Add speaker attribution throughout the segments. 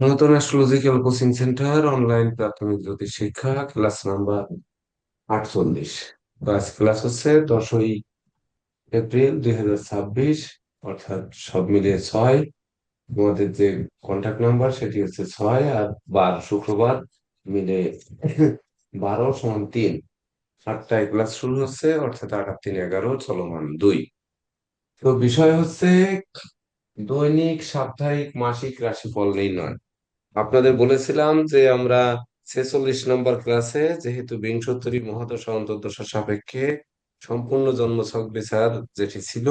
Speaker 1: নতুন astrological coaching centre online প্রাথমিক জ্যোতিষ শিক্ষা ক্লাস নাম্বার 48। ক্লাস হচ্ছে 10ই এপ্রিল 2026, অর্থাৎ সব মিলিয়ে 6। তোমাদের যে কন্ট্যাক্ট নাম্বার সেটি হচ্ছে 6 আর 12, শুক্রবার মিলে 12 = 3। 8টায় ক্লাস শুরু হচ্ছে, অর্থাৎ 8 আর 3 11, চলমান 2। তো বিষয় হচ্ছে দৈনিক, সাপ্তাহিক, মাসিক রাশিফল নির্ণয়। আপনাদের বলেছিলাম যে আমরা 46 নম্বর ক্লাসে, যেহেতু বিংশোত্তরী মহাদশা অন্তর্দশা সাপেক্ষে সম্পূর্ণ জন্মছক বিচার যেটি ছিল,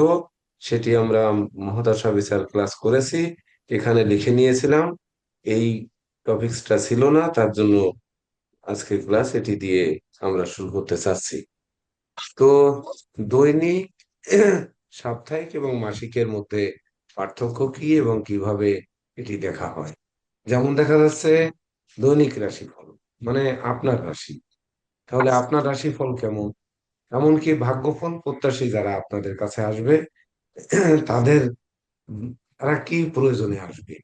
Speaker 1: সেটি আমরা মহাদশা বিচার ক্লাস করেছি, এখানে লিখে নিয়েছিলাম। এই টপিকসটা ছিল না, তার জন্য আজকে ক্লাস এটি দিয়ে আমরা শুরু করতে চাচ্ছি। তো দৈনিক, সাপ্তাহিক এবং মাসিকের মধ্যে পার্থক্য কি এবং কিভাবে এটি দেখা হয়। যেমন দেখা যাচ্ছে দৈনিক রাশিফল মানে আপনার রাশি, তাহলে আপনার রাশিফল কেমন, এমনকি ভাগ্যফল প্রত্যাশী যারা আপনাদের কাছে আসবে তাদের তারা কি প্রয়োজনে আসবে,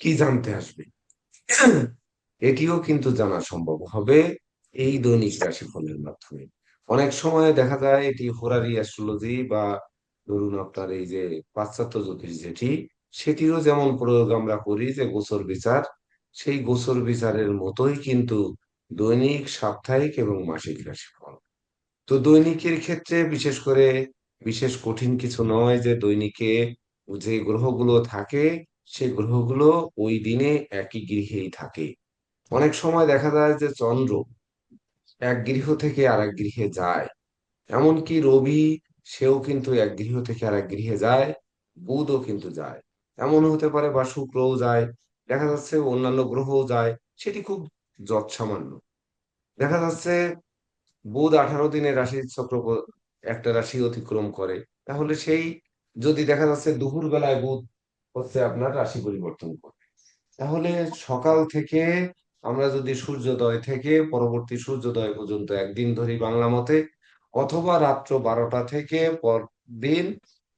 Speaker 1: কি জানতে আসবে, এটিও কিন্তু জানা সম্ভব হবে এই দৈনিক রাশিফলের মাধ্যমে। অনেক সময় দেখা যায় এটি হোরারি অ্যাস্ট্রোলজি বা ধরুন আপনার এই যে পাশ্চাত্য জ্যোতিষ যেটি, সেটিরও যেমন প্রয়োগ আমরা করি যে গোচর বিচার, সেই গোচর বিচারের মতোই কিন্তু দৈনিক, সাপ্তাহিক এবং মাসিক রাশিফল। তো দৈনিকের ক্ষেত্রে বিশেষ করে বিশেষ কঠিন কিছু নয়, যে দৈনিকে যে গ্রহগুলো থাকে সেই গ্রহগুলো ওই দিনে একই গৃহেই থাকে। অনেক সময় দেখা যায় যে চন্দ্র এক গৃহ থেকে আরেক গৃহে যায়, এমনকি রবি, সেও কিন্তু এক গৃহ থেকে আরেক গৃহে যায়, বুধও কিন্তু যায়, এমন হতে পারে, বা শুক্রও যায়, দেখা যাচ্ছে অন্যান্য গ্রহও যায়, সেটি খুব যৎসামান্য। দেখা যাচ্ছে বুধ 18 দিনের রাশি চক্র একটা রাশি অতিক্রম করে, তাহলে সেই যদি দেখা যাচ্ছে দুপুর বেলায় বুধ হচ্ছে আপনার রাশি পরিবর্তন করে, তাহলে সকাল থেকে আমরা যদি সূর্যোদয় থেকে পরবর্তী সূর্যোদয় পর্যন্ত একদিন ধরি বাংলা মতে, অথবা রাত্র 12টা থেকে পরদিন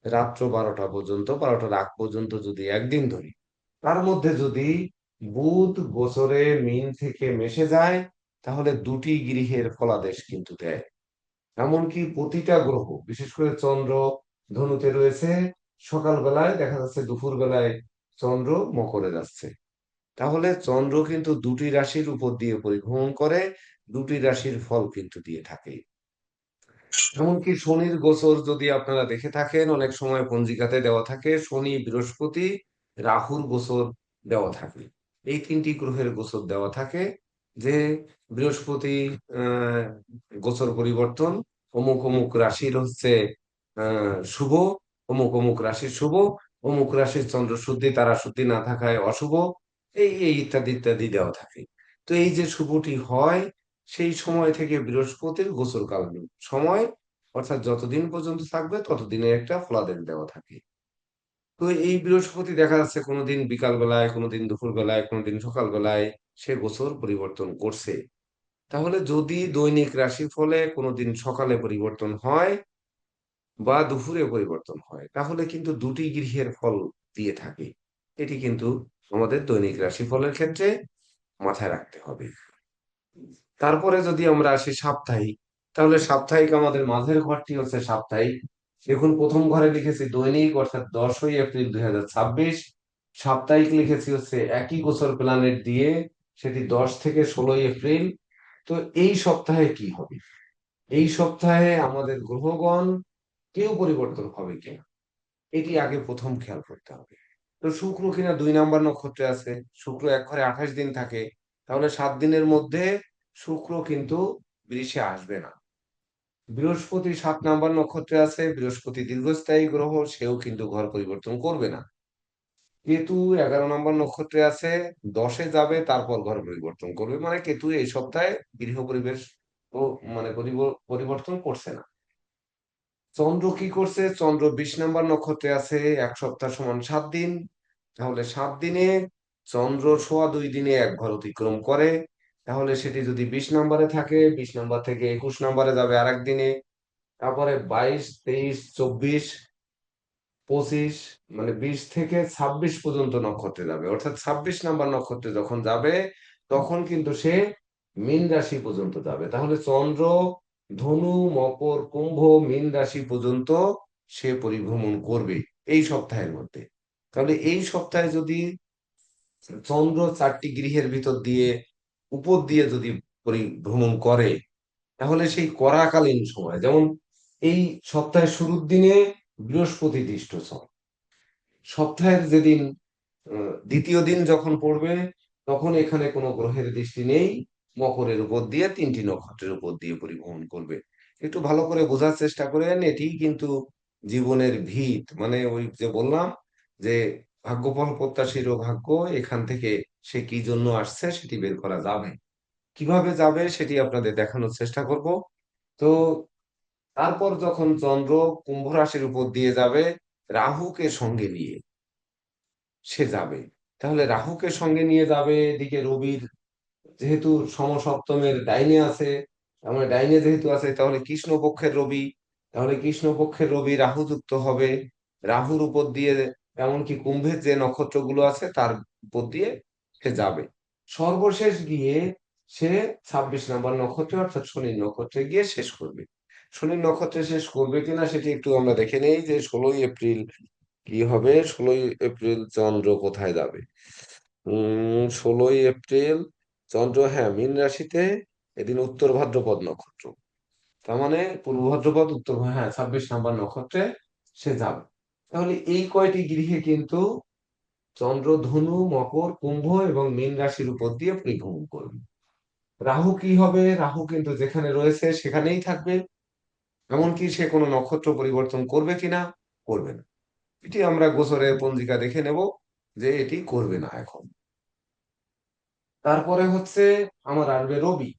Speaker 1: রাত্র 12টা পর্যন্ত, 12টার আগ পর্যন্ত যদি একদিন ধরি, তার মধ্যে যদি বুধ গোচরে মীন থেকে মেশে যায়, তাহলে দুটি গৃহের ফলাদেশ কিন্তু দেয়। এমনকি প্রতিটা গ্রহ, বিশেষ করে চন্দ্র ধনুতে রয়েছে, সকাল বেলায় দেখা যাচ্ছে দুপুর বেলায় চন্দ্র মকরে যাচ্ছে, তাহলে চন্দ্র কিন্তু দুটি রাশির উপর দিয়ে পরিভ্রমণ করে, দুটি রাশির ফল কিন্তু দিয়ে থাকে। এমনকি শনির গোচর যদি আপনারা দেখে থাকেন, অনেক সময় পঞ্জিকাতে দেওয়া থাকে শনি, বৃহস্পতি, রাহুর গোচর দেওয়া থাকে, এই তিনটি গ্রহের গোচর দেওয়া থাকে, যে বৃহস্পতি আহ গোচর পরিবর্তন, অমুক অমুক রাশির হচ্ছে শুভ, অমুক অমুক রাশির শুভ, অমুক রাশির চন্দ্র শুদ্ধি তারা শুদ্ধি না থাকায় অশুভ, এই এই ইত্যাদি ইত্যাদি দেওয়া থাকে। তো এই যে শুভটি হয়, সেই সময় থেকে বৃহস্পতির গোচরকালীন সময়, অর্থাৎ যতদিন পর্যন্ত থাকবে ততদিনের একটা ফলাদেশ দেওয়া থাকে। তো এই বৃহস্পতি দেখা যাচ্ছে কোনোদিন বিকাল বেলায়, কোনোদিন দুপুর বেলায়, কোনোদিন সকাল বেলায় সে গোচর পরিবর্তন করছে। তাহলে যদি দৈনিক রাশি ফলে কোনোদিন সকালে পরিবর্তন হয় বা দুপুরে পরিবর্তন হয়, তাহলে কিন্তু দুটি গৃহের ফল দিয়ে থাকে। এটি কিন্তু আমাদের দৈনিক রাশিফলের ক্ষেত্রে মাথায় রাখতে হবে। তারপরে যদি আমরা আসি সাপ্তাহিক, তাহলে সাপ্তাহিক আমাদের মাঝের ঘরটি হচ্ছে সাপ্তাহিক। দেখুন, প্রথম ঘরে লিখেছি দৈনিক, অর্থাৎ 10ই এপ্রিল 2026। সাপ্তাহিক লিখেছি হচ্ছে একই গোচর প্ল্যানেট দিয়ে, সেটি 10 থেকে 16 এপ্রিল। তো এই সপ্তাহে কি হবে, এই সপ্তাহে আমাদের গ্রহগণ কেউ পরিবর্তন হবে কিনা, এটি আগে প্রথম খেয়াল করতে হবে। তো শুক্র কিনা 2 নাম্বার নক্ষত্রে আছে, শুক্র এক ঘরে 28 দিন থাকে, তাহলে 7 দিনের মধ্যে শুক্র কিন্তু বৃষে আসবে না। বৃহস্পতি 7 নাম্বার নক্ষত্রে আছে, বৃহস্পতি দীর্ঘস্থায়ী গ্রহ, সেও কিন্তু ঘর পরিবর্তন করবে না। কেতু 11 নম্বর নক্ষত্রে আছে, 10-এ যাবে, তারপর ঘর পরিবর্তন করবে, মানে কেতু এই সপ্তাহে গৃহ পরিবেশ ও মানে পরিবর্তন করছে না। চন্দ্র কি করছে, চন্দ্র 20 নম্বর নক্ষত্রে আছে, 1 সপ্তাহ সমান 7 দিন, তাহলে 7 দিনে চন্দ্র 2.25 দিনে এক ঘর অতিক্রম করে, তাহলে সেটি যদি 20 নম্বরে থাকে, 20 নম্বর থেকে 21 নম্বরে যাবে আর একদিনে, তারপরে 22, 23, 24, 25, মানে 20 থেকে 26 পর্যন্ত নক্ষত্রে যাবে, অর্থাৎ 26 নাম্বার নক্ষত্রে যখন যাবে তখন কিন্তু সে মীন রাশি পর্যন্ত যাবে। তাহলে চন্দ্র ধনু মকর কুম্ভ মীন রাশি পর্যন্ত সে পরিভ্রমণ করবে এই সপ্তাহের মধ্যে। তাহলে এই সপ্তাহে যদি চন্দ্র 4টি গৃহের ভিতর দিয়ে উপর দিয়ে যদি পরিভ্রমণ করে, তাহলে সেই করাকালীন সময়, যেমন এই সপ্তাহের শুরুর দিনে বৃহস্পতি দৃষ্ট, সপ্তাহের যেদিন দ্বিতীয় দিন যখন পড়বে তখন এখানে কোনো গ্রহের দৃষ্টি নেই, মকরের উপর দিয়ে 3টি নক্ষত্রের উপর দিয়ে পরিভ্রমণ করবে। একটু ভালো করে বোঝার চেষ্টা করেন, এটি কিন্তু জীবনের ভিত, মানে ওই যে বললাম যে ভাগ্যফল প্রত্যাশীরও ভাগ্য, এখান থেকে সে কি জন্য আসছে সেটি বের করা যাবে। কিভাবে যাবে সেটি আপনাদের দেখানোর চেষ্টা করব। তো তারপর যখন চন্দ্র কুম্ভ রাশির উপর দিয়ে যাবে রাহুকে সঙ্গে নিয়ে সে যাবে, তাহলে রাহুকে সঙ্গে নিয়ে যাবে, এদিকে রবির যেহেতু সমসপ্তমের ডাইনে আছে, আমার ডাইনে যেহেতু আছে তাহলে কৃষ্ণপক্ষের রবি, তাহলে কৃষ্ণপক্ষের রবি রাহু যুক্ত হবে, রাহুর উপর দিয়ে এমনকি কুম্ভের যে নক্ষত্রগুলো আছে তার উপর দিয়ে সে যাবে। সর্বশেষ গিয়ে সে 26 নাম্বার নক্ষত্রে অর্থাৎ শনির নক্ষত্রে গিয়ে শেষ করবে। শনির নক্ষত্রে শেষ করবে কিনা সেটি একটু আমরা দেখে নেই, যে 16ই এপ্রিল কি হবে। 16ই এপ্রিল চন্দ্র কোথায় যাবে? 16ই এপ্রিল চন্দ্র, হ্যাঁ, মীন রাশিতে, এদিন উত্তর ভাদ্রপদ নক্ষত্র, তার মানে পূর্ব ভাদ্রপদ উত্তর, হ্যাঁ, 26 নাম্বার নক্ষত্রে সে যাবে। তাহলে এই কয়টি গৃহে কিন্তু চন্দ্র ধনু মকর কুম্ভ এবং মীন রাশির উপর দিয়ে পরিভ্রমণ করবে। রাহু কি হবে? রাহু কিন্তু যেখানে রয়েছে সেখানেই থাকবে, এমনকি সে কোনো নক্ষত্র পরিবর্তন করবে কিনা, করবে না। এটি আমরা গোচরের পঞ্জিকা দেখে নেব যে এটি করবে না এখন। তারপরে হচ্ছে আমার আসবে রবি।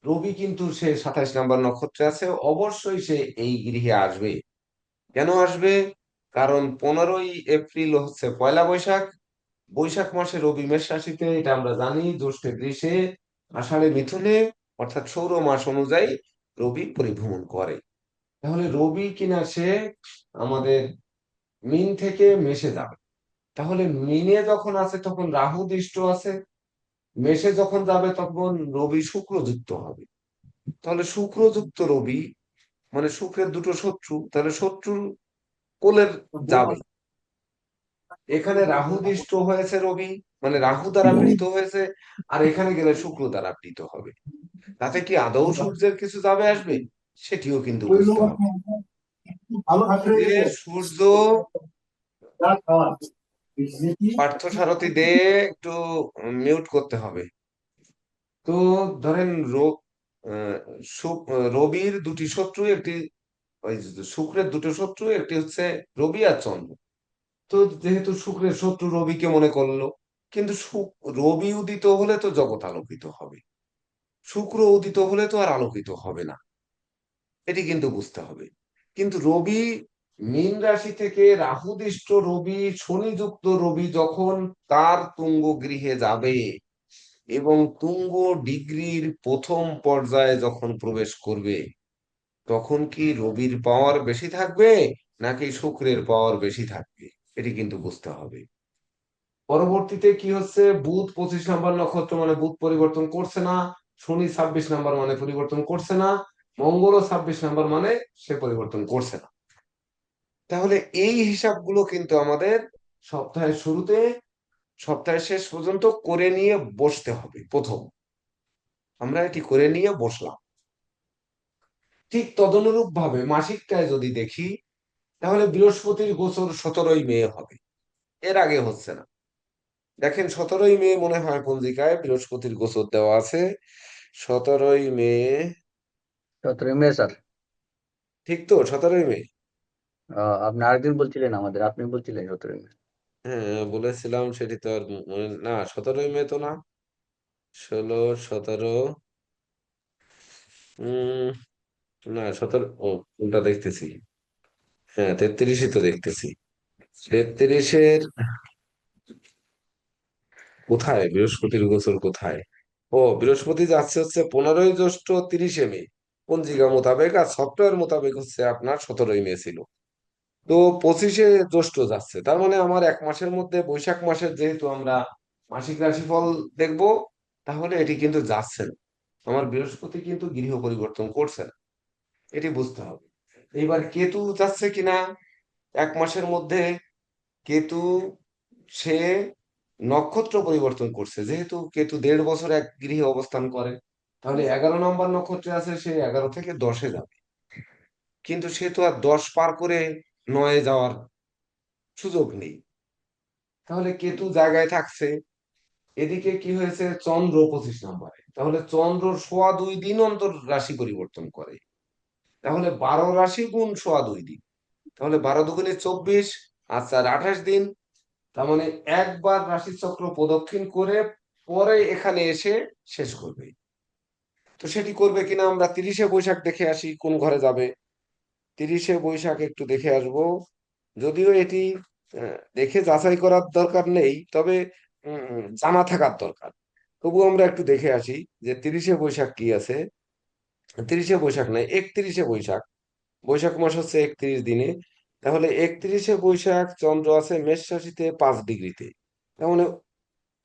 Speaker 1: রবি কিন্তু সে 27 নাম্বার নক্ষত্রে আছে, অবশ্যই সে এই গৃহে আসবে। কেন আসবে? কারণ 15ই এপ্রিল হচ্ছে পয়লা বৈশাখ, বৈশাখ মাসে রবি মেষ রাশিতে, এটা আমরা জানি, জ্যৈষ্ঠে বৃষে, আষাঢ়ে মিথুনে, অর্থাৎ সৌর মাস অনুযায়ী রবি পরিভ্রমণ করে। তাহলে রবি কিনা সে আমাদের মিন থেকে মেষে যাবে। তাহলে মিনে যখন আছে তখন রাহু দৃষ্ট আছে, মেষে যখন যাবে তখন রবি শুক্র যুক্ত হবে। তাহলে শুক্রযুক্ত রবি মানে শুক্রের দুটো শত্রু, তাহলে শত্রুর কোলের যাবে। এখানে রাহু দৃষ্ট হয়েছে রবি, মানে রাহু দ্বারা পীড়িত হয়েছে, আর এখানে গেলে শুক্র দ্বারা পীড়িত হবে। তাতে কি আদৌ সূর্যের কিছু যাবে আসবে? সেটিও কিন্তু বুঝতে হবে। যে সূর্য, পার্থসারথী দে, একটু মিউট করতে হবে। তো ধরেন আহ, রবির দুটি শত্রু, একটি ওই শুক্রের দুটো শত্রু, একটি হচ্ছে রবি আর চন্দ্র। তো যেহেতু শুক্রের শত্রু রবিকে মনে করলো, কিন্তু রবি উদিত হলে তো জগৎ আলোকিত হবে, শুক্র উদিত হলে তো আর আলোকিত হবে না, এটি কিন্তু বুঝতে হবে। কিন্তু রবি, মীন রাশি থেকে রাহুদৃষ্ট রবি, শনিযুক্ত রবি যখন তার তুঙ্গ গৃহে যাবে এবং তুঙ্গ ডিগ্রির প্রথম পর্যায়ে যখন প্রবেশ করবে, তখন কি রবির পাওয়ার বেশি থাকবে নাকি শুক্রের পাওয়ার বেশি থাকবে, এটি কিন্তু বুঝতে হবে। পরবর্তীতে কি হচ্ছে, বুধ 25 নাম্বার নক্ষত্র মানে বুধ পরিবর্তন করছে না, শনি 26 নাম্বার মানে পরিবর্তন করছে না, মঙ্গলও 26 নাম্বার মানে সে পরিবর্তন করছে না। তাহলে এই হিসাবগুলো কিন্তু আমাদের সপ্তাহের শুরুতে সপ্তাহের শেষ পর্যন্ত করে নিয়ে বসতে হবে। প্রথম আমরা এটি করে নিয়ে বসলাম, ঠিক তদনুরূপ ভাবে মাসিকটায় যদি দেখি, তাহলে বৃহস্পতির গোচর 17ই মে হবে, এর আগে হচ্ছে না। দেখেন 17ই মে মনে হয় পঞ্জিকায় বৃহস্পতির গোচর দেওয়া আছে, 17ই মে।
Speaker 2: 17 মে স্যার।
Speaker 1: ঠিক তো? 17ই মে।
Speaker 2: আপনি আরেকদিন বলছিলেন, আপনি বলছিলেন 17 মে।
Speaker 1: হ্যাঁ, বলেছিলাম, সেটি তো আর না, 17ই মে তো না, 16, 17, উম না 17, ও কোনটা দেখতেছি, হ্যাঁ 33ই তো দেখতেছি। 33-এর কোথায় বৃহস্পতির গোচর কোথায়? ও, বৃহস্পতি যাচ্ছে হচ্ছে 15ই জ্যৈষ্ঠ, 30শে মে পঞ্জিকা মোতাবেক, আর সফটওয়্যার মোতাবেক হচ্ছে আপনার 17ই মে ছিল। তো 25-এ জ্যৈষ্ঠ যাচ্ছে, তার মানে আমার 1 মাসের মধ্যে বৈশাখ মাসের যেহেতু আমরা মাসিক রাশিফল দেখব, তাহলে এটি কিন্তু যাচ্ছে না। আমার বৃহস্পতি কিন্তু গৃহ পরিবর্তন করছে না, এটি বুঝতে হবে। এইবার কেতু যাচ্ছে কিনা 1 মাসের মধ্যে। কেতু সে নক্ষত্র পরিবর্তন করছে, যেহেতু কেতু 1.5 বছর এক গৃহে অবস্থান করে, তাহলে 11 নম্বর নক্ষত্রে আছে, সে 11 থেকে 10-এ যাবে। কিন্তু সে তো আর 10 পার করে 9-এ যাওয়ার সুযোগ নেই, তাহলে কেতু জায়গায় থাকছে। এদিকে কি হয়েছে, চন্দ্র 25 নম্বরে, তাহলে চন্দ্র 2.25 দিন অন্তর রাশি পরিবর্তন করে। তাহলে 12 রাশি গুণ 2.25 দিন, তাহলে 12 × 2 = 24, আচ্ছা, আর 28 দিন। তার মানে একবার রাশিচক্র প্রদক্ষিণ করে পরে এখানে এসে শেষ করবে। তো সেটি করবে কিনা আমরা 30শে বৈশাখ দেখে আসি কোন ঘরে যাবে। 30শে বৈশাখ একটু দেখে আসব, যদিও এটি দেখে যাচাই করার দরকার নেই, তবে জানা থাকার দরকার। তবু আমরা একটু দেখে আসি যে 30শে বৈশাখ কি আছে। 30শে বৈশাখ নয়, 31শে বৈশাখ। বৈশাখ মাস হচ্ছে 31 দিনে। তাহলে 31শে বৈশাখ চন্দ্র আছে মেষ রাশিতে 5 ডিগ্রিতে। তার মানে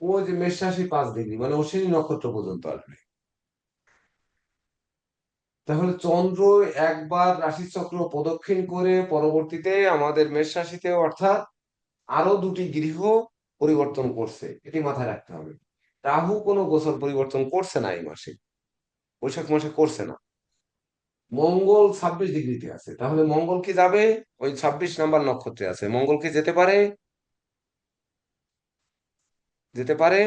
Speaker 1: ও যে মেষ রাশি 5 ডিগ্রি, মানে অশ্বিনী নক্ষত্র পর্যন্ত আসবে। তাহলে চন্দ্র একবার রাশিচক্র প্রদক্ষিণ করে পরবর্তীতে আমাদের মেষ রাশিতে, অর্থাৎ আরো 2টি গৃহ পরিবর্তন করছে, এটি মাথায় রাখতে হবে। রাহু কোনো গোচর পরিবর্তন করছে না এই মাসে, বৈশাখ মাসে করছে না। মঙ্গল 26 ডিগ্রিতে আছে, তাহলে মঙ্গল কি যাবে? ওই 26 নম্বর নক্ষত্রে আছে, মঙ্গল কি যেতে পারে? যেতে পারে।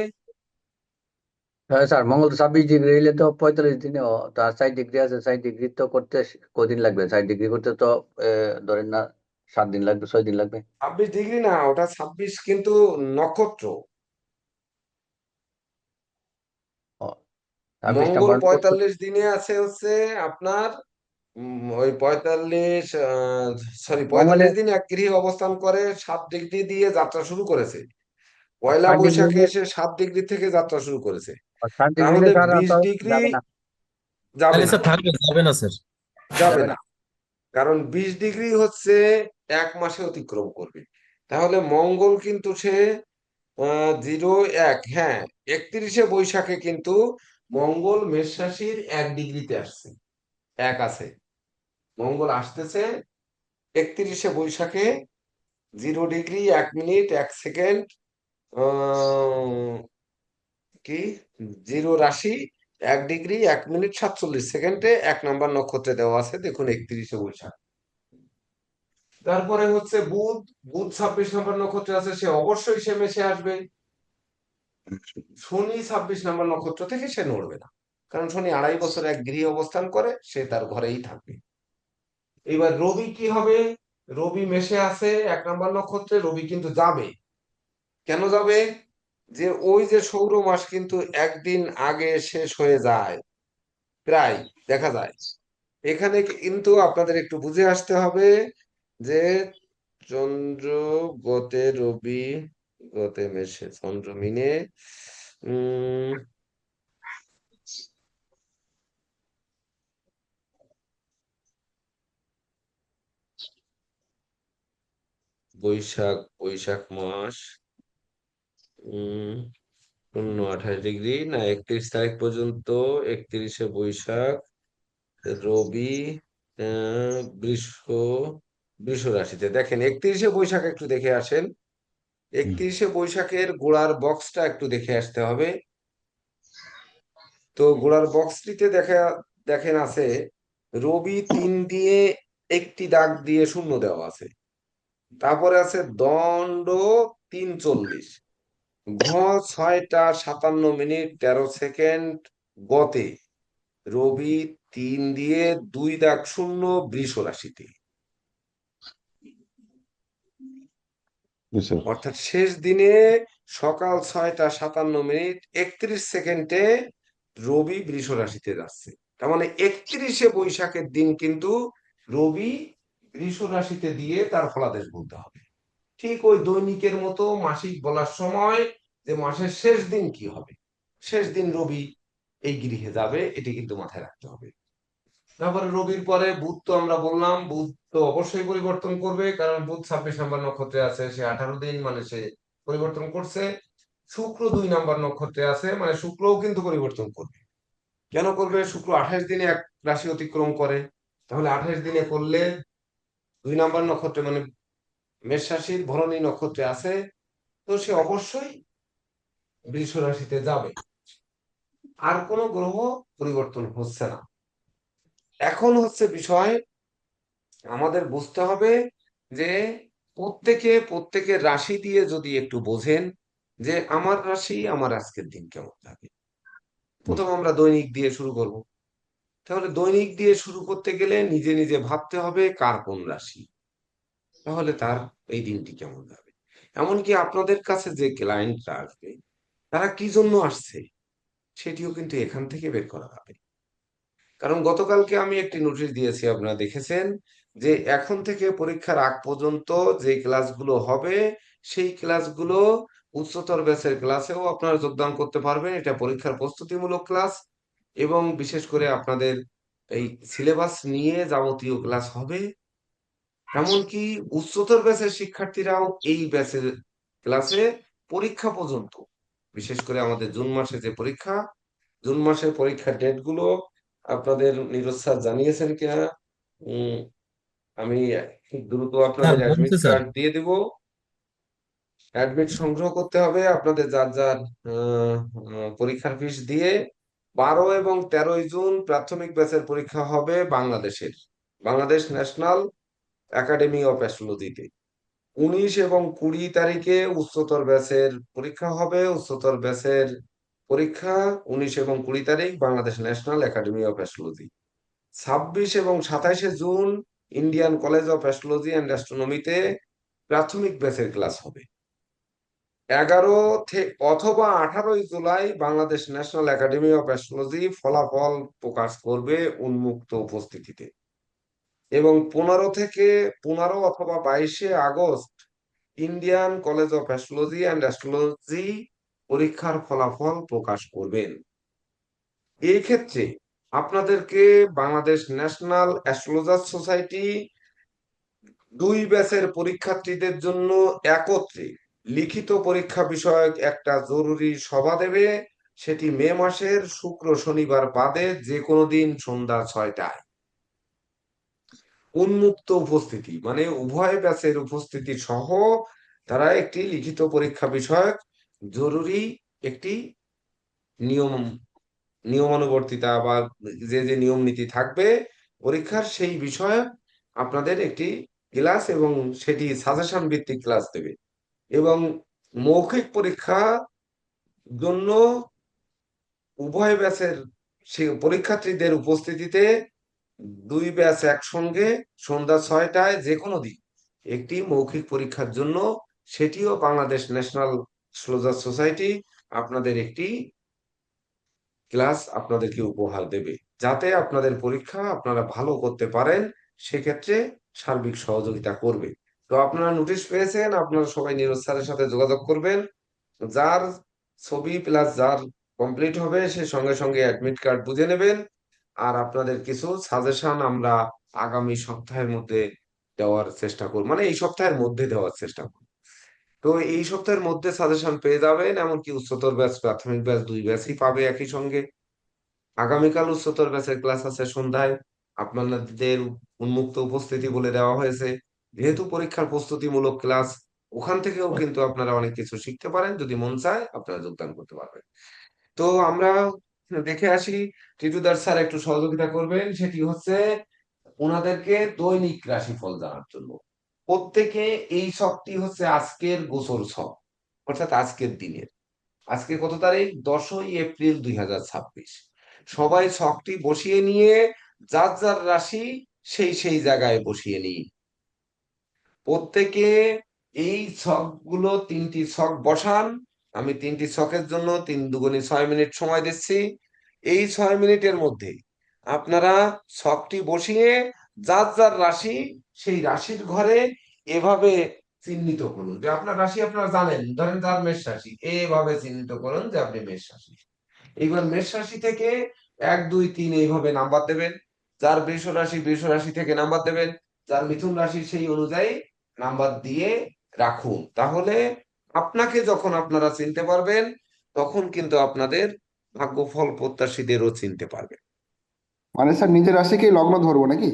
Speaker 2: হ্যাঁ স্যার, মঙ্গল তো 26 ডিগ্রি হইলে তো 45 দিনে, তার 60 ডিগ্রি আছে, 60 ডিগ্রি তো করতে কদিন লাগবে? 60 ডিগ্রি করতে তো ধরেন না 7 দিন লাগবে, 6 দিন লাগবে।
Speaker 1: 26 ডিগ্রি না, ওটা 26 কিন্তু নক্ষত্র।
Speaker 2: ও, 26
Speaker 1: মঙ্গল
Speaker 2: নাম্বার নক্ষত্র।
Speaker 1: 45 দিনে আছে হচ্ছে আপনার, ওই 45, সরি,
Speaker 2: মঙ্গলে
Speaker 1: 45 দিন এক গৃহে অবস্থান করে, 7 ডিগ্রি দিয়ে যাত্রা শুরু করেছে। পয়লা
Speaker 2: 60 ডিগ্রি
Speaker 1: বৈশাখে
Speaker 2: হইলে,
Speaker 1: এসে 7 ডিগ্রি থেকে যাত্রা শুরু করেছে।
Speaker 2: 60 ডিগ্রি হইলে
Speaker 1: তাহলে
Speaker 2: স্যার আর
Speaker 1: বিশ
Speaker 2: তো
Speaker 1: ডিগ্রি
Speaker 2: যাবে না।
Speaker 1: যাবে
Speaker 3: তাহলে
Speaker 1: না,
Speaker 3: স্যার থাকবে, যাবে না স্যার।
Speaker 1: যাবে
Speaker 2: যাবে
Speaker 1: না।
Speaker 2: না।
Speaker 1: কারণ 20 ডিগ্রি হচ্ছে 1 মাসে অতিক্রম করবে। তাহলে মঙ্গল কিন্তু সে 0, 1, হ্যাঁ, 31শে বৈশাখে কিন্তু মঙ্গল মেষ রাশির 1 ডিগ্রিতে আসছে, এক আছে। মঙ্গল আসতেছে 31শে বৈশাখে 0 ডিগ্রি 1 মিনিট 1 সেকেন্ড, কি, 0 রাশি 1 ডিগ্রি 1 মিনিট 47 সেকেন্ডে 1 নম্বর নক্ষত্রে দেওয়া আছে, দেখুন 31শে বৈশাখ। তারপরে হচ্ছে বুধ। বুধ 26 নম্বর নক্ষত্রে আছে, সে অবশ্যই সে মেসে আসবে। শনি 26 নম্বর নক্ষত্র থেকে সে নড়বে না, কারণ শনি 2.5 বছর এক গৃহে অবস্থান করে, সে তার ঘরেই থাকবে। এবার রবি কি হবে? রবি মেসে আছে 1 নম্বর নক্ষত্রে, রবি কিন্তু যাবে। কেন যাবে? যে ওই যে সৌর মাস কিন্তু একদিন আগে শেষ হয়ে যায়, প্রায় দেখা যায়। এখানে কিন্তু আপনাদের একটু বুঝে আসতে হবে যে চন্দ্র গতে রবি, গতে মেষে চন্দ্র মিনে, উম বৈশাখ, বৈশাখ মাস, উম 28 ডিগ্রি না, 31 তারিখ পর্যন্ত। 31শে বৈশাখ রবি বৃষ, বৃষ রাশিতে। দেখেন 31শে বৈশাখ একটু দেখে আসেন, 31শে বৈশাখের গোড়ার বক্সটা একটু দেখে আসতে হবে। তো গোড়ার বক্সটিতে দেখেন আছে রবি 3 দিয়ে একটি দাগ দিয়ে শূন্য দেওয়া আছে, তারপরে আছে দণ্ড 3:40, ঘ 6টা 57 মিনিট 13 সেকেন্ড, গতে রবি 3 দিয়ে 2 দাগ শূন্য বৃষ রাশিতে।
Speaker 2: বুঝছো?
Speaker 1: অর্থাৎ শেষ দিনে সকাল 6টা 57 মিনিট 31 সেকেন্ডে রবি বৃষ রাশিতে যাচ্ছে। তার মানে 31শে বৈশাখের দিন কিন্তু রবি বৃষ রাশিতে দিয়ে তার ফলাদেশ বলতে হবে। ঠিক ওই দৈনিকের মতো মাসিক বলার সময় যে মাসের শেষ দিন কি হবে, শেষ দিন রবি এই গৃহে যাবে, এটি কিন্তু মাথায় রাখতে হবে। তারপরে রবির পরে বুধ, তো আমরা বললাম বুধ তো অবশ্যই পরিবর্তন করবে, কারণ বুধ 26 নম্বর নক্ষত্রে আছে, সে 18 দিন, মানে সে পরিবর্তন করছে। শুক্র 2 নম্বর নক্ষত্রে আছে, মানে শুক্রও কিন্তু পরিবর্তন করবে। কেন করবে? শুক্র 28 দিনে এক রাশি অতিক্রম করে, তাহলে 28 দিনে করলে 2 নম্বর নক্ষত্রে মানে মেষ রাশির ভরণী নক্ষত্রে আছে, তো সে অবশ্যই বৃষ রাশিতে যাবে। আর কোনো গ্রহ পরিবর্তন হচ্ছে না। এখন হচ্ছে বিষয়, আমাদের বুঝতে হবে যে প্রত্যেকের রাশি দিয়ে যদি একটু বোঝেন যে আমার রাশি আমার আজকের দিন কেমন যাবে। প্রথম আমরা দৈনিক দিয়ে শুরু করব। তাহলে দৈনিক দিয়ে শুরু করতে গেলে নিজে নিজে ভাবতে হবে কার কোন রাশি, তাহলে তার এই দিনটি কেমন যাবে। এমনকি আপনাদের কাছে যে ক্লায়েন্টরা আসবে, তারা কি জন্য আসছে সেটিও কিন্তু এখান থেকে বের করা যাবে। কারণ গতকালকে আমি একটি নোটিশ দিয়েছি, আপনারা দেখেছেন, যে এখন থেকে পরীক্ষার আগ পর্যন্ত যে ক্লাসগুলো হবে, সেই ক্লাসগুলো উচ্চতর ব্যাচের ক্লাসেও আপনারা যোগদান করতে পারবেন। এটা পরীক্ষার প্রস্তুতিমূলক ক্লাস, এবং বিশেষ করে আপনাদের এই সিলেবাস নিয়ে যাবতীয় ক্লাস হবে। এমনকি উচ্চতর ব্যাচের শিক্ষার্থীরাও এই ব্যাচের ক্লাসে পরীক্ষা পর্যন্ত, বিশেষ করে আমাদের জুন মাসে যে পরীক্ষা, জুন মাসের পরীক্ষার ডেট গুলো আপনাদের নীরজ স্যার জানিয়েছেন কিনা, উম, আমি খুব দ্রুত
Speaker 3: স্যার
Speaker 1: আপনাদের
Speaker 3: বলছে
Speaker 1: অ্যাডমিট
Speaker 3: স্যার।
Speaker 1: কার্ড দিয়ে দিব। অ্যাডমিট সংগ্রহ করতে হবে আপনাদের, যার যার পরীক্ষার ফিস দিয়ে। 12 এবং 13 জুন প্রাথমিক ব্যাচের পরীক্ষা হবে বাংলাদেশ ন্যাশনাল একাডেমি অফ অ্যাস্ট্রোলজিতে। 19 এবং 20 তারিখে উচ্চতর ব্যাচের পরীক্ষা হবে। উচ্চতর ব্যাচের পরীক্ষা 19 এবং 20 তারিখ Bangladesh national academy of astrology. 26 এবং 27 June Indian college of astrology and অ্যাস্ট্রোনমিতে প্রাথমিক ব্যাচের ক্লাস হবে। 11 অথবা 18 July Bangladesh national academy of astrology ফলাফল প্রকাশ করবে উন্মুক্ত উপস্থিতিতে। এবং 15 অথবা 22 August Indian college of astrology and astrology পরীক্ষার ফলাফল প্রকাশ করবেন। এই ক্ষেত্রে আপনাদেরকে বাংলাদেশ ন্যাশনাল অ্যাস্ট্রোলজার সোসাইটি 2 ব্যাচের পরীক্ষার্থীদের জন্য একত্রে লিখিত পরীক্ষা বিষয়ক একটা জরুরি সভা দেবে। সেটি মে মাসের শুক্র শনিবার বাদে যে কোনো দিন সন্ধ্যা 6টায়। উন্মুক্ত উপস্থিতি মানে উভয় ব্যাচের উপস্থিতি সহ তারা একটি লিখিত পরীক্ষা বিষয়ক জরুরি একটি নিয়ম নিয়মানুবর্তিতা বা যে যে নিয়ম নীতি থাকবে পরীক্ষার, সেই বিষয়ে আপনাদের একটি ক্লাস, এবং সেটি সাজেশন ভিত্তিক ক্লাস দেবে। এবং মৌখিক পরীক্ষা জন্য উভয় ব্যাচের সে পরীক্ষার্থীদের উপস্থিতিতে 2 ব্যাচ একসঙ্গে সন্ধ্যা 6টায় যে কোনো দিন একটি মৌখিক পরীক্ষার জন্য, সেটিও বাংলাদেশ ন্যাশনাল সোলজার সোসাইটি আপনাদের একটি ক্লাস আপনাদেরকে উপহার দেবে, যাতে আপনাদের পরীক্ষা আপনারা ভালো করতে পারেন। সেক্ষেত্রে সার্বিক সহযোগিতা করবে। তো আপনারা নোটিশ পেয়েছেন, আপনারা সবাই নীরজ স্যারের সাথে যোগাযোগ করবেন। যার ছবি প্লাস যার কমপ্লিট হবে সে সঙ্গে সঙ্গে অ্যাডমিট কার্ড বুঝে নেবেন। আর আপনাদের কিছু সাজেশন আমরা আগামী সপ্তাহের মধ্যে দেওয়ার চেষ্টা করব, মানে এই সপ্তাহের মধ্যে দেওয়ার চেষ্টা করব। তো এই সপ্তাহের মধ্যে সাজেশন পেয়ে যাবেন, এমনকি উচ্চতর ব্যাচ প্রাথমিক ব্যাচ 2 ব্যাচই পাবে একই সঙ্গে। আগামীকাল উচ্চতর ব্যাচের ক্লাস আছে সন্ধ্যায়, আপনাদের উন্মুক্ত উপস্থিতি বলে দেওয়া হয়েছে। যেহেতু পরীক্ষার প্রস্তুতিমূলক ক্লাস, ওখান থেকেও কিন্তু আপনারা অনেক কিছু শিখতে পারেন, যদি মন চায় আপনারা যোগদান করতে পারবেন। তো আমরা দেখে আসি, টিটুদার স্যার একটু সহযোগিতা করবেন, সেটি হচ্ছে ওনাদেরকে দৈনিক রাশিফল জানার জন্য। প্রত্যেকে এই ছকটি হচ্ছে আজকের গোচর ছক, অর্থাৎ আজকের দিনের। আজকে কত তারিখ? 10ই এপ্রিল 2026। সবাই ছকটি বসিয়ে নিয়ে যার যার রাশি সেই সেই জায়গায় বসিয়ে নিই। প্রত্যেকে এই ছকগুলো 3টি ছক বসান। আমি 3টি ছকের জন্য 3 × 2 = 6 মিনিট সময় দিচ্ছি। এই 6 মিনিটের মধ্যে আপনারা ছকটি বসিয়ে যার যার রাশি সেই রাশির ঘরে এভাবে চিহ্নিত করুন যে আপনার রাশি আপনারা জানেন, ধরেন যার মেষ রাশি, এভাবে চিহ্নিত করুন যে আপনি মেষ রাশি। এইবার মেষ রাশি থেকে 1 2 3 এইভাবে নাম্বার দেবেন। যার বৃষ রাশি থেকে নাম্বার দেবেন, যার মিথুন রাশি সেই অনুযায়ী নাম্বার দিয়ে রাখুন। তাহলে আপনাকে যখন আপনারা চিনতে পারবেন, তখন কিন্তু আপনাদের ভাগ্যফল প্রত্যাশীদেরও চিনতে পারবেন।
Speaker 4: মানে স্যার নিজের রাশিকেই লগ্ন ধরবো নাকি?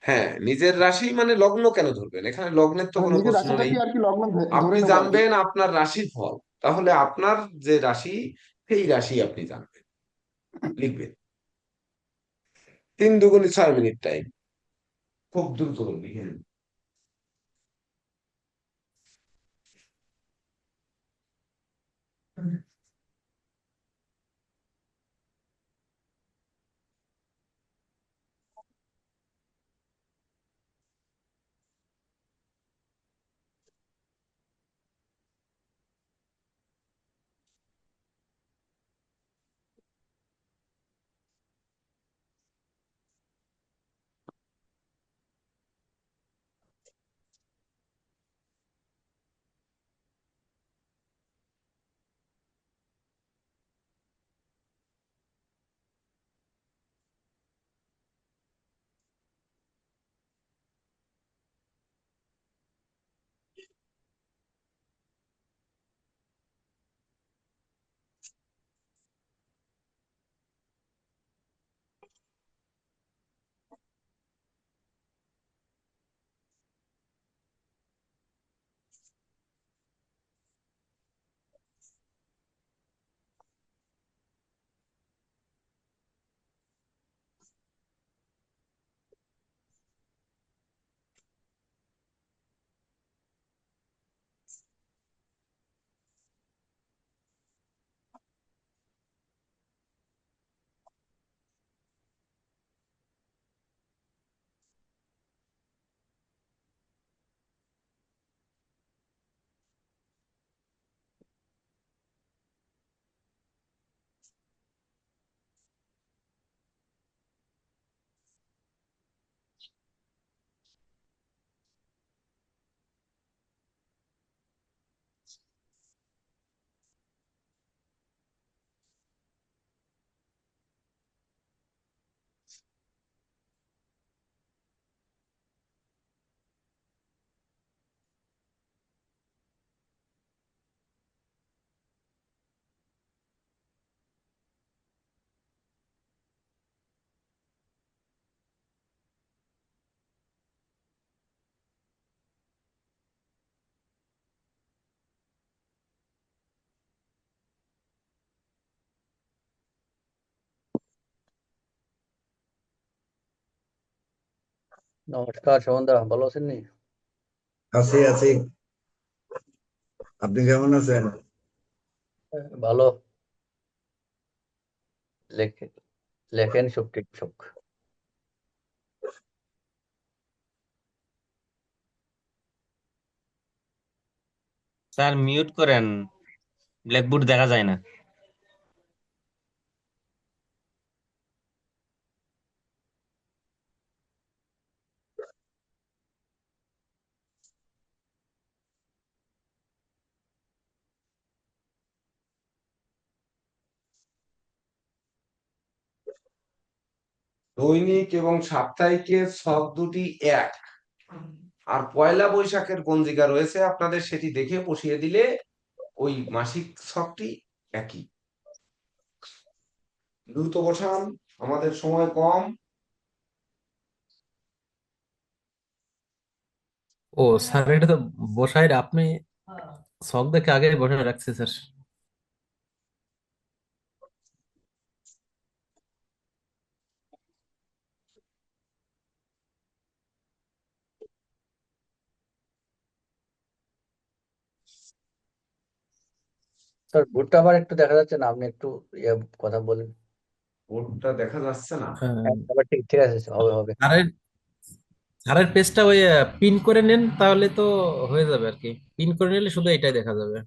Speaker 1: হ্যাঁ, নিজের রাশি মানে লগ্ন কেন ধরবেন? এখানে লগ্নের তো
Speaker 4: মানে
Speaker 1: কোনো
Speaker 4: নিজের
Speaker 1: প্রশ্ন নেই।
Speaker 4: রাশিটাকে আর কি লগ্ন ধরে
Speaker 1: আপনি
Speaker 4: নেবো আর কি।
Speaker 1: জানবেন আপনার রাশির ফল, তাহলে আপনার যে রাশি সেই রাশি আপনি জানবেন, লিখবেন। 3 × 2 = 6 মিনিট টাইম, খুব দ্রুত লিখে নিন।
Speaker 2: নমস্কার সুমনদা, ভালো আছেন নি?
Speaker 5: আছি আছি। আপনি কেমন আছেন?
Speaker 2: ভালো। লেখেন, লেখেন সুখ টিকসুখ।
Speaker 6: স্যার মিউট করেন, ব্ল্যাকবোর্ড দেখা যায় না।
Speaker 1: দৈনিক এবং সাপ্তাহিকের ছক দুটি এক, আর পয়লা বৈশাখের পঞ্জিকা রয়েছে আপনাদের, সেটি দেখে বসিয়ে দিলে ওই মাসিক ছকটি একই। দ্রুত বসান, আমাদের সময় কম।
Speaker 3: ও স্যার, এটা তো বসাই আপনি শখ দেখে আগে বসায় রাখছি স্যার।
Speaker 2: স্যার ভুট্টা আবার একটু দেখা যাচ্ছে না, আপনি একটু ইয়ে কথা বলেন।
Speaker 1: বোর্ডটা দেখা যাচ্ছে না।
Speaker 2: হ্যাঁ, আবার ঠিক ঠিক আছে, হবে হবে।
Speaker 3: স্যারের স্যারের পেজটা ওই পিন করে নেন, তাহলে তো হয়ে যাবে আর কি। পিন করে নিলে শুধু এটাই দেখা যাবে।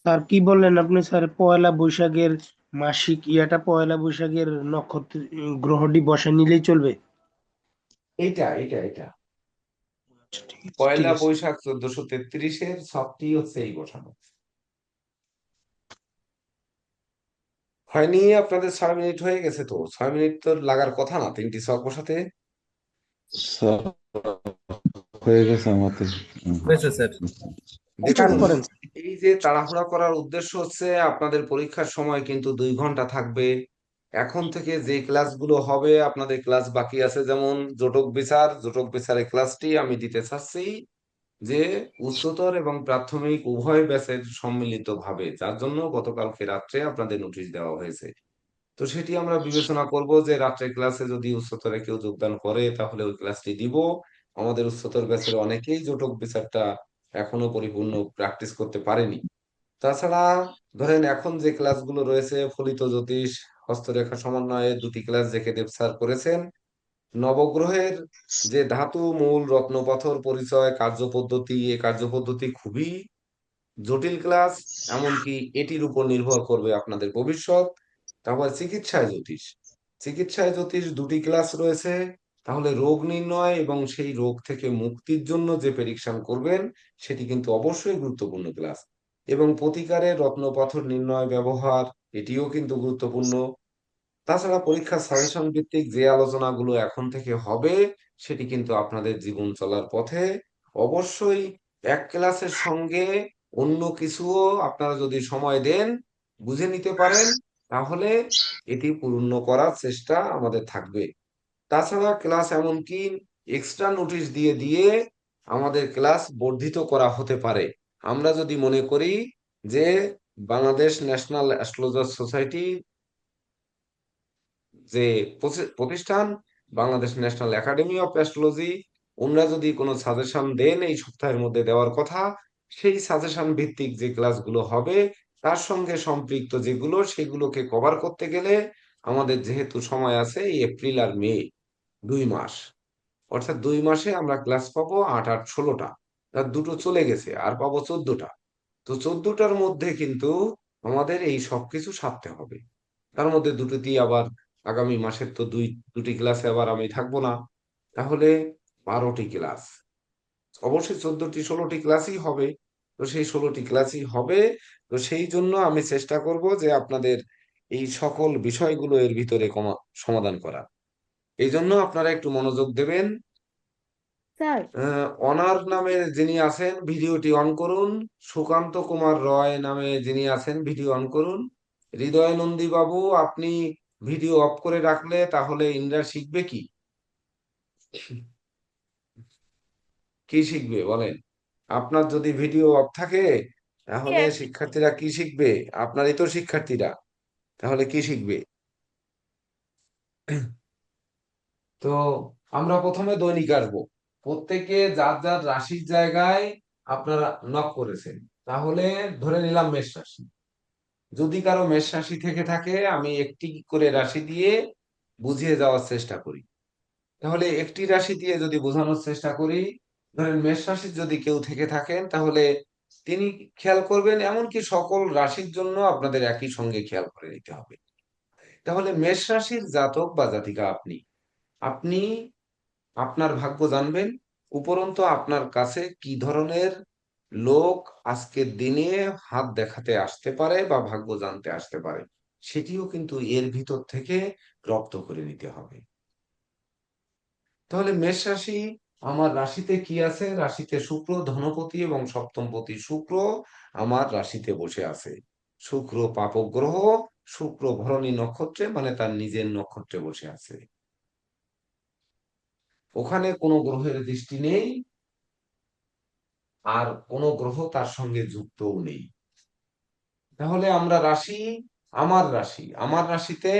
Speaker 7: স্যার কি বললেন আপনি স্যার পয়লা বৈশাখের মাসিক ইয়াটা পয়লা বৈশাখের নক্ষত্র গ্রহটি বসে নিলেই চলবে?
Speaker 1: এটা
Speaker 7: আচ্ছা, ঠিক আছে, ঠিক
Speaker 1: পয়লা
Speaker 7: আছে।
Speaker 1: বৈশাখ 1433-এর ছকটি হচ্ছে এই বসানো। হয়নি? আপনাদের 6 মিনিট হয়ে গেছে, তো 6 মিনিট তো লাগার কথা না 3টি ছক বসাতে।
Speaker 8: স্যার হয়ে গেছে আমাদের।
Speaker 3: হয়েছে স্যার।
Speaker 7: স্টার্ট
Speaker 1: দেখুন,
Speaker 7: করেন।
Speaker 1: এই যে তাড়াহুড়া করার উদ্দেশ্য হচ্ছে আপনাদের পরীক্ষার সময় কিন্তু 2 ঘন্টা থাকবে। এখন থেকে যে ক্লাসগুলো হবে, আপনাদের ক্লাস বাকি আছে, যেমন জটক বিচারের ক্লাসটি আমি দিতে চাচ্ছি, যে উচ্চতর এবং প্রাথমিক উভয় ব্যাচের সম্মিলিত ভাবে, যার জন্য গতকালকে রাত্রে আপনাদের নোটিশ দেওয়া হয়েছে। তো সেটি আমরা বিবেচনা করব যে রাত্রে ক্লাসে যদি উচ্চতরে কেউ যোগদান করে তাহলে ওই ক্লাসটি দিব। আমাদের উচ্চতর ব্যাচের অনেকেই জটক বিচারটা এখনো পরিপূর্ণ প্র্যাকটিস করতে পারেনি। তাছাড়া ধরেন এখন যে ক্লাসগুলো রয়েছে, ফলিত জ্যোতিষ, হস্তরেখা সমন্বয়ে 2টি ক্লাস জেকে দেব স্যার করেছেন। নবগ্রহের যে ধাতু, মূল, রত্নপাথর পরিচয়, কার্যপদ্ধতি, এই কার্যপদ্ধতি খুবই জটিল ক্লাস। এমনকি এটির উপর নির্ভর করবে আপনাদের ভবিষ্যৎ। তারপর চিকিৎসায় জ্যোতিষ 2টি ক্লাস রয়েছে। তাহলে রোগ নির্ণয় এবং সেই রোগ থেকে মুক্তির জন্য যে প্রেডিকশন করবেন, সেটি কিন্তু অবশ্যই গুরুত্বপূর্ণ ক্লাস। এবং প্রতিকারের রত্নপাথর নির্ণয় ব্যবহার, এটিও কিন্তু গুরুত্বপূর্ণ। তাছাড়া পরীক্ষার সাজেশন ভিত্তিক যে আলোচনাগুলো এখন থেকে হবে, সেটি কিন্তু আপনাদের জীবন চলার পথে অবশ্যই এক ক্লাসের সঙ্গে অন্য কিছুও আপনারা যদি সময় দেন, বুঝে নিতে পারেন, তাহলে এটি পূর্ণ করার চেষ্টা আমাদের থাকবে। তাছাড়া ক্লাস এমনকি এক্সট্রা নোটিশ দিয়ে দিয়ে আমাদের ক্লাস বর্ধিত করা হতে পারে। আমরা যদি মনে করি যে বাংলাদেশ ন্যাশনাল অ্যাস্ট্রোলজার সোসাইটি যে প্রতিষ্ঠান, Bangladesh national academy of astrology, ওনারা যদি কোনো সাজেশন দেন এই সপ্তাহের মধ্যে দেওয়ার কথা, সেই সাজেশন ভিত্তিক যে ক্লাসগুলো হবে, তার সঙ্গে সম্পৃক্ত যেগুলো, সেগুলোকে কভার করতে গেলে আমাদের যেহেতু সময় আছে এই এপ্রিল আর মে, 2 মাস, অর্থাৎ 2 মাসে আমরা ক্লাস পাবো 8 8 16টা। তার দুটো চলে গেছে, আর পাবো 14টা। তো 14টার মধ্যে কিন্তু আমাদের এই সবকিছু সারতে হবে। তার মধ্যে দুটোতে আবার আগামী মাসের তো দুটি ক্লাসে আবার আমি থাকবো না। তাহলে 12টি ক্লাস, অবশ্যই 14টি 16টি ক্লাসই হবে। তো সেই 16টি ক্লাসই হবে। তো সেই জন্য আমি চেষ্টা করব যে আপনাদের এই সকল বিষয়গুলো এর ভিতরে সমাধান করা। এই জন্য আপনারা একটু মনোযোগ দেবেন।
Speaker 9: স্যার
Speaker 1: অনার নামে যিনি আছেন ভিডিওটি অন করুন। সুকান্ত কুমার রয় নামে যিনি আছেন ভিডিও অন করুন। হৃদয় নন্দী বাবু, আপনি ভিডিও অফ করে রাখলে তাহলে ইন্দ্রা শিখবে কি? কি শিখবে বলেন? আপনার যদি ভিডিও অফ থাকে তাহলে শিক্ষার্থীরা কি শিখবে? আপনারই তো শিক্ষার্থীরা, তাহলে কি শিখবে? তো আমরা প্রথমে দৈনিক আসবো। প্রত্যেকে যার যার রাশির জায়গায় আপনারা নক করেছেন, তাহলে ধরে নিলাম মেষ রাশি। যদি কারো মেষ রাশি থেকে থাকে, আমি একটি করে রাশি দিয়ে বুঝিয়ে যাওয়ার চেষ্টা করি। তাহলে একটি রাশি দিয়ে যদি বোঝানোর চেষ্টা করি, ধরেন মেষ রাশির যদি কেউ থেকে থাকেন, তাহলে তিনি খেয়াল করবেন, এমনকি সকল রাশির জন্য আপনাদের একই সঙ্গে খেয়াল করে নিতে হবে। তাহলে মেষ রাশির জাতক বা জাতিকা আপনি আপনি আপনার ভাগ্য জানবেন, উপরন্তু আপনার কাছে কি ধরনের লোক আজকের দিনে হাত দেখাতে আসতে পারে বা ভাগ্য জানতে আসতে পারে, সেটিও কিন্তু এর ভিতর থেকে রপ্ত করে নিতে হবে। তাহলে মেষ রাশি, আমার রাশিতে কি আছে? রাশিতে শুক্র ধনপতি এবং সপ্তমপতি শুক্র আমার রাশিতে বসে আছে। শুক্র পাপক গ্রহ, শুক্র ভরণী নক্ষত্রে মানে তার নিজের নক্ষত্রে বসে আছে। ওখানে কোনো গ্রহের দৃষ্টি নেই, আর কোনো গ্রহ তার সঙ্গে যুক্তও নেই। তাহলে আমরা রাশি, আমার রাশিতে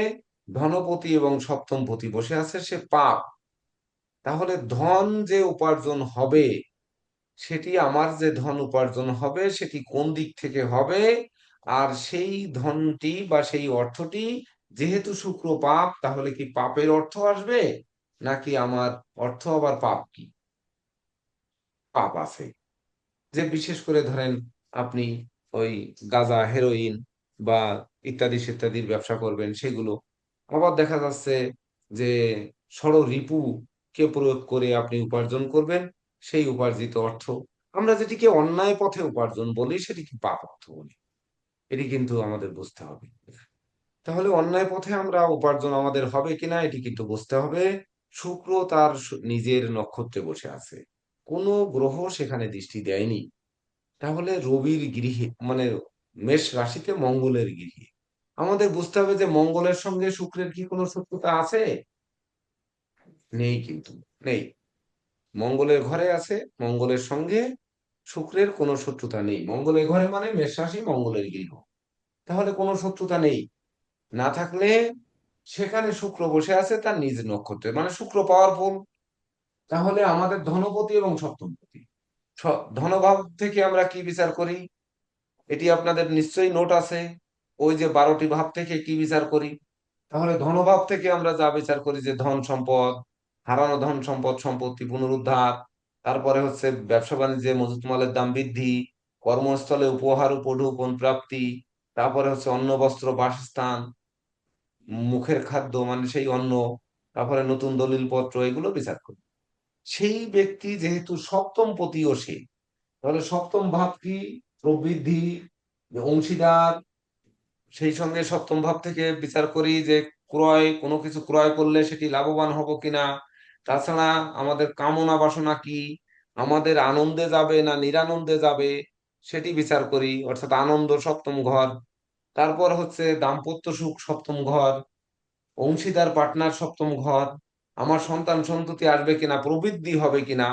Speaker 1: ধনপতি এবং সপ্তমপতি বসে আছে, সে পাপ। তাহলে ধন যে উপার্জন হবে, সেটি আমার যে ধন উপার্জন হবে সেটি কোন দিক থেকে হবে? আর সেই ধনটি বা সেই অর্থটি, যেহেতু শুক্র পাপ, তাহলে কি পাপের অর্থ আসবে, নাকি আমার অর্থ আবার পাপ? কি পাপ আছে, যে বিশেষ করে ধরেন আপনি ওই গাঁজা হেরোইন বা ইত্যাদি ইত্যাদির ব্যবসা করবেন, সেগুলো আবার দেখা যাচ্ছে যে ষড়রিপু কে প্রয়োগ করে আপনি উপার্জন করবেন, সেই উপার্জিত অর্থ, আমরা যেটিকে অন্যায় পথে উপার্জন বলি সেটিকে পাপ অর্থ বলি। এটি কিন্তু আমাদের বুঝতে হবে। তাহলে অন্যায় পথে আমরা উপার্জন আমাদের হবে কিনা এটি কিন্তু বুঝতে হবে। শুক্র তার নিজের নক্ষত্রে বসে আছে, কোনো গ্রহ সেখানে দৃষ্টি দেয়নি। তাহলে রবির গৃহে মানে মেষ রাশিতে মঙ্গলের গৃহে, আমাদের বুঝতে হবে যে মঙ্গলের সঙ্গে শুক্রের কি কোনো শত্রুতা আছে? নেই, কিন্তু নেই। মঙ্গলের ঘরে আছে, মঙ্গলের সঙ্গে শুক্রের কোনো শত্রুতা নেই। মঙ্গলের ঘরে মানে মেষ রাশি মঙ্গলের গৃহ, তাহলে কোনো শত্রুতা নেই। না থাকলে সেখানে শুক্র বসে আছে তার নিজ নক্ষত্রে, মানে শুক্র পাওয়ারফুল। তাহলে আমাদের ধনপতি এবং সপ্তমপতি, ধনভাব থেকে আমরা কি বিচার করি? এটি আপনাদের নিশ্চয়ই নোট আছে, ওই যে 12টি ভাব থেকে কি বিচার করি। তাহলে ধনভাব থেকে আমরা যা বিচার করি যে ধন সম্পদ, হারানো ধন সম্পদ সম্পত্তি পুনরুদ্ধার, তারপরে হচ্ছে ব্যবসা বাণিজ্যে মজুত মালের দাম বৃদ্ধি, কর্মস্থলে উপহার উপঢৌকন প্রাপ্তি, তারপরে হচ্ছে অন্ন বস্ত্র বাসস্থান, মুখের খাদ্য মানে সেই অন্ন, তারপরে নতুন দলিল পত্র, এগুলো বিচার করি। সেই ব্যক্তি যেহেতু সপ্তম পতিও সে, তাহলে সপ্তম ভাব কি? প্রবৃদ্ধি, অংশীদার। সেই সঙ্গে সপ্তম ভাব থেকে বিচার করি যে ক্রয়, কোনো কিছু ক্রয় করলে সেটি লাভবান হব কিনা। তাছাড়া আমাদের কামনা বাসনা কি, আমাদের আনন্দে যাবে না নিরানন্দে যাবে, সেটি বিচার করি, অর্থাৎ আনন্দ সপ্তম ঘর। তারপর হচ্ছে দাম্পত্য সুখ সপ্তম ঘর, অংশীদার পার্টনার সপ্তম ঘর, আমার সন্তান সন্ততি আসবে কিনা, প্রবৃদ্ধি হবে কিনা,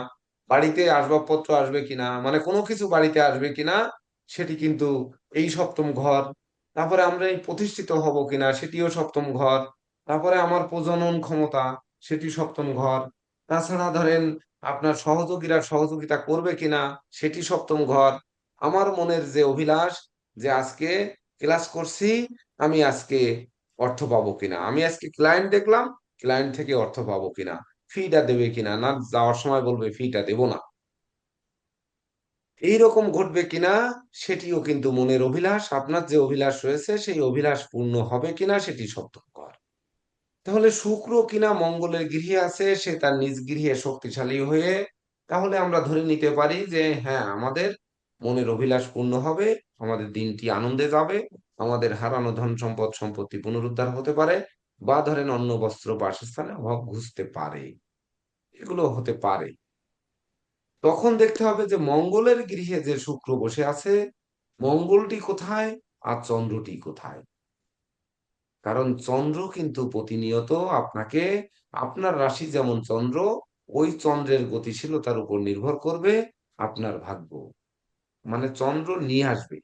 Speaker 1: বাড়িতে আসবাবপত্র আসবে কিনা, মানে কোনো কিছু বাড়িতে আসবে কিনা, সেটি কিন্তু এই সপ্তম ঘর। তারপরে আমরা এই প্রতিষ্ঠিত হব কিনা, সেটিও সপ্তম ঘর। তারপরে আমার প্রজনন ক্ষমতা, সেটি সপ্তম ঘর। তাছাড়া ধরেন আপনার সহযোগীরা সহযোগিতা করবে কিনা, সেটি সপ্তম ঘর। আমার মনের যে অভিলাষ, যে আজকে ক্লাস করছি, আমি আজকে অর্থ পাবো কিনা, আমি আজকে ক্লায়েন্ট দেখলাম, ক্লায়েন্ট থেকে অর্থ পাবো কিনা, ফিটা দেবে কিনা, না যাওয়ার সময় বলবে ফিটা দেবো না, এইরকম ঘটবে কিনা, সেটিও কিন্তু মনের অভিলাষ। আপনার যে অভিলাষ রয়েছে সেই অভিলাষ পূর্ণ হবে কিনা, সেটি সপ্তমকর। তাহলে শুক্র কিনা মঙ্গলের গৃহে আছে, সে তার নিজ গৃহে শক্তিশালী হয়ে, তাহলে আমরা ধরে নিতে পারি যে হ্যাঁ, আমাদের মনের অভিলাষ পূর্ণ হবে, আমাদের দিনটি আনন্দে যাবে, আমাদের হারানো ধন সম্পদ সম্পত্তি পুনরুদ্ধার হতে পারে, বা ধরেন অন্ন বস্ত্র বাসস্থানে অভাব ঘুচতে পারে, এগুলো হতে পারে। তখন দেখতে হবে যে মঙ্গলের গৃহে যে শুক্র বসে আছে, মঙ্গলটি কোথায় আর চন্দ্রটি কোথায়। কারণ চন্দ্র কিন্তু প্রতিনিয়ত আপনাকে, আপনার রাশি যেমন চন্দ্র, ওই চন্দ্রের গতিশীলতার উপর নির্ভর করবে আপনার ভাগ্য, মানে চন্দ্র নিয়ে আসবে।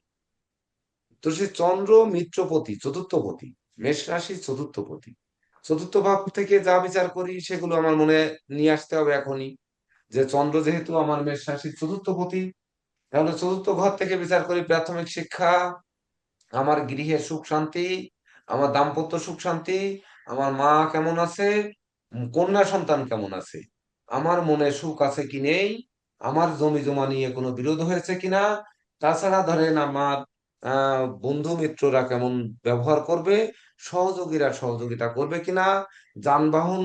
Speaker 1: তো সে চন্দ্র মিত্রপতি, চতুর্থপতি, মেষ রাশি চতুর্থপতি, চতুর্থ ভাব থেকে যা বিচার করি সেগুলো আমার মনে নিয়ে আসতে হবে এখনই। যে চন্দ্র যেহেতু আমার মেষ রাশির চতুর্থপতি, তাহলে চতুর্থ ঘর থেকে বিচার করি প্রাথমিক শিক্ষা, আমার গৃহে সুখ শান্তি, আমার দাম্পত্য সুখ শান্তি, আমার মা কেমন আছে, কন্যা সন্তান কেমন আছে, আমার মনে সুখ আছে কি নেই, আমার জমি জমা নিয়ে কোনো বিরোধ হয়েছে কিনা, তাছাড়া ধরেন আমার বন্ধু মিত্ররা কেমন ব্যবহার করবে, সহযোগীরা সহযোগিতা করবে কিনা, যানবাহন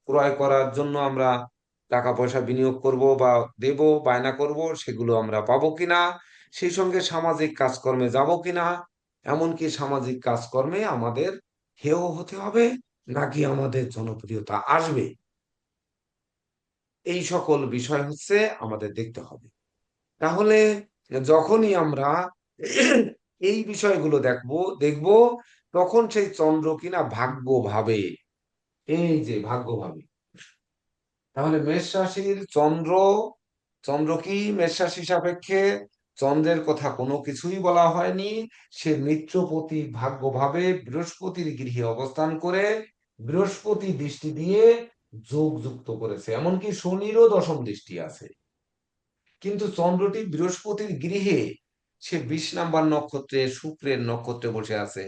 Speaker 1: ক্রয় করার জন্য আমরা টাকা পয়সা বিনিয়োগ করব বা দেব, বায়না করব, সেগুলো আমরা পাবো কিনা, সেই সঙ্গে সামাজিক কাজকর্মে যাব কিনা, এমনকি সামাজিক কাজকর্মে আমাদের হেয় হতে হবে নাকি আমাদের জনপ্রিয়তা আসবে, এই সকল বিষয় হচ্ছে আমাদের দেখতে হবে। তাহলে যখনই আমরা এই বিষয়গুলো দেখব তখন সেই চন্দ্র কিনা ভাগ্য ভাবে, এই যে ভাগ্য ভাবে। তাহলে মেষ রাশির চন্দ্র, চন্দ্র কি মেষ রাশি সাপেক্ষে চন্দ্রের কথা কোনো কিছুই বলা হয়নি। সে মিত্রপতি ভাগ্যভাবে বৃহস্পতির গৃহে অবস্থান করে বৃহস্পতি দৃষ্টি দিয়ে যোগ যুক্ত করেছে, এমনকি শনিরও দশম দৃষ্টি আছে। কিন্তু চন্দ্রটি বৃহস্পতির গৃহে, সে 20 নাম্বার নক্ষত্রে শুক্রের নক্ষত্রে বসে আছে।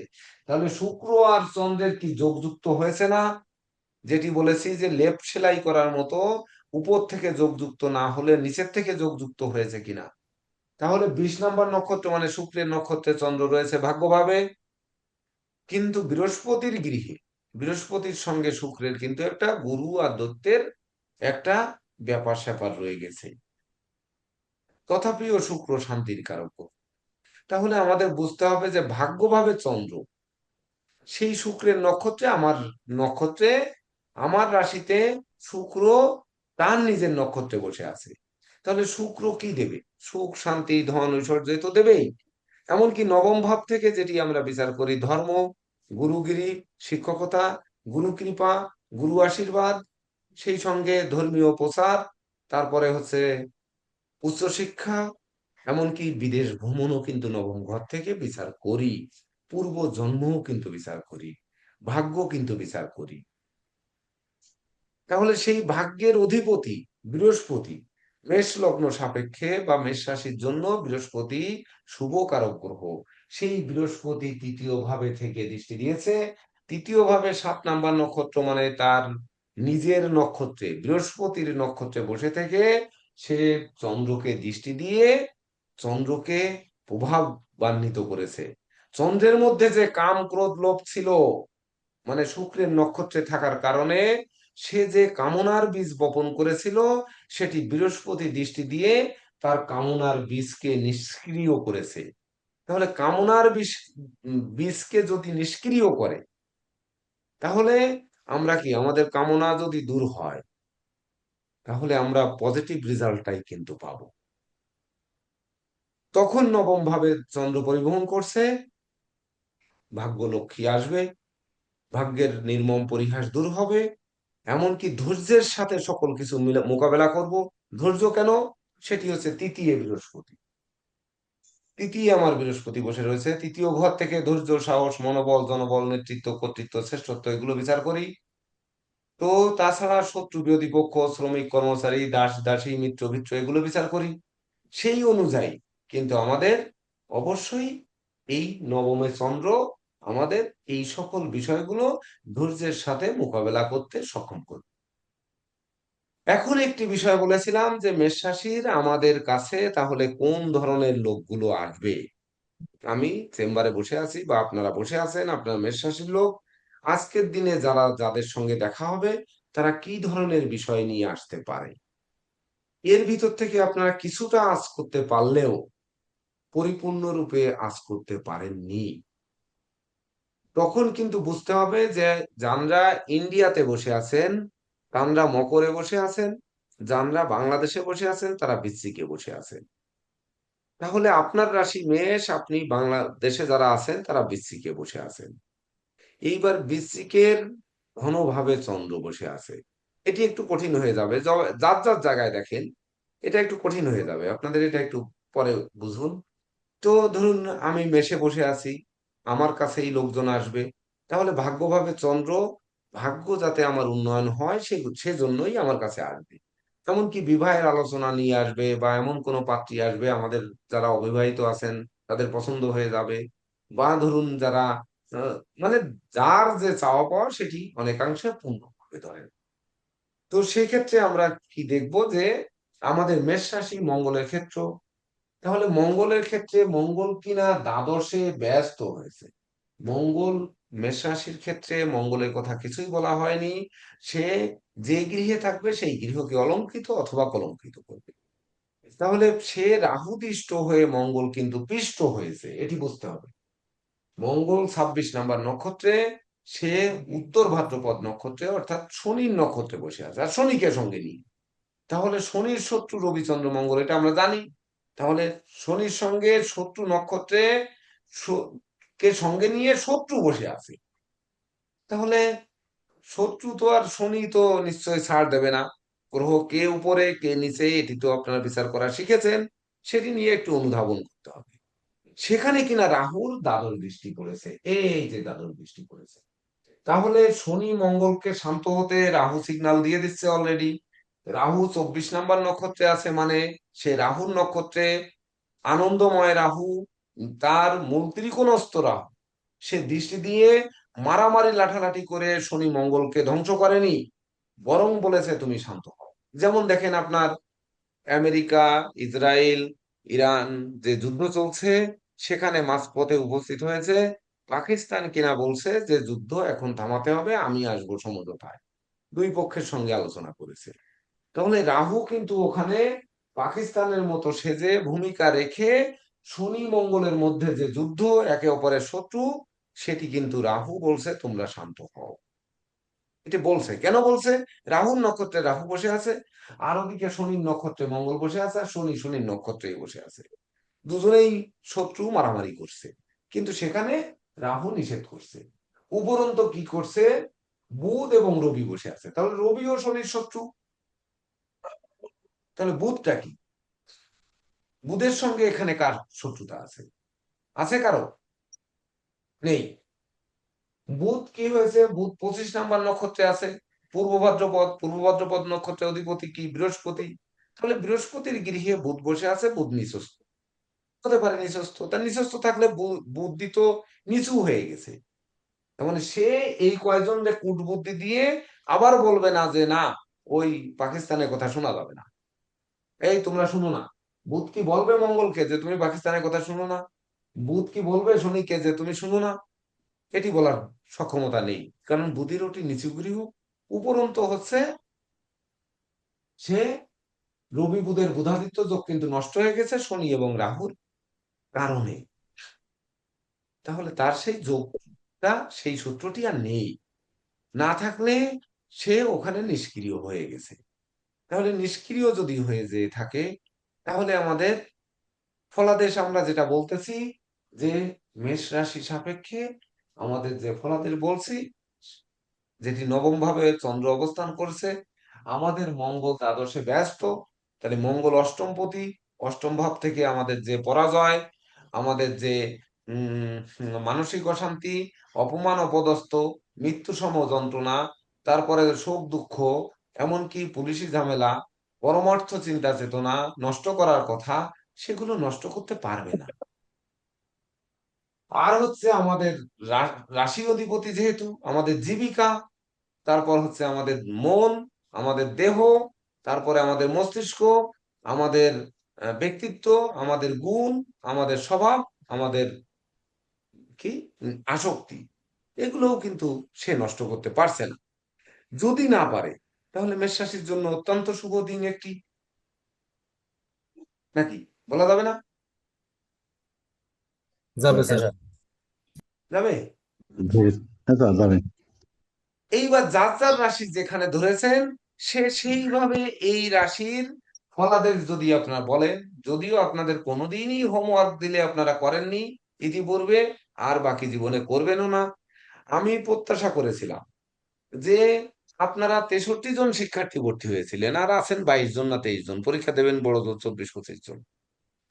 Speaker 1: তাহলে শুক্র আর চন্দ্রের কি যোগ যুক্ত হয়েছে না? যেটি বলেছি যে লেপ সেলাই করার মতো উপর থেকে যোগযুক্ত না হলে নিচের থেকে যোগযুক্ত হয়েছে কিনা। তাহলে 20 নাম্বার নক্ষত্র মানে শুক্রের নক্ষত্রে চন্দ্র রয়েছে ভাগ্যভাবে, কিন্তু বৃহস্পতির গৃহে, বৃহস্পতির সঙ্গে শুক্রের কিন্তু একটা গুরু আর দৈত্যের একটা ব্যাপার স্যাপার রয়ে গেছে। তথাপিও শুক্র শান্তির কারক। তাহলে আমাদের বুঝতে হবে যে ভাগ্যভাবে চন্দ্র সেই শুক্রের নক্ষত্রে, নক্ষত্রে আমার রাশিতে শুক্র তার নিজের নক্ষত্রে বসে আছে। তাহলে শুক্র কি দেবে? সুখ, শান্তি, ধন, ঐশ্বর্য তো দেবেই। এমনকি নবম ভাব থেকে যেটি আমরা বিচার করি, ধর্ম, গুরুগিরি, শিক্ষকতা, গুরু কৃপা, গুরু আশীর্বাদ, সেই সঙ্গে ধর্মীয় প্রচার, তারপরে হচ্ছে উচ্চশিক্ষা, এমনকি বিদেশ ভ্রমণও কিন্তু নবম ঘর থেকে বিচার করি। পূর্ব জন্মও কিন্তু বিচার করি, ভাগ্য কিন্তু বিচার করি। তাহলে সেই ভাগ্যের অধিপতি বৃহস্পতি, মেষ লগ্ন সাপেক্ষে বা মেষ রাশির জন্য বৃহস্পতি শুভ কারক গ্রহ। সেই বৃহস্পতি তৃতীয় ভাবে থেকে দৃষ্টি দিয়েছে। তৃতীয় ভাবে 7 নাম্বার নক্ষত্র মানে তার নিজের নক্ষত্রে, বৃহস্পতির নক্ষত্রে বসে থেকে সে চন্দ্রকে দৃষ্টি দিয়ে চন্দ্রকে প্রভাবান্বিত করেছে। চন্দ্রের মধ্যে যে কাম ক্রোধ লোভ ছিল, মানে শুক্রের নক্ষত্রে থাকার কারণে সে যে কামনার বীজ বপন করেছিল, সেটি বৃহস্পতি দৃষ্টি দিয়ে তার কামনার বীজকে নিষ্ক্রিয় করেছে। তাহলে কামনার বীজকে যদি নিষ্ক্রিয় করে, তাহলে আমরা কি, আমাদের কামনা যদি দূর হয়, তাহলে আমরা পজিটিভ রেজাল্টটাই কিন্তু পাবো। তখন নবম ভাবে চন্দ্র পরিবহন করছে, ভাগ্য লক্ষ্মী আসবে, ভাগ্যের নির্মম পরিহাস দূর হবে, এমনকি ধৈর্যের সাথে সকল কিছু মোকাবেলা করব। ধৈর্য কেন? সেটি হচ্ছে তৃতীয় বৃহস্পতি। তৃতীয় আমার বৃহস্পতি বসে রয়েছে, তৃতীয় ঘর থেকে ধৈর্য, সাহস, মনোবল, জনবল, নেতৃত্ব, কর্তৃত্ব, শ্রেষ্ঠত্ব এগুলো বিচার করি। তো তাছাড়া শত্রু বিরোধী পক্ষ, শ্রমিক, কর্মচারী, দাস দাসী, মিত্র ভিত্র এগুলো বিচার করি। সেই অনুযায়ী কিন্তু আমাদের অবশ্যই এই নবমে চন্দ্র আমাদের এই সকল বিষয়গুলো ধৈর্যের সাথে মোকাবেলা করতে সক্ষম করবে। এখন একটি বিষয় বলেছিলাম যে মেষ রাশির আমাদের কাছে তাহলে কোন ধরনের লোকগুলো আসবে। আমি চেম্বারে বসে আছি বা আপনারা বসে আছেন, আপনারা মেষ রাশির লোক। আজকের দিনে যাদের সঙ্গে দেখা হবে তারা কি ধরনের বিষয় নিয়ে আসতে পারে, এর ভিতর থেকে আপনারা কিছুটা আঁচ করতে পারলেও পরিপূর্ণরূপে আঁচ করতে পারেননি। তখন কিন্তু বুঝতে হবে যে যানরা ইন্ডিয়াতে বসে আছেন তানরা মকরে বসে আছেন, যানরা বাংলাদেশে বসে আছেন তারা বৃশ্চিকে বসে আছেন। তাহলে আপনার রাশি মেষ, আপনি বাংলাদেশে যারা আছেন তারা বৃশ্চিকে বসে আছেন। এইবার বৃশ্চিকের ঘনভাবে চন্দ্র বসে আছে। এটি একটু কঠিন হয়ে যাবে, যার যার জায়গায় দেখেন এটা একটু কঠিন হয়ে যাবে আপনাদের, এটা একটু পরে বুঝুন। তো ধরুন আমি মেষে বসে আছি, আমার কাছে এই লোকজন আসবে, তাহলে ভাগ্যভাবে চন্দ্র, ভাগ্য যাতে আমার উন্নয়ন হয় সেজন্যই আমার কাছে আসবে। এমনকি বিবাহের আলোচনা নিয়ে আসবে বা এমন কোনো পাত্রী আসবে আমাদের যারা অবিবাহিত আছেন তাদের পছন্দ হয়ে যাবে, বা ধরুন যারা আহ, মানে যার যে চাওয়া পাওয়া সেটি অনেকাংশে পূর্ণ হবে ধরেন। তো সেক্ষেত্রে আমরা কি দেখব যে আমাদের মেষ রাশি মঙ্গলের ক্ষেত্র, তাহলে মঙ্গলের ক্ষেত্রে মঙ্গল কিনা দ্বাদশে ব্যস্ত হয়েছে। মঙ্গল মেষ রাশির ক্ষেত্রে মঙ্গলের কথা কিছুই বলা হয়নি। সে যে গৃহে থাকবে সেই গৃহকে অলংকৃত অথবা কলঙ্কিত করবে। তাহলে সে রাহুদিষ্ট হয়ে মঙ্গল কিন্তু পিষ্ট হয়েছে, এটি বুঝতে হবে। মঙ্গল 26 নাম্বার নক্ষত্রে, সে উত্তর ভাদ্রপদ নক্ষত্রে অর্থাৎ শনির নক্ষত্রে বসে আছে, আর শনিকে সঙ্গে নিয়ে। তাহলে শনির শত্রু রবিচন্দ্র মঙ্গল, এটা আমরা জানি। তাহলে শনির সঙ্গে শত্রু নক্ষত্রে কে সঙ্গে নিয়ে শত্রু বসে আছে। তাহলে শত্রু তো আর শনি তো নিশ্চয়ই ছাড় দেবে না। গ্রহ কে উপরে কে নিচে এটি তো আপনারা বিচার করা শিখেছেন, সেটি নিয়ে একটু অনুধাবন করতে হবে। সেখানে কিনা রাহুর দ্বাদশ দৃষ্টি পড়েছে, এই যে দ্বাদশ দৃষ্টি পড়েছে। তাহলে শনি মঙ্গলকে শান্ত হতে রাহু সিগন্যাল দিয়ে দিচ্ছে অলরেডি। রাহু 24 নাম্বার নক্ষত্রে আছে, মানে সে রাহুর নক্ষত্রে আনন্দময় রাহু, তার মূল ত্রিকোণস্থ রাহু, সে দৃষ্টি দিয়ে মারামারি লাঠালাঠি করে শনি মঙ্গলকে ধ্বংস করেনি, বরং বলেছে তুমি শান্ত হও। যেমন দেখেন আপনার আমেরিকা, ইসরায়েল, ইরান যে যুদ্ধ চলছে, সেখানে মাঝপথে উপস্থিত হয়েছে পাকিস্তান, কিনা বলছে যে যুদ্ধ এখন থামাতে হবে, আমি আসবো সমঝোতায়। দুই পক্ষের সঙ্গে আলোচনা করেছে। তাহলে রাহু কিন্তু ওখানে পাকিস্তানের মতো সেজে ভূমিকা রেখে শনি মঙ্গলের মধ্যে যে যুদ্ধ, একে অপরের শত্রু, সেটি কিন্তু রাহু বলছে তোমরা শান্ত হও। এটি বলছে, কেন বলছে? রাহুর নক্ষত্রে রাহু বসে আছে, আর ওদিকে শনির নক্ষত্রে মঙ্গল বসে আছে, আর শনি শনির নক্ষত্রেই বসে আছে। দুজনেই শত্রু, মারামারি করছে, কিন্তু সেখানে রাহু নিষেধ করছে। উপরন্ত কি করছে? বুধ এবং রবি বসে আছে, তাহলে রবি ও শনির শত্রু। তাহলে বুধটা কি? বুধের সঙ্গে এখানে কার শত্রুতা আছে? আছে কারো? নেই। বুধ কি হয়েছে? বুধ 25 নাম্বার নক্ষত্রে আছে, পূর্ব ভাদ্রপদ। পূর্ব ভাদ্রপদ নক্ষত্রের অধিপতি কি? বৃহস্পতি। তাহলে বৃহস্পতির গৃহে বুধ বসে আছে, বুধ নিচস্থ হতে পারে। নিচস্থ, তার নিচস্থ থাকলে বুদ্ধি তো নিচু হয়ে গেছে। তার মানে সে এই কয়জন যে কূটবুদ্ধি দিয়ে আবার বলবে না যে না, ওই পাকিস্তানের কথা শোনা যাবে না, এই তোমরা শুনো না। বুধ কি বলবে মঙ্গলকে যে তুমি পাকিস্তানের কথা শুনো না? বুধ কি বলবে শনিকে যে তুমি শুনো না? এটি বলার সক্ষমতা নেই, কারণ বুধির ওটি নিচু গৃহ। উপরন্ত হচ্ছে সে রবি বুধের বুধাদিত্য যোগ কিন্তু নষ্ট হয়ে গেছে শনি এবং রাহুর কারণে। তাহলে তার সেই যোগটা, সেই সূত্রটি আর নেই। না থাকলে সে ওখানে নিষ্ক্রিয় হয়ে গেছে। তাহলে নিষ্ক্রিয় যদি হয়ে যেয়ে থাকে, তাহলে আমাদের ফলাদেশ আমরা যেটা বলতেছি যে মেষ রাশি সাপেক্ষে আমাদের যে ফলাদেশ বলছি, যেটি নবম ভাবে চন্দ্র অবস্থান করছে, আমাদের মঙ্গল দ্বাদশে ব্যস্ত। তাহলে মঙ্গল অষ্টমপতি, অষ্টম ভাব থেকে আমাদের যে পরাজয়, আমাদের যে মানসিক অশান্তি, অপমান অপদস্থ, মৃত্যু সম যন্ত্রণা, তারপরে শোক দুঃখ, এমনকি পুলিশি ঝামেলা, পরমার্থ চিন্তা চেতনা নষ্ট করার কথা, সেগুলো নষ্ট করতে পারবে না। আর হচ্ছে আমাদের রাশি অধিপতি যেহেতু, আমাদের জীবিকা, তারপর হচ্ছে আমাদের মন, আমাদের দেহ, তারপরে আমাদের মস্তিষ্ক, আমাদের ব্যক্তিত্ব, আমাদের গুণ, আমাদের স্বভাব, আমাদের কি আসক্তি, এগুলোও কিন্তু সে নষ্ট করতে পারছে না। যদি না পারে, তাহলে মেষ রাশির জন্য অত্যন্ত শুভ দিন একটি, নাকি বলা যাবে না?
Speaker 3: যাবে স্যার।
Speaker 1: যাবে।
Speaker 8: জি, হ্যাঁ স্যার যাবে।
Speaker 1: এইবার যার যার রাশি যেখানে ধরেছেন, সে সেইভাবে এই রাশির ফলাদেশ যদি আপনারা বলেন, যদিও আপনাদের কোনোদিনই হোমওয়ার্ক দিলে আপনারা করেননি ইতিপূর্বে, আর বাকি জীবনে করবেনও না। আমি প্রত্যাশা করেছিলাম যে আপনারা 63 জন শিক্ষার্থী ভর্তি হয়েছিলেন, আর আছেন 22 জন না 23 জন, পরীক্ষা দেবেন বড় জোর 24-25 জন।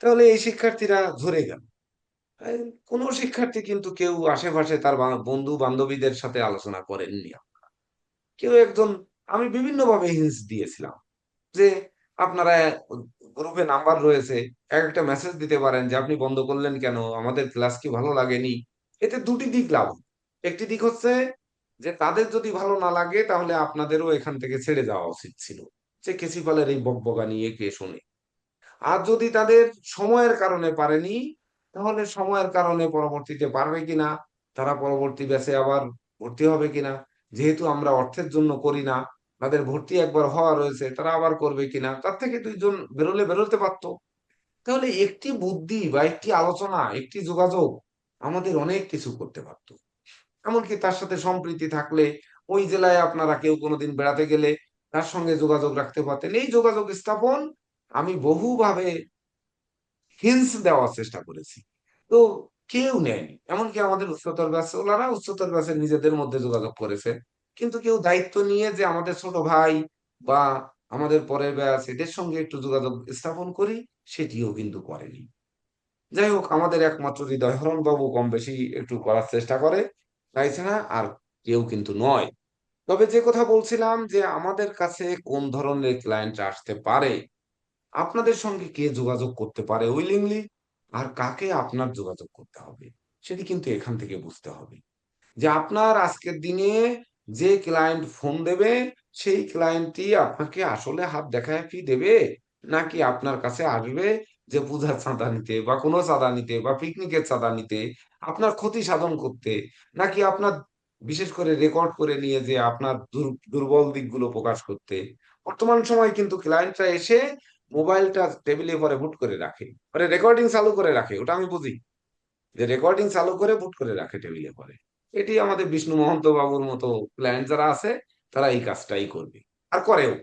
Speaker 1: তাহলে এই শিক্ষার্থীরা ঝরে গেল। এই কোনো শিক্ষার্থী কিন্তু কেউ আশেপাশে তার বন্ধু বান্ধবীদের সাথে আলোচনা করেননি। কেউ একজন, আমি বিভিন্ন ভাবে হিন্টস দিয়েছিলাম যে আপনারা গ্রুপে নাম্বার রয়েছে, এক একটা মেসেজ দিতে পারেন যে আপনি বন্ধ করলেন কেন, আমাদের ক্লাস কি ভালো লাগেনি। এতে দুটি দিক লাভ। একটি দিক হচ্ছে যে তাদের যদি ভালো না লাগে, তাহলে আপনাদেরও এখান থেকে ছেড়ে যাওয়া উচিত ছিল, যে কেসিপালের এই বকবকা নিয়ে কে শোনে। আর যদি তাদের সময়ের কারণে পারেনি, তাহলে সময়ের কারণে পরবর্তীতে পারবে কিনা তারা পরবর্তী ব্যাচে আবার ভর্তি হবে কিনা, যেহেতু আমরা অর্থের জন্য করি না, তাদের ভর্তি একবার হওয়া রয়েছে, তারা আবার করবে কিনা, তার থেকে দুইজন বেরোতে পারতো। তাহলে একটি বুদ্ধি বা একটি আলোচনা, একটি যোগাযোগ আমাদের অনেক কিছু করতে পারতো। এমনকি তার সাথে সম্প্রীতি থাকলে ওই জেলায় আপনারা কেউ কোনোদিন বেড়াতে গেলে তার সঙ্গে যোগাযোগ রাখতে পারতেন। এই যোগাযোগ স্থাপন আমি বহুভাবে হিন্টস দেওয়ার চেষ্টা করেছি, তো কেউ নেয়নি। এমনকি আমাদের উচ্চতর ব্যাচে ওনারা উচ্চতর ব্যাচে নিজেদের মধ্যে যোগাযোগ করেছে, কিন্তু কেউ দায়িত্ব নিয়ে যে আমাদের ছোট ভাই বা আমাদের পরের ব্যাচ এদের সঙ্গে একটু যোগাযোগ স্থাপন করি, সেটিও কিন্তু করেনি। যাই হোক, আমাদের একমাত্র হৃদয়হরণ বাবু কম বেশি একটু করার চেষ্টা করে, তাই ছাড়া আর কেউ কিন্তু নয়। তবে যে কথা বলছিলাম যে আমাদের কাছে কোন ধরনের ক্লায়েন্ট আসতে পারে, আপনাদের সঙ্গে কে যোগাযোগ করতে পারে উইলিংলি, আর কাকে আপনার যোগাযোগ করতে হবে, সেটি কিন্তু এখান থেকে বুঝতে হবে। যে আপনার আজকের দিনে যে ক্লায়েন্ট ফোন দেবে, সেই ক্লায়েন্টই আপনাকে আসলে হাত দেখায় ফি দেবে, নাকি আপনার কাছে আসবে যে পূজার চাঁদা নিতে বা কোনো চাঁদা নিতে বা পিকনিকের চাঁদা নিতে, আপনার ক্ষতি সাধন করতে, নাকি আপনার বিশেষ করে রেকর্ড করে নিয়ে যে আপনার দুর্বল দিকগুলো প্রকাশ করতে। বর্তমান সময় কিন্তু ক্লায়েন্টরা এসে মোবাইলটা টেবিলে পরে বুট করে রাখে, পরে রেকর্ডিং চালু করে রাখে, ওটা আমি বুঝি, যে রেকর্ডিং চালু করে বুট করে রাখে টেবিলে পরে। এটি আমাদের বিষ্ণু মহন্ত বাবুর মতো ক্লায়েন্ট যারা আছে, তারা এই কাজটাই করবে আর করেও।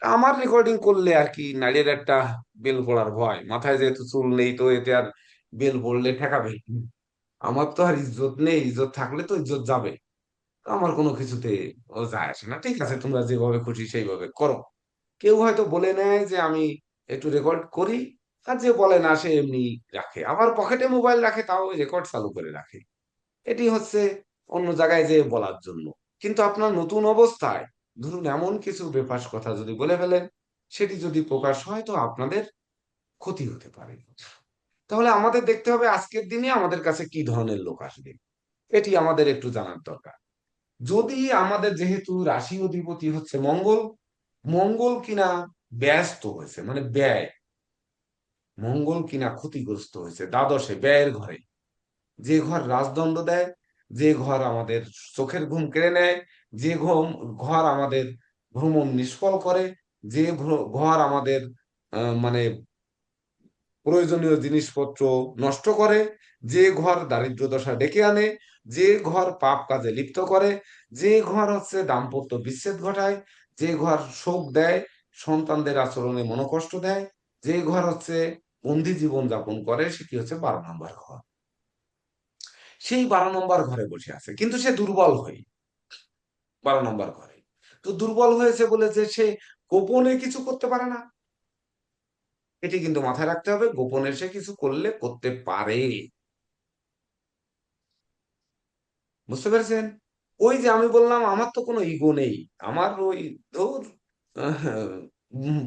Speaker 1: আমার রেকর্ডিং করলে আর কি নারীর একটা বেল পড়ার ভয়, মাথায় যেহেতু চুল নেই, তো এতে আর বেল পড়লে ঠেকাবে কি? আমার তো আর ইজ্জত নেই, ইজ্জত থাকলে তো ইজ্জত যাবে। তো আমার কোনো কিছুতে ও যায় আসে না, ঠিক আছে তোমরা যেভাবে খুশি সেইভাবে করো। কেউ হয়তো বলে নেয় যে আমি একটু রেকর্ড করি, আর যে বলে না সে এমনি রাখে, আবার পকেটে মোবাইল রাখে, তাও রেকর্ড চালু করে রাখে। এটি হচ্ছে অন্য জায়গায় যে বলার জন্য। কিন্তু আপনার নতুন অবস্থায় ধরুন এমন কিছু বেফাস কথা যদি বলে ফেলেন, সেটি যদি প্রকাশ হয়, তো আপনাদের ক্ষতি হতে পারে। তাহলে আমাদের দেখতে হবে আজকের দিনে আমাদের কাছে কি ধরনের লোক আসবে, এটি আমাদের একটু জানার দরকার। যদি আমাদের যেহেতু রাশি অধিপতি হচ্ছে মঙ্গল, মঙ্গল কিনা ব্যস্ত হয়েছে, মানে ব্যয়, মঙ্গল কিনা ক্ষতিগ্রস্ত হয়েছে দ্বাদশে ব্যয়ের ঘরে, যে ঘর রাজদণ্ড দেয়, যে ঘর আমাদের চোখের ঘুম কেড়ে নেয়, যে ঘর আমাদের ভ্রমণ নিষ্ফল করে, যে ঘর আমাদের মানে প্রয়োজনীয় জিনিসপত্র নষ্ট করে, যে ঘর দারিদ্র দশা ডেকে আনে, যে ঘর পাপ কাজে লিপ্ত করে, যে ঘর হচ্ছে দাম্পত্য বিচ্ছেদ ঘটায়, যে ঘর শোক দেয়, সন্তানদের আচরণে মনোকষ্ট দেয়, যে ঘর হচ্ছে বন্দি জীবন যাপন করে, সেটি হচ্ছে 12 নম্বর ঘর। সেই 12 নম্বর ঘরে বসে আছে, কিন্তু সে দুর্বল হয়ে 12 নম্বর ঘরে। তো দুর্বল হয়েছে বলে যে সে গোপনে কিছু করতে পারে না, এটি কিন্তু মাথায় রাখতে হবে। গোপনে সে কিছু করলে করতে পারে, বুঝতে পেরেছেন? ওই যে আমি বললাম আমার তো কোনো ইগো নেই, আমার ওই ধুর,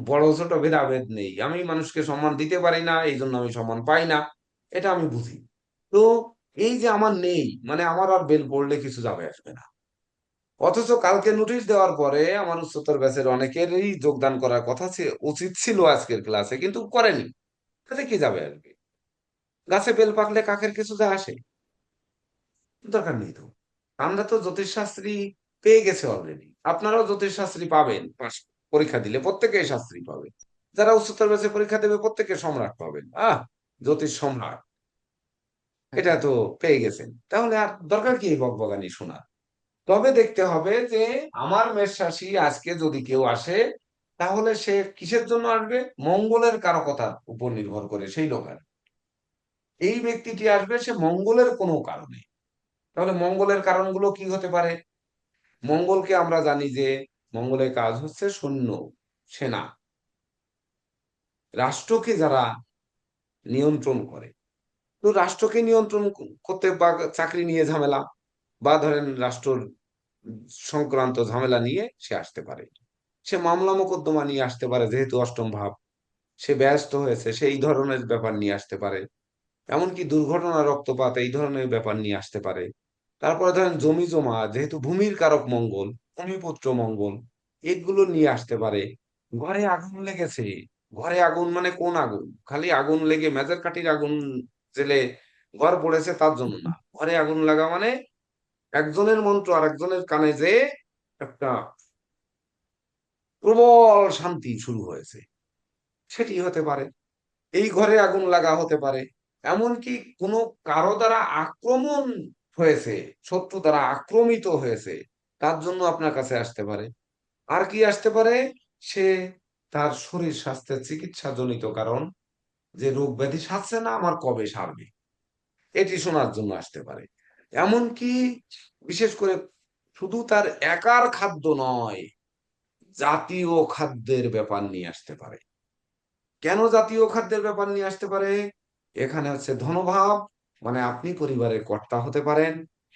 Speaker 1: বড় ছোট ভেদাভেদ নেই, আমি মানুষকে সম্মান দিতে পারি না, এই জন্য আমি সম্মান পাই না, এটা আমি বুঝি। তো এই যে আমার নেই, মানে আমার আর বেল পড়লে কিছু যাবে আসবে না। অথচ কালকে নোটিশ দেওয়ার পরে আমার উচ্চতর ব্যাচের অনেকেরই যোগদান করার কথা উচিত ছিল আজকের ক্লাসে, কিন্তু করেনি। তাতে কি যাবে আসবে? গাছে বেল পাকলে কাকের কিছু যায় আসে? দরকার নেই তো। আমরা তো জ্যোতিষশাস্ত্রী পেয়ে গেছে অলরেডি, আপনারাও জ্যোতিষশাস্ত্রী পাবেন, পরীক্ষা দিলে প্রত্যেকেই শাস্ত্রী পাবে। যারা উচ্চতর ব্যাচে পরীক্ষা দেবে প্রত্যেকে সম্রাট পাবেন, জ্যোতিষ সম্রাট, এটা তো পেয়ে গেছেন। তাহলে আর দরকার কি এই বকবকানি শোনা? তবে দেখতে হবে যে আমার মেষ রাশি আজকে যদি কেউ আসে, তাহলে সে কিসের জন্য আসবে? মঙ্গলের কারকতার উপর নির্ভর করে সেই লোক আসবে। এই ব্যক্তিটি আসবে সে মঙ্গলের কোনো কারণে। তাহলে মঙ্গলের কারণগুলো কি হতে পারে? মঙ্গলকে আমরা জানি যে মঙ্গলের কাজ হচ্ছে সৈন্য, সেনা, রাষ্ট্রকে যারা নিয়ন্ত্রণ করে। তো রাষ্ট্রকে নিয়ন্ত্রণ করতে বা চাকরি নিয়ে ঝামেলা, বা ধরেন রাষ্ট্র সংক্রান্ত ঝামেলা নিয়ে সে আসতে পারে। সে মামলা মোকদ্দমা নিয়ে আসতে পারে, যেহেতু অষ্টম ভাব, সে ব্যস্ত হয়েছে, সেই ধরনের ব্যাপার নিয়ে আসতে পারে। এমনকি দুর্ঘটনা, রক্তপাত, এই ধরনের ব্যাপার নিয়ে আসতে পারে। তারপরে ধরেন জমি জমা, যেহেতু ভূমির কারক মঙ্গল, ভূমিপুত্র মঙ্গল, এগুলো নিয়ে আসতে পারে। ঘরে আগুন লেগেছে, ঘরে আগুন মানে কোন আগুন? খালি আগুন লেগে মেজের কাঠির আগুন জেলে ঘর পড়েছে তার জন্য না, ঘরে আগুন লাগা মানে একজনের মন্ত্র আরেকজনের কানে যে একটা প্রবল শান্তি শুরু হয়েছে, সেটি হতে পারে। এই ঘরে আগুন লাগা হতে পারে, এমনকি কোনো কারো দ্বারা আক্রমণ হয়েছে, শত্রু দ্বারা আক্রমিত হয়েছে, তার জন্য আপনার কাছে আসতে পারে। আর কি আসতে পারে? সে তার শরীর স্বাস্থ্যের চিকিৎসা জনিত কারণ, যে রোগ ব্যাধি সারছে না, আমার কবে সারবে, এটি শোনার জন্য আসতে পারে। এমনকি বিশেষ করে শুধু তার একার খাদ্য নয়, জাতীয় খাদ্যের ব্যাপার নিয়ে আসতে পারে। কেন জাতীয় খাদ্যের ব্যাপার নিয়ে আসতে পারে? এখানে হচ্ছে ধনভাব, মানে আপনি পরিবারের কর্তা হতে পারেন,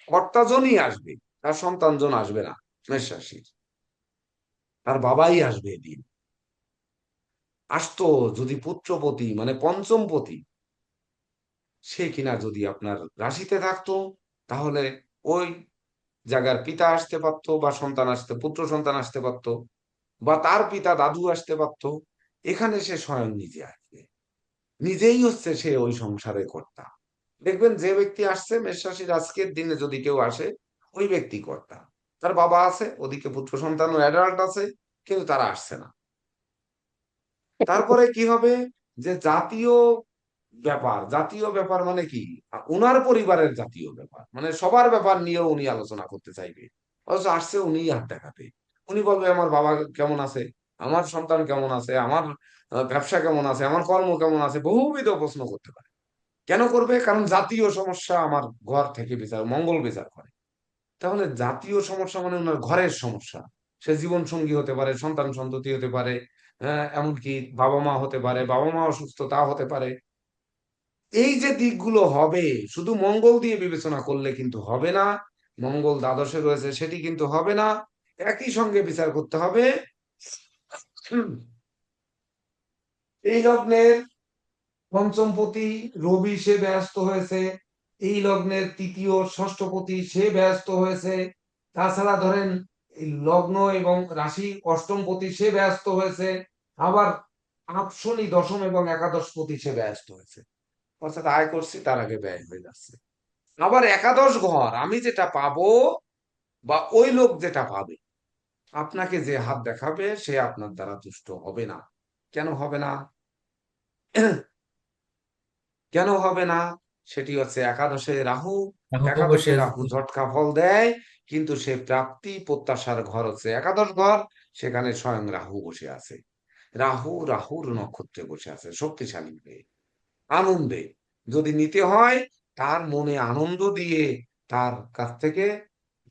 Speaker 1: কর্তাজনই আসবে, তার সন্তানজন আসবে না। মেষ রাশির তার বাবাই আসবে এদিন। আসতো যদি পুত্রপতি মানে পঞ্চমপতি, সে কিনা যদি আপনার রাশিতে থাকতো, তাহলে ওই জায়গার পিতা আসতে পারতো, বা সন্তান আসতে, পুত্র সন্তান আসতে পারতো, বা তার পিতা দাদু আসতে পারতো। এখানে সে স্বয়ং নিজে আসবে, নিজেই হচ্ছে সে ওই সংসারের কর্তা। দেখবেন যে ব্যক্তি আসছে মেষ রাশির আজকের দিনে যদি কেউ আসে, ওই ব্যক্তি কর্তা। তার বাবা আছে, ওদিকে পুত্র সন্তান ও অ্যাডাল্ট আছে, কিন্তু তারা আসছে না। তারপরে কি হবে? যে জাতীয় ব্যাপার, জাতীয় ব্যাপার মানে কি? উনার পরিবারের জাতীয় ব্যাপার, মানে সবার ব্যাপার নিয়েও উনি আলোচনা করতে চাইবে। অথচ আসছে উনি হাত দেখাতে। উনি বলবে আমার বাবা কেমন আছে, আমার সন্তান কেমন আছে, আমার ব্যবসা কেমন আছে, আমার কর্ম কেমন আছে, বহুবিধ প্রশ্ন করতে পারে। কেন করবে? কারণ জাতীয় সমস্যা আমার ঘর থেকে বিচার, মঙ্গল বিচার করে। তাহলে জাতীয় সমস্যা মানে ওনার ঘরের সমস্যা। সে জীবন সঙ্গী হতে পারে, সন্তান সন্ততি হতে পারে, এমনকি বাবা মা হতে পারে, বাবা মা অসুস্থ তা হতে পারে। এই যে দিকগুলো হবে, শুধু মঙ্গল দিয়ে বিবেচনা করলে কিন্তু হবে না। মঙ্গল দ্বাদশে রয়েছে, সেটি কিন্তু হবে না। একই সঙ্গে বিচার করতে হবে হুম, এই লগ্নের পঞ্চমপতি রবি, সে ব্যস্ত হয়েছে। এই লগ্নের তৃতীয় ষষ্ঠপতি, সে ব্যস্ত হয়েছে। তাছাড়া ধরেন এই লগ্ন এবং রাশি অষ্টমপতি, সে ব্যস্ত হয়েছে। আবার আপ শনি দশম এবং একাদশ পতি, সে ব্যস্ত হয়েছে। অর্থাৎ আয় করছি তার আগে ব্যয় হয়ে যাচ্ছে। আবার একাদশ ঘর আমি যেটা পাবো, বা ওই লোক যেটা পাবে, আপনাকে যে হাত দেখাবে সে আপনার দ্বারা তুষ্ট হবে না। কেন হবে না? কেন হবে না? সেটি হচ্ছে একাদশে রাহু।
Speaker 3: রাহু বসে
Speaker 1: একাদশে
Speaker 3: আছে
Speaker 1: রাহু
Speaker 3: তো।
Speaker 1: ঝটকা ফল দেয়, কিন্তু সে প্রাপ্তি প্রত্যাশার ঘর হচ্ছে একাদশ ঘর। সেখানে স্বয়ং রাহু বসে আছে। রাহুর নক্ষত্রে বসে আছে শক্তিশালী হয়ে, আনন্দে। যদি নিতে হয়, তার মনে আনন্দ দিয়ে তার কাছ থেকে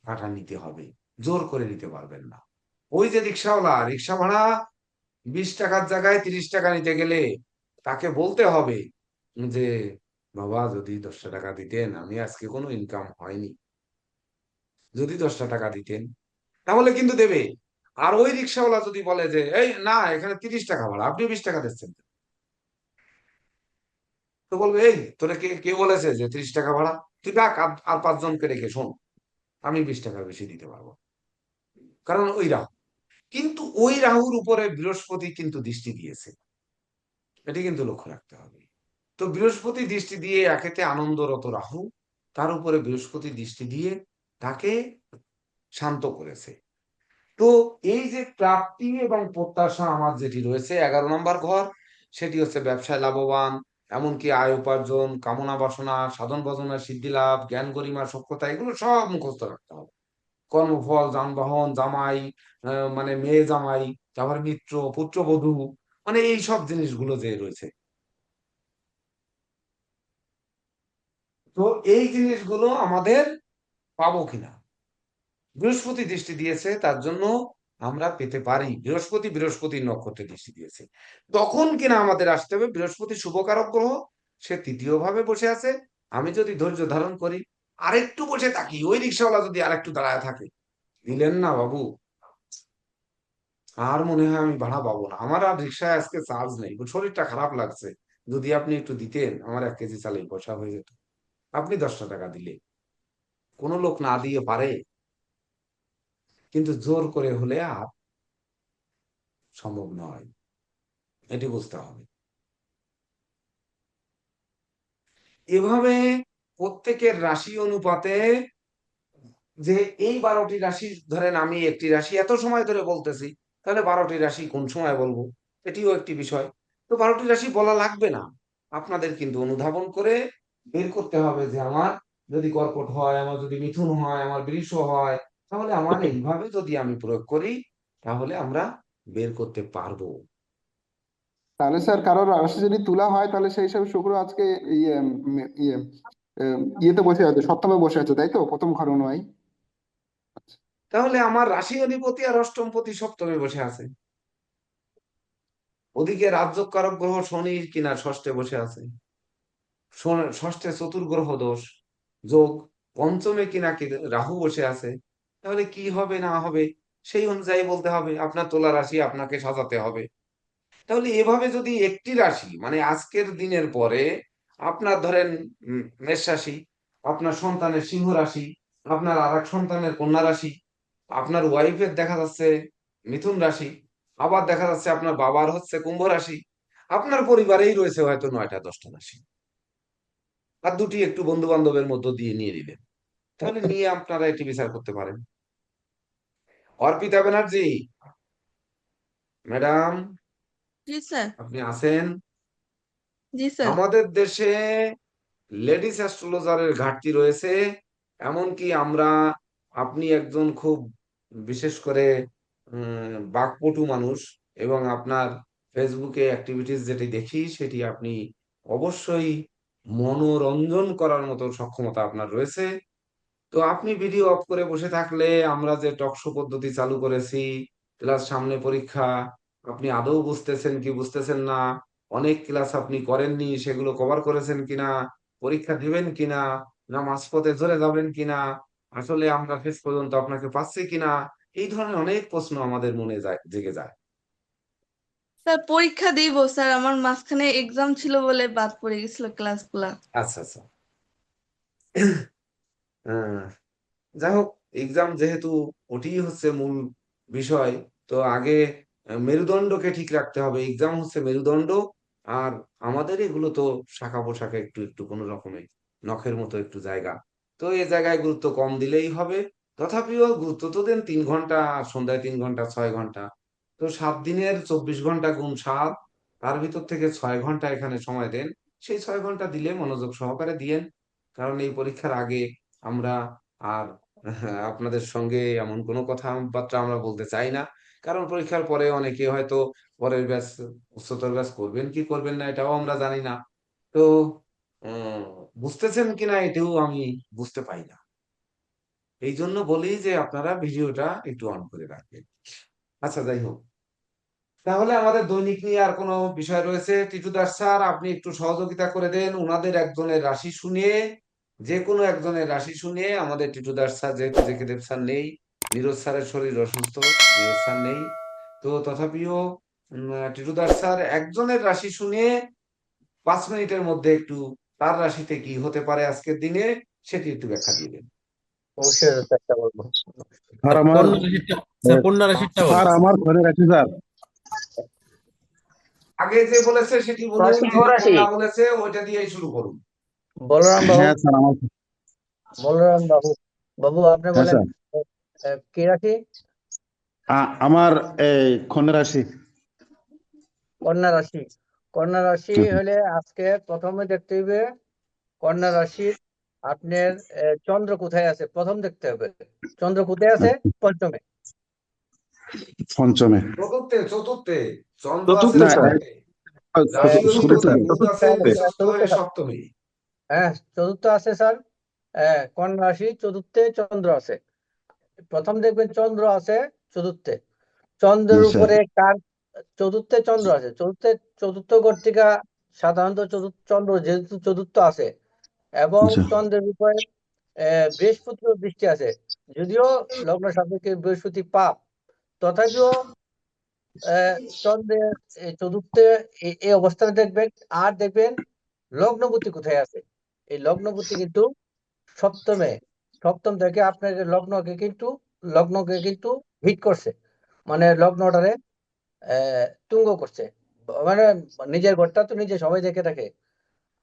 Speaker 1: টাকা নিতে হবে, জোর করে নিতে পারবেন না। ওই যে রিক্সাওয়ালা, রিক্সা ভাড়া 20 টাকার জায়গায় 30 টাকা নিতে গেলে তাকে বলতে হবে যে বাবা যদি 10টা টাকা দিতেন, আমি আজকে কোনো ইনকাম হয়নি, যদি 10টা টাকা দিতেন, তাহলে কিন্তু দেবে। আর ওই রিক্সাওয়ালা যদি বলে যে এই না, এখানে 30 টাকা ভাড়া, আপনি 20 টাকা দিচ্ছেন, তো বলবে এই তোরা কে কে বলেছে যে 30 টাকা ভাড়া? তুই ডাক আর 5 জনকে রেখে শোন, আমি 20 টাকা বেশি দিতে পারবো। কারণ ওই রাহু, কিন্তু ওই রাহুর উপরে বৃহস্পতি কিন্তু দৃষ্টি দিয়েছে, এটি কিন্তু লক্ষ্য রাখতে হবে। তো বৃহস্পতি দৃষ্টি দিয়ে একেতে আনন্দরত রাহু, তার উপরে বৃহস্পতি দৃষ্টি দিয়ে তাকে শান্ত করেছে। তো এই যে প্রাপ্তি এবং প্রত্যাশা আমার যেটি রয়েছে 11 নম্বর ঘর, সেটি হচ্ছে ব্যবসায় লাভবান, এমনকি আয় উপার্জন, কামনা বাসনা, সাধন ভজনা, সিদ্ধি লাভ, জ্ঞান গরিমা, সক্ষতা, এগুলো সব মুখস্থ রাখতে হবে। কর্মফল, যানবাহন, জামাই, মানে মেয়ে জামাই, তারপরে মিত্র, পুত্রবধূ, মানে এই সব জিনিসগুলো যে রয়েছে। তো এই জিনিসগুলো আমাদের পাবো কিনা, বৃহস্পতি দৃষ্টি দিয়েছে, তার জন্য আমরা পেতে পারি। বৃহস্পতির নক্ষত্রে দৃষ্টি দিয়েছে, তখন কিনা আমাদের আসতে হবে। বৃহস্পতি শুভকারক গ্রহ, সে তৃতীয় ভাবে বসে আছে। আমি যদি ধৈর্য ধারণ করি, আরেকটু বসে থাকি, ওই রিক্সাওয়ালা যদি আরেকটু দাঁড়ায় থাকে, দিলেন না বাবু, আর মনে হয় আমি ভাড়া পাবো না, আমার আর রিক্সায় আজকে চার্জ নেই, শরীরটা খারাপ লাগছে, যদি আপনি একটু দিতেন, আমার 1 কেজি চালের পয়সা হয়ে যেত। আপনি 10টা টাকা দিলে, কোনো লোক না দিয়ে পারে, কিন্তু জোর করে হলে আর সম্ভব নয়, এটি বুঝতে হবে। এভাবে প্রত্যেকের রাশি অনুপাতে যে এই 12টি রাশি, ধরেন আমি একটি রাশি এত সময় ধরে বলতেছি, তাহলে 12টি রাশি কোন সময় বলবো, এটিও একটি বিষয়। তো 12টি রাশি বলা লাগবে না, আপনাদের কিন্তু অনুধাবন করে বের করতে হবে যে আমার যদি কর্কট হয়, আমার যদি মিথুন হয়, আমার বৃষ হয়, তাহলে আমার এইভাবে যদি আমি প্রয়োগ করি, তাহলে আমরা বের করতে পারবো।
Speaker 4: তাহলে স্যার কারোর রাশি যদি তুলা হয় তাহলে সেই হিসাবে শুক্র আজকে ইয়ে ইয়ে ইয়েতে বসে আছে, সপ্তমে বসে আছে, তাই তো? প্রথম ঘর অনুযায়ী।
Speaker 1: তাহলে আমার রাশি অধিপতি আর অষ্টমপতি সপ্তমে বসে আছে, ওদিকে রাজ্যকারক গ্রহ শনি কিনা ষষ্ঠে বসে আছে, ষষ্ঠে চতুর্গ্রহ দোষ যোগ, পঞ্চমে কিনা কি রাহু বসে আছে। তাহলে কি হবে না হবে সেই অনুযায়ী বলতে হবে, আপনার তুলা রাশি আপনাকে সাজাতে হবে। তাহলে এভাবে যদি একটি রাশি, মানে আজকের দিনের পরে আপনার ধরেন মেষ রাশি, আপনার সন্তানের সিংহ রাশি, আপনার আর এক সন্তানের কন্যা রাশি, আপনার ওয়াইফের দেখা যাচ্ছে মিথুন রাশি, আবার দেখা যাচ্ছে আপনার বাবার হচ্ছে কুম্ভ রাশি, আপনার পরিবারেই রয়েছে হয়তো 9টা 10টা রাশি, আর দুটি একটু বন্ধু বান্ধবের মধ্য দিয়ে নিয়ে নিলেন, তাহলে নিয়ে আপনারা এটি বিচার করতে পারেন। অর্পিতা ব্যানার্জি ম্যাডাম,
Speaker 9: জি স্যার।
Speaker 1: আপনি আছেন?
Speaker 9: জি স্যার।
Speaker 1: আমাদের দেশে লেডিস অ্যাস্ট্রোলজারের ঘাটতি রয়েছে, এমনকি আপনি একজন খুব বিশেষ করে বাকপটু মানুষ, এবং আপনার ফেসবুকে অ্যাক্টিভিটিস যেটি দেখি সেটি আপনি অবশ্যই মনোরঞ্জন করার মতো সক্ষমতা আপনার রয়েছে। তো আপনি ভিডিও অফ করে বসে থাকলে আমরা যে টকশো পদ্ধতি চালু করেছি, ক্লাস সামনে পরীক্ষা, আপনি আদৌ বুঝতেছেন কি বুঝতেছেন না, অনেক ক্লাস আপনি করেননি, সেগুলো কভার করেছেন কিনা, পরীক্ষা দিবেন কিনা, না মাঝপথে ধরে যাবেন কিনা, আসলে আমরা শেষ পর্যন্ত আপনাকে পাচ্ছি কিনা, এই ধরনের অনেক প্রশ্ন আমাদের মনে জেগে যায়।
Speaker 9: স্যার পরীক্ষা দিব স্যার, আমার মাঝখানে এক্সাম ছিল বলে বাদ পড়ে গেছিল ক্লাসগুলা।
Speaker 1: আচ্ছা আচ্ছা। আহ, যাই হোক, এক্সাম যেহেতু ওটি হচ্ছে মূল বিষয়, তো আগে মেরুদণ্ডকে ঠিক রাখতে হবে। এক্সাম হচ্ছে মেরুদণ্ড, আর আমাদের এগুলো তো শাখা পোশাকে একটু একটু কোনো রকমে নখের মতো একটু জায়গা, তো এই জায়গায় গুরুত্ব কম দিলেই হবে। তথাপিও গুরুত্ব তো দেন, 3 ঘন্টা, সন্ধ্যায় 3 ঘন্টা, 6 ঘন্টা, তো 7 দিনের 24 ঘন্টা গুণ 7, তার ভিতর থেকে 6 ঘন্টা এখানে সময় দেন। সেই 6 ঘন্টা দিলে মনোযোগ সহকারে দিয়েন, কারণ এই পরীক্ষার আগে আমরা আর আপনাদের সঙ্গে এমন কোনো কথাবার্তা আমরা বলতে চাই না, কারণ পরীক্ষার পরে অনেকে হয়তো পরের ব্যাচ, উচ্চতর ব্যাচ করবেন কি করবেন না এটাও আমরা জানি না। তো উম, বুঝতেছেন কিনা এটাও আমি বুঝতে পাই না, এই জন্য বলি যে আপনারা ভিডিওটা একটু অন করে রাখবেন। আচ্ছা, যাই হোক, তাহলে আমাদের দৈনিক নিয়ে আর কোনো বিষয় রয়েছে? টিটু দাস স্যার, আপনি একটু সহযোগিতা করে দেন, ওনাদের একজনের রাশি শুনিয়ে, যে কোনো একজনের রাশি শুনিয়ে। আমাদের টিটু দাস স্যার যেহেতু জেকে দেব স্যার নেই, নীরজ স্যারের শরীর অসুস্থ, নীরজ স্যার নেই, তো তথাপিও টিটু দাস স্যার একজনের রাশি শুনিয়ে 5 মিনিটের মধ্যে একটু তার রাশিতে কি হতে পারে আজকের দিনে সেটি একটু ব্যাখ্যা দিয়ে দেন।
Speaker 2: অবশ্যই চেষ্টা করবো।
Speaker 8: স্যার আমার
Speaker 3: কন্যা রাশিটা বল।
Speaker 8: স্যার আমার ঘরে রাখি স্যার।
Speaker 1: আগে যে বলেছে সেটি বলুন,
Speaker 2: সিংহ
Speaker 1: যিনি
Speaker 2: রাশি,
Speaker 1: কন্যা বলেছে ওইটা দিয়েই শুরু করুন।
Speaker 2: বলরাম বাবু,
Speaker 8: হ্যাঁ স্যার আমার।
Speaker 2: বলরাম বাবু, বাবু আপনি
Speaker 8: হ্যাঁ
Speaker 2: বলেন
Speaker 8: স্যার,
Speaker 2: কি রাশি?
Speaker 8: আমার এই কন্যা রাশি।
Speaker 2: কন্যা রাশি। কন্যা রাশি
Speaker 8: হ্যাঁ,
Speaker 2: হলে আজকে প্রথমে দেখতে হবে কন্যা রাশির আপনার চন্দ্র কোথায় আছে, প্রথম দেখতে হবে চন্দ্র কোথায় আছে। পঞ্চমে।
Speaker 8: পঞ্চমে।
Speaker 1: চতুর্থে, চতুর্থে চন্দ্র আছে
Speaker 8: না,
Speaker 2: চতুর্থ,
Speaker 1: চতুর্থে, রাশি
Speaker 8: শুরুতে।
Speaker 1: অধিপতি বুধ
Speaker 2: চতুর্থ
Speaker 1: আছে
Speaker 2: আছে স্যার,
Speaker 1: নীচস্থ
Speaker 2: চতুর্থ
Speaker 1: হয়ে
Speaker 2: স্যার।
Speaker 1: সপ্তমী।
Speaker 2: হ্যাঁ, চতুর্থ আছে স্যার। কন্যা রাশি চতুর্থে চন্দ্র আছে। প্রথম দেখবেন চন্দ্র আছে চতুর্থে। চন্দ্রের
Speaker 8: আচ্ছা
Speaker 2: উপরে কার? চতুর্থে চন্দ্র আছে, চতুর্থ ঘর থেকে সাধারণত চন্দ্র যেহেতু চতুর্থ আছে এবং
Speaker 8: আচ্ছা
Speaker 2: চন্দ্রের উপরে বৃহস্পতির দৃষ্টি আছে, যদিও লগ্ন সাপেক্ষে বৃহস্পতি পাপ, তথাপিও চন্দ্রের চতুর্থে এই অবস্থানে দেখবেন। আর দেখবেন লগ্নপতি কোথায় আছে। এই লগ্নপতি কিন্তু সপ্তমে, সপ্তম থেকে আপনার লগ্নকে কিন্তু হিট করছে, মানে লগ্নটারে তুঙ্গ করছে, মানে নিজের ঘরটা তো নিজে সবাই দেখে থাকে।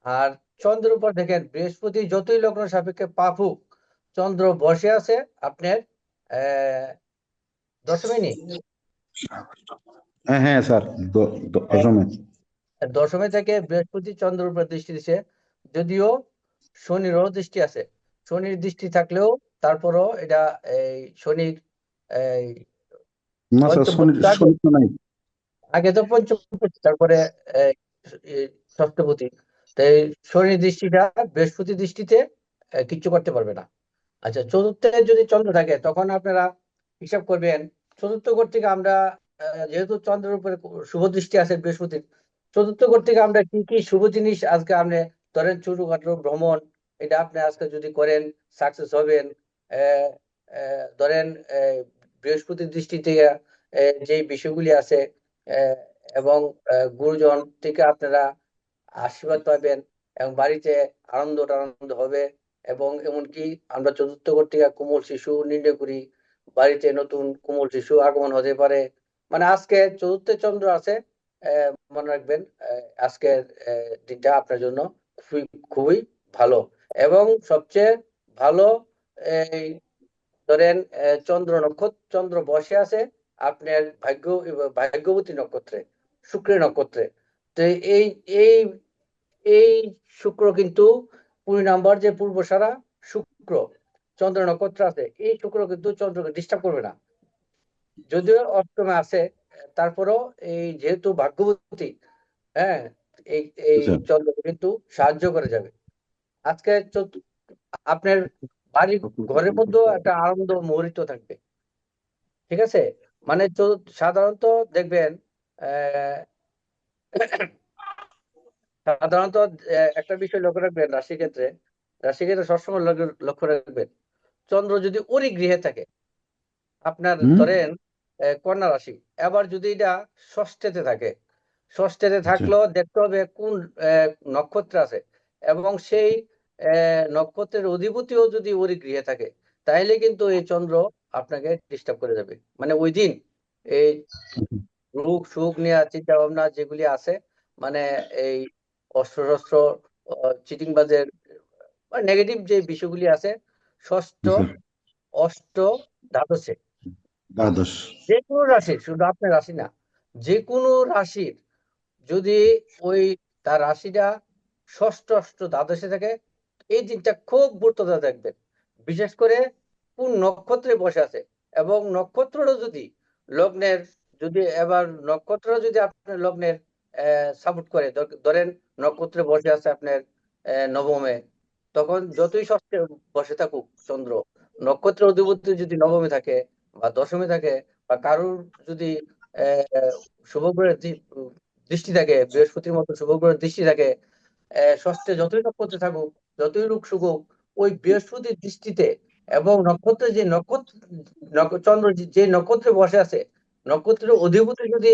Speaker 2: আর চন্দ্রের উপর দেখেন বৃহস্পতি যতই লগ্ন সাপেক্ষে পাপুক, চন্দ্র বসে আছে আপনার দশমী নি
Speaker 8: হ্যাঁ হ্যাঁ স্যার, দশমে।
Speaker 2: দশমী থেকে বৃহস্পতি চন্দ্রের উপর দৃষ্টি দিছে, যদিও শনিরও দৃষ্টি আছে। শনির দৃষ্টি থাকলেও তারপরও এটা এই শনির এই
Speaker 8: না স্যার, শনি
Speaker 2: পঞ্চমপতি আগে,
Speaker 8: শনি তো নাই।
Speaker 2: আগে তো পঞ্চমপতি, তারপরে এই, এই ষষ্ঠপতি। তো এই শনির দৃষ্টিটা বৃহস্পতি দৃষ্টিতে কিচ্ছু করতে পারবে না। আচ্ছা, চতুর্থে যদি চন্দ্র থাকে তখন আপনারা হিসাব করবেন। চতুর্থ ঘর থেকে আমরা যেহেতু চন্দ্রের উপরে শুভ দৃষ্টি আছে বৃহস্পতির, চতুর্থ ঘর থেকে আমরা কি কি শুভ জিনিস আজকে আপনি ধরেন ছোটখাটো ভ্রমণ, এটা আপনি আজকে যদি করেন সাকসেস হবেন। আহ, ধরেন বৃহস্পতির দৃষ্টি থেকে যে বিষয়গুলি আছে, আহ, এবং গুরুজন থেকে আপনারা আশীর্বাদ পাবেন এবং বাড়িতে আনন্দ টানন্দ হবে। এবং এমনকি আমরা চতুর্থ ঘর থেকে কোমল শিশু নির্ণয় করি, বাড়িতে নতুন কোমল শিশু আগমন হতে পারে। মানে আজকে চতুর্থ চন্দ্র আছে, মনে রাখবেন আজকের দিনটা আপনার জন্য খুবই খুবই ভালো। এবং সবচেয়ে ভালো এই ধরেন চন্দ্র বসে আছে আপনার ভাগ্যবতী নক্ষত্রে, শুক্রের নক্ষত্রে। তো এই এই এই শুক্র কিন্তু 20 নম্বর যে পূর্বসারা শুক্র চন্দ্র নক্ষত্র আছে, এই শুক্র কিন্তু চন্দ্রকে ডিস্টার্ব করবে না, যদিও অষ্টমে আছে। তারপরেও এই যেহেতু ভাগ্যবতী, হ্যাঁ, এই এই
Speaker 8: আচ্ছা
Speaker 2: চন্দ্র কিন্তু সাহায্য করে যাবে। আজকে আপনার বাড়ির ঘরের মধ্যেও একটা আনন্দ মুহূর্ত থাকবে। ঠিক আছে, মানে সাধারণত দেখবেন আহ সাধারণত একটা বিষয় লক্ষ্য রাখবেন, রাশি ক্ষেত্রে সবসময় লক্ষ্য রাখবেন, চন্দ্র যদি ওরই গৃহে থাকে, আপনার
Speaker 8: হুম।
Speaker 2: ধরেন কন্যা রাশি, এবার যদি এটা ষষ্ঠেতে থাকে, ষষ্ঠেতে
Speaker 8: আচ্ছা
Speaker 2: থাকলেও দেখতে হবে কোন নক্ষত্র আছে, এবং সেই নক্ষত্রের অধিপতিও যদি ওরই গৃহে থাকে, তাহলে কিন্তু এই চন্দ্র আপনাকে ডিস্টার্ব করে যাবে। মানে ওই দিন এই রোগ সুখ নিয়ে চিন্তা ভাবনা যেগুলি আছে, মানে এই অস্ত্র শস্ত্র চিটিং বাজের নেগেটিভ যে বিষয়গুলি আছে, ষষ্ঠ
Speaker 8: স্যার,
Speaker 2: অষ্ট দ্বাদশে
Speaker 8: দ্বাদশ।
Speaker 2: যে কোনো রাশির, শুধু আপনার রাশি না, যে কোনো রাশির যদি ওই তার রাশিটা ষষ্ঠ অষ্ট দ্বাদশে থাকে, এই দিনটা খুব গুরুত্বটা দেখবেন। বিশেষ করে কোন নক্ষত্রে বসে আছে, এবং নক্ষত্রটা যদি লগ্নের, যদি এবার নক্ষত্র যদি আপনার লগ্নের সাপোর্ট করে, ধরেন নক্ষত্রে বসে আছে আপনার নবমে, তখন যতই ষষ্ঠে বসে থাকুক চন্দ্র, নক্ষত্র অধিপতি যদি নবমে থাকে বা দশমে থাকে, বা কারুর যদি আহ শুভ গ্রহের দৃষ্টি থাকে, বৃহস্পতির মতো শুভ গ্রহের দৃষ্টি থাকে, ষষ্ঠে যতই নক্ষত্রে থাকুক, যতই রূপ শুকুক, ওই বৃহস্পতির দৃষ্টিতে এবং নক্ষত্রে যে চন্দ্র যে নক্ষত্রে বসে আছে, নক্ষত্রের অধিপতি যদি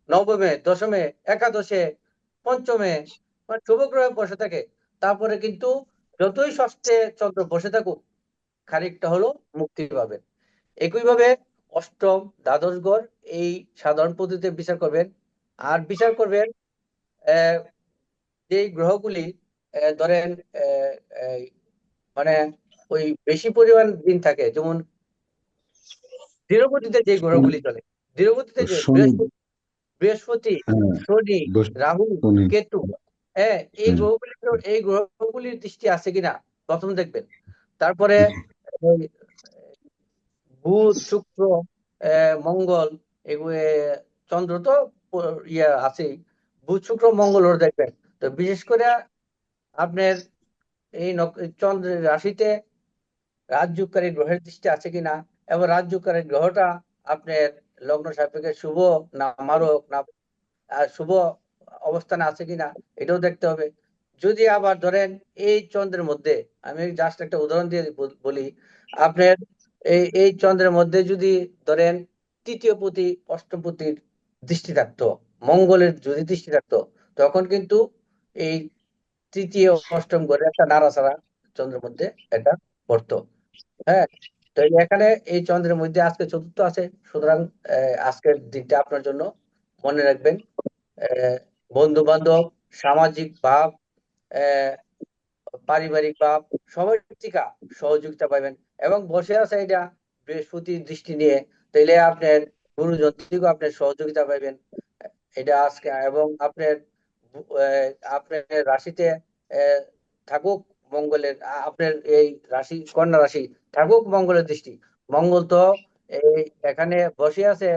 Speaker 2: নবমে দশমে একাদশে পঞ্চমে শুভ গ্রহে বসে থাকে, তারপরে কিন্তু যতই ষষ্ঠে চন্দ্র বসে থাকুক, খানিকটা হলো মুক্তি পাবেন। একইভাবে অষ্টম দ্বাদশ ঘর এই সাধারণ পদ্ধতিতে বিচার করবেন। আর বিচার করবেন যে গ্রহগুলি ধরেন এই মানে ওই বেশি পরিমাণ দিন থাকে, যেমন দৃঢ়গতিতে যে গ্রহগুলি চলে, দৃঢ়গতিতে যে
Speaker 8: শনি।
Speaker 2: বৃহস্পতি,
Speaker 8: হ্যাঁ,
Speaker 2: শনি, রাহু,
Speaker 8: শনি।
Speaker 2: কেতু, হ্যাঁ,
Speaker 8: হ্যাঁ,
Speaker 2: এই গ্রহগুলির দৃষ্টি আছে কিনা প্রথম দেখবেন। তারপরে ওই বুধ, শুক্র, মঙ্গল, এগুলো চন্দ্র তো ইয়ে আছেই, বুধ শুক্র মঙ্গল ওর দেখবেন। তো বিশেষ করে আপনার এই চন্দ্রের রাশিতে রাজযোগকারী গ্রহের দৃষ্টি আছে কিনা, এবং রাজযোগকারী গ্রহটা আপনার লগ্ন সাপেক্ষে শুভ না মারক না শুভ অবস্থানে আছে কিনা, এটাও দেখতে হবে। যদি আবার ধরেন এই চন্দ্রের মধ্যে, আমি জাস্ট একটা উদাহরণ দিয়ে বলি, আপনার এই চন্দ্রের মধ্যে যদি ধরেন তৃতীয় পতি অষ্টমপতির দৃষ্টি থাকতো, মঙ্গলের যদি দৃষ্টি থাকতো, তখন কিন্তু এই তৃতীয় অষ্টম ঘরে একটা নাড়াচাড়া চন্দ্রের মধ্যে এটা পড়তো। হ্যাঁ, তো এখানে এই চন্দ্রের মধ্যে আজকে চতুর্থ আছে, সুতরাং আজকের দিনটা আপনার জন্য মনে রাখবেন বন্ধু বান্ধব, সামাজিক ভাব, পারিবারিক বা সবার থেকে সহযোগিতা পাবেন। এবং বসে আছে এটা বৃহস্পতির দৃষ্টি নিয়ে, তাইলে আপনার গুরুজন থেকেও আপনার সহযোগিতা পাবেন এটা আজকে। এবং আপনার আপনার রাশিতে আহ, থাকুক মঙ্গলের আপনার এই রাশি কন্যা রাশি থাকুক মঙ্গলের দৃষ্টি। মঙ্গল তো এই এখানে বসে আছে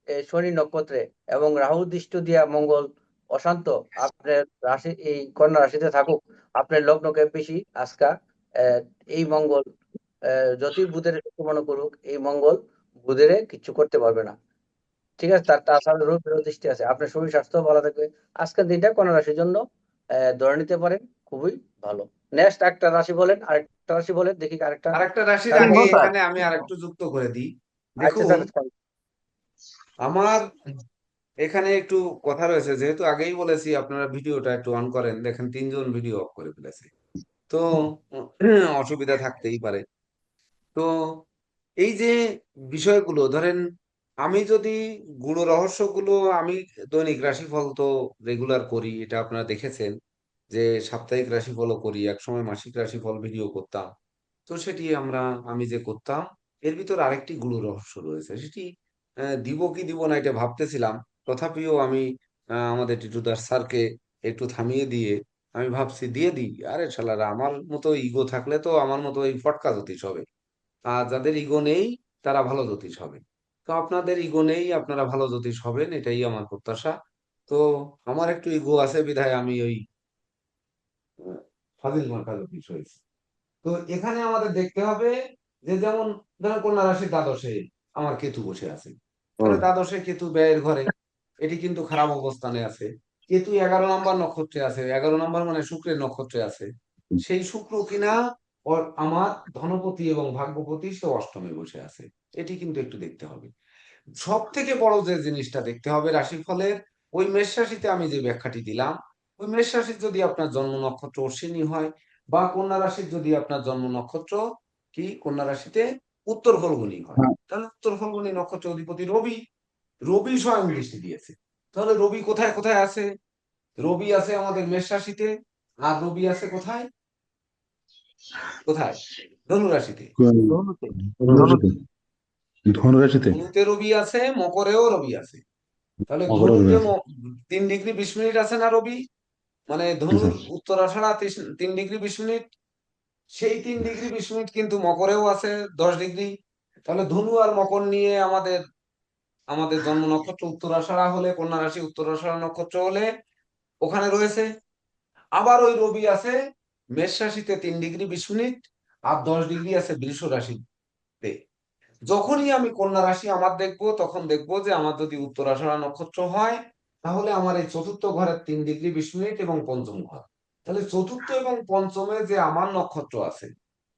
Speaker 2: এই শনি নক্ষত্রে, এবং রাহুর দৃষ্টি দিয়া মঙ্গল অশান্ত আপনার রাশি এই কন্যা রাশিতে থাকুক, আপনার লগ্নকে বেশি আজকা আহ, এই মঙ্গল যতই বুধের শত্রু মনে করুক, এই মঙ্গল বুধের কিছু করতে পারবে না। ঠিক আছে, তাছাড়া রবিরও দৃষ্টি আছে, আপনার শরীর স্বাস্থ্য ভালো থাকবে। আজকের দিনটা কন্যা রাশির জন্য ধরে নিতে পারেন খুবই ভালো। নেক্সট একটা রাশি বলেন, আরেকটা রাশি বলেন দেখি, আরেকটা
Speaker 1: আরেকটা রাশির
Speaker 2: রাশি
Speaker 1: আগে
Speaker 2: বলেন।
Speaker 1: এখানে আমি আরেকটু যুক্ত করে দিই।
Speaker 2: আচ্ছা
Speaker 1: দেখুন,
Speaker 2: স্যার।
Speaker 1: আমার এখানে একটু কথা রয়েছে, যেহেতু আগেই বলেছি আপনারা ভিডিওটা একটু অন করেন, দেখেন 3জন ভিডিও অফ করে ফেলেছে। তো অসুবিধা থাকতেই পারে। তো এই যে বিষয়গুলো ধরেন, আমি যদি গুণ রহস্যগুলো, আমি দৈনিক রাশিফল তো রেগুলার করি, এটা আপনারা দেখেছেন যে সাপ্তাহিক রাশিফলও করি, একসময় মাসিক রাশিফল ভিডিও করতাম। তো সেটি আমি যে করতাম, এর ভিতর আরেকটি গুরু রহস্য রয়েছে, সেটি দিব কি দিব না এটা ভাবতেছিলাম। তথাপিও আমি আমাদের টিটুদার স্যারকে একটু থামিয়ে দিয়ে আমি ভাবছি দিয়ে দিই। আরে শালারা, আমার মতো ইগো থাকলে তো আমার মতো এই ফটকা জ্যোতিষ হবে, আর যাদের ইগো নেই তারা ভালো জ্যোতিষ হবে। তো আপনাদের ইগো নেই, আপনারা ভালো জ্যোতিষ হবেন, এটাই আমার প্রত্যাশা। তো আমার একটু ইগো আছে বিধায় আমি ওই ফাজিল মার্কা জ্যোতিষ হয়েছে। তো এখানে আমাদের দেখতে হবে যে, যেমন ধরেন কন্যা রাশির দ্বাদশে আমার কেতু বসে আছে, তাহলে দ্বাদশে কেতু ব্যয়ের ঘরে, এটি কিন্তু খারাপ অবস্থানে আছে। কেতু 11 নম্বর নক্ষত্রে আছে, 11 নম্বর মানে শুক্রের নক্ষত্রে আছে। সেই শুক্র কিনা আমার ধনপতি এবং ভাগ্যপতি, সে অষ্টমে বসে আছে। এটি কিন্তু একটু দেখতে হবে। সব থেকে বড় যে জিনিসটা দেখতে হবে রাশিফলের, ওই মেষ রাশিতে আমি যে ব্যাখ্যাটি দিলাম, ওই মেষ রাশির যদি আপনার জন্ম নক্ষত্র অশ্বিনী হয়, বা কন্যা রাশির যদি আপনার জন্ম নক্ষত্র কি কন্যা রাশিতে উত্তর ফল্গুনী হয়, তাহলে উত্তর ফল্গুনী নক্ষত্র অধিপতি রবি। রবি স্বয়ং দৃষ্টি দিয়েছে। তাহলে রবি কোথায় কোথায় আছে? রবি আছে আমাদের মেষ রাশিতে, আর রবি আছে কোথায় কোথায়? ধনু রাশিতে।
Speaker 2: ধনুতে।
Speaker 8: ধনুরাশিতে। ধনুরাশিতে।
Speaker 1: ধনুতে রবি আছে, মকরেও রবি আছে। তাহলে
Speaker 8: মকর
Speaker 1: ধনুতে
Speaker 8: রাশি।
Speaker 1: 3 ডিগ্রি 20 মিনিট আছে না রবি, মানে
Speaker 8: জি
Speaker 1: ধনুর
Speaker 8: স্যার।
Speaker 1: উত্তরাষাঢ়া 3 ডিগ্রি 20 মিনিট, সেই 3 ডিগ্রি 20 মিনিট কিন্তু মকরেও আছে 10 ডিগ্রি। তাহলে ধনু আর মকর নিয়ে আমাদের আমাদের জন্ম নক্ষত্র উত্তরাষাঢ়া হলে, কন্যা রাশি উত্তরাষাঢ়া নক্ষত্র হলে ওখানে রয়েছে। আবার ওই রবি আছে মেষ রাশিতে 3 ডিগ্রি 20 মিনিট, আর 10 ডিগ্রি আছে বৃষ রাশিতে। যখনই আমি কন্যা রাশি আমার দেখবো, তখন দেখবো যে আমার যদি উত্তরাষাঢ়া নক্ষত্র হয়, তাহলে আমার এই চতুর্থ ঘরের 3 ডিগ্রি 20 মিনিট এবং পঞ্চম ঘর, তাহলে চতুর্থ এবং পঞ্চমে যে আমার নক্ষত্র আছে,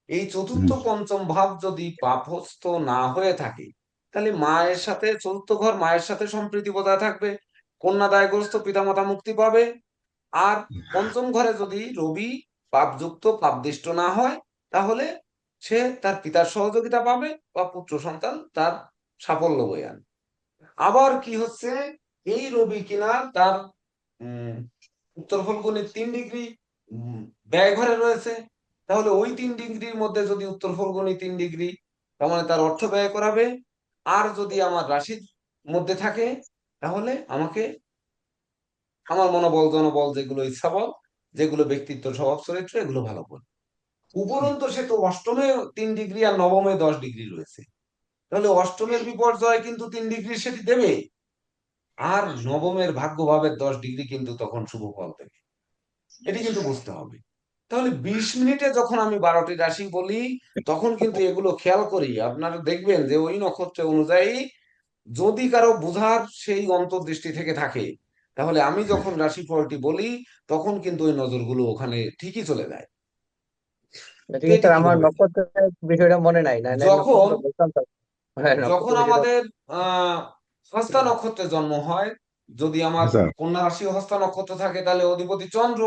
Speaker 1: এই চতুর্থ পঞ্চম ভাব যদি পাপস্থ না হয়ে থাকে, তাহলে মায়ের সাথে, চতুর্থ ঘর মায়ের সাথে সম্প্রীতি বজায় থাকবে, কন্যা দায়গ্রস্ত, পিতামাতা মুক্তি পাবে। আর পঞ্চম ঘরে যদি রবি পাপযুক্ত, পাপদিষ্ট না হয়, তাহলে সে তার পিতার সহযোগিতা পাবে, বা পুত্র সন্তান তার সাফল্য বয়ে আনবে। আবার কি হচ্ছে, এই রবি কিনা তার উম উত্তর ফল্গুনের 3 ডিগ্রি ব্যয় ঘরে রয়েছে। তাহলে ওই 3 ডিগ্রির মধ্যে যদি উত্তর ফল্গুনি 3 ডিগ্রি, তার মানে তার অর্থ ব্যয় করাবে। আর যদি আমার রাশির মধ্যে থাকে, তাহলে আমাকে আমার মনোবল জনবল, যেগুলো ইচ্ছাবল, যেগুলো ব্যক্তিত্ব স্বভাব চরিত্র, এগুলো ভালো করে। উপরন্তু সে তো অষ্টমে 3 ডিগ্রি আর নবমে 10 ডিগ্রি রয়েছে, তাহলে অষ্টমের বিপর্যয় কিন্তু 3 ডিগ্রি সেটি দেবে, আর নবমের ভাগ্য ভাবের 10 ডিগ্রি কিন্তু তখন শুভ ফল দেবে। এটি কিন্তু বুঝতে হবে। তাহলে 20 মিনিটে যখন আমি 12টি রাশি বলি, তখন কিন্তু এগুলো খেয়াল করি। আপনারা দেখবেন যে ওই নক্ষত্র অনুযায়ী যদি কারো বুঝার সেই অন্তর্দৃষ্টি থেকে থাকে, তাহলে আমি যখন রাশিফলটি বলি, তখন কিন্তু ওই নজরগুলো ওখানে ঠিকই চলে যায়। তো
Speaker 2: ঠিক আছে
Speaker 1: এটি
Speaker 2: স্যার, আমার
Speaker 1: কিভাবে যায়?
Speaker 2: নক্ষত্রের বিষয়টা মনে নাই, না না
Speaker 1: যখন
Speaker 2: নক্ষত্র বলতাম তো। হ্যাঁ, নক্ষত্র
Speaker 1: যখন
Speaker 2: বিষয়টা।
Speaker 1: আমাদের হস্তা নক্ষত্রে জন্ম হয়, যদি আমার
Speaker 8: স্যার।
Speaker 1: কন্যা রাশি হস্তা নক্ষত্র থাকে, তাহলে অধিপতি চন্দ্র।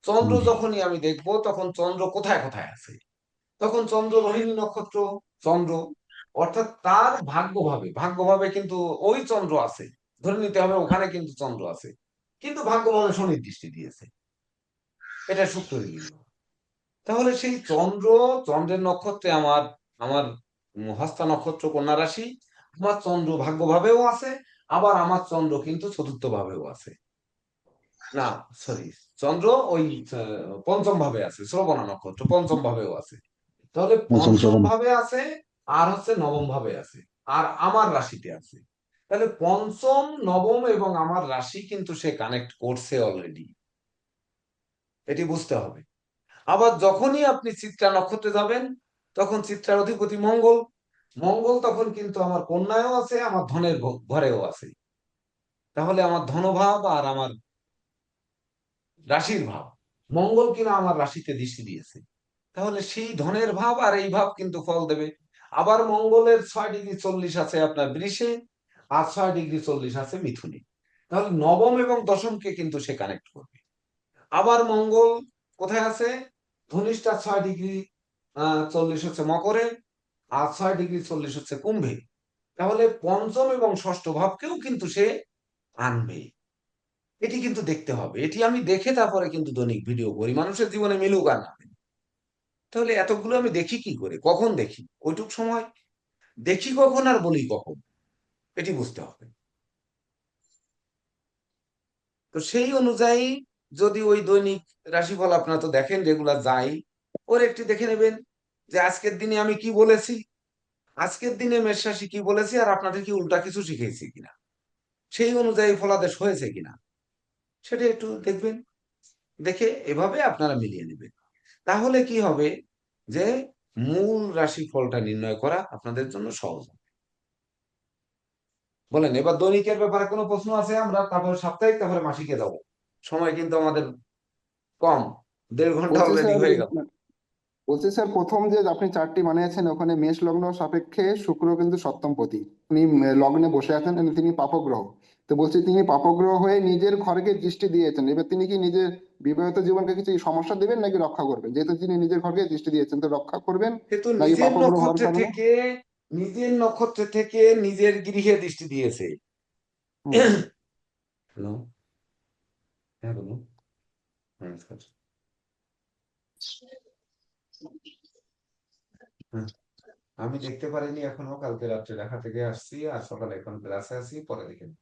Speaker 1: চন্দ্র যখনই আমি দেখবো, তখন চন্দ্র কোথায় কোথায় আছে, তখন চন্দ্র রোহিণী নক্ষত্র, চন্দ্র, অর্থাৎ তার ভাগ্যভাবে কিন্তু ওই চন্দ্র আছে, ধরে নিতে হবে ওখানে কিন্তু চন্দ্র আছে, কিন্তু ভাগ্যভাবে শনির দৃষ্টি দিয়েছে, এটা শুক্রের গৃহ। তাহলে সেই চন্দ্রের নক্ষত্রে আমার আমার হস্তা নক্ষত্র কন্যা রাশি, আমার চন্দ্র ভাগ্য ভাবেও আছে, আবার আমার চন্দ্র কিন্তু চতুর্থ ভাবেও আছে। না, সরি, চন্দ্র ওই পঞ্চম ভাবে আছে, শ্রবণা নক্ষত্র পঞ্চম ভাবেও আছে। তাহলে
Speaker 8: পঞ্চম
Speaker 1: পঞ্চম
Speaker 8: শ্রবণ।
Speaker 1: ভাবে আছে, আর হচ্ছে নবম ভাবে আছে, আর আমার রাশিতে আছে। তাহলে পঞ্চম, নবম এবং আমার রাশি কিন্তু সে কানেক্ট করছে অলরেডি, এটি বুঝতে হবে। আবার যখনই আপনি চিত্রা নক্ষত্রে যাবেন, তখন চিত্রার অধিপতি মঙ্গল, মঙ্গল তখন কিন্তু আমার কন্যায়ও আছে, আমার ধনের ঘরেও আছে। তাহলে আমার ধনভাব আর আমার রাশির ভাব, মঙ্গল কিনা আমার রাশিতে দৃষ্টি দিয়েছে, তাহলে সেই ধনের ভাব আর এই ভাব কিন্তু ফল দেবে। আবার মঙ্গলের 6°40 আছে আপনার বৃষে, আর 6°40 আছে মিথুনে। তাহলে নবম এবং দশমকে কিন্তু সে কানেক্ট করবে। আবার মঙ্গল কোথায় আছে? ধনিষ্ঠা 6°40 হচ্ছে মকরে, আর 6°40 হচ্ছে কুম্ভে। তাহলে পঞ্চম এবং ষষ্ঠ ভাবকেও কিন্তু সে আনবে। এটি কিন্তু দেখতে হবে, এটি আমি দেখে তারপরে কিন্তু দৈনিক ভিডিও করি, মানুষের জীবনে মিলুক আর না মিলুক। তাহলে এতগুলো আমি দেখি কি করে, কখন দেখি, ওইটুক সময় দেখি কখন আর বলি কখন, এটি বুঝতে হবে। তো সেই অনুযায়ী যদি ওই দৈনিক রাশিফল আপনারা তো দেখেন রেগুলার যাই, ওর একটি দেখে নেবেন যে আজকের দিনে আমি কি বলেছি, আজকের দিনে মেষ রাশি কি বলেছি, আর আপনাদের কি উল্টা কিছু শিখেছি কিনা, সেই অনুযায়ী ফলাদেশ হয়েছে কিনা, সেটা একটু দেখবেন। দেখে এভাবে আপনারা মিলিয়ে নেবেন। তাহলে কি হবে যে মূল রাশিফলটা নির্ণয় করা আপনাদের জন্য সহজ হবে। বলেন, এবার দৈনিকের ব্যাপারে কোনো প্রশ্ন আছে? আমরা তারপর সাপ্তাহিক, তারপরে মাসিকে যাব, সময় কিন্তু আমাদের কম, 1.5 ঘন্টা
Speaker 4: বলছি
Speaker 1: অলরেডি
Speaker 4: স্যার
Speaker 1: হয়ে গেল।
Speaker 4: বলছি স্যার, প্রথম যে আপনি চারটি বানিয়েছেন ওখানে মেষ লগ্ন সাপেক্ষে শুক্র কিন্তু সপ্তমপতি, উনি লগ্নে বসে আছেন এবং তিনি পাপগ্রহ। তো বলছি তিনি পাপগ্রহ হয়ে নিজের ঘরকে দৃষ্টি দিয়েছেন, এবার তিনি কি নিজের বিবাহিত জীবনকে কিছু সমস্যা দেবেন নাকি রক্ষা করবেন? যেহেতু তিনি নিজের ঘরকে দৃষ্টি দিয়েছেন, তো রক্ষা করবেন
Speaker 1: কিন্তু
Speaker 4: নাকি
Speaker 1: নিজের
Speaker 4: পাপগ্রহ হওয়ার
Speaker 1: নক্ষত্রে
Speaker 4: কারণে?
Speaker 1: থেকে, নিজের নক্ষত্রে থেকে নিজের গৃহে দৃষ্টি দিয়েছে।
Speaker 4: হুম।
Speaker 1: হ্যালো, হ্যাঁ বলুন। নমস্কার। হ্যাঁ, আমি দেখতে পারিনি এখনো, কালকে রাত্রে লেখা থেকে আসছি, আর সকালে এখন ক্লাসে আছি, পরে দেখে নেব।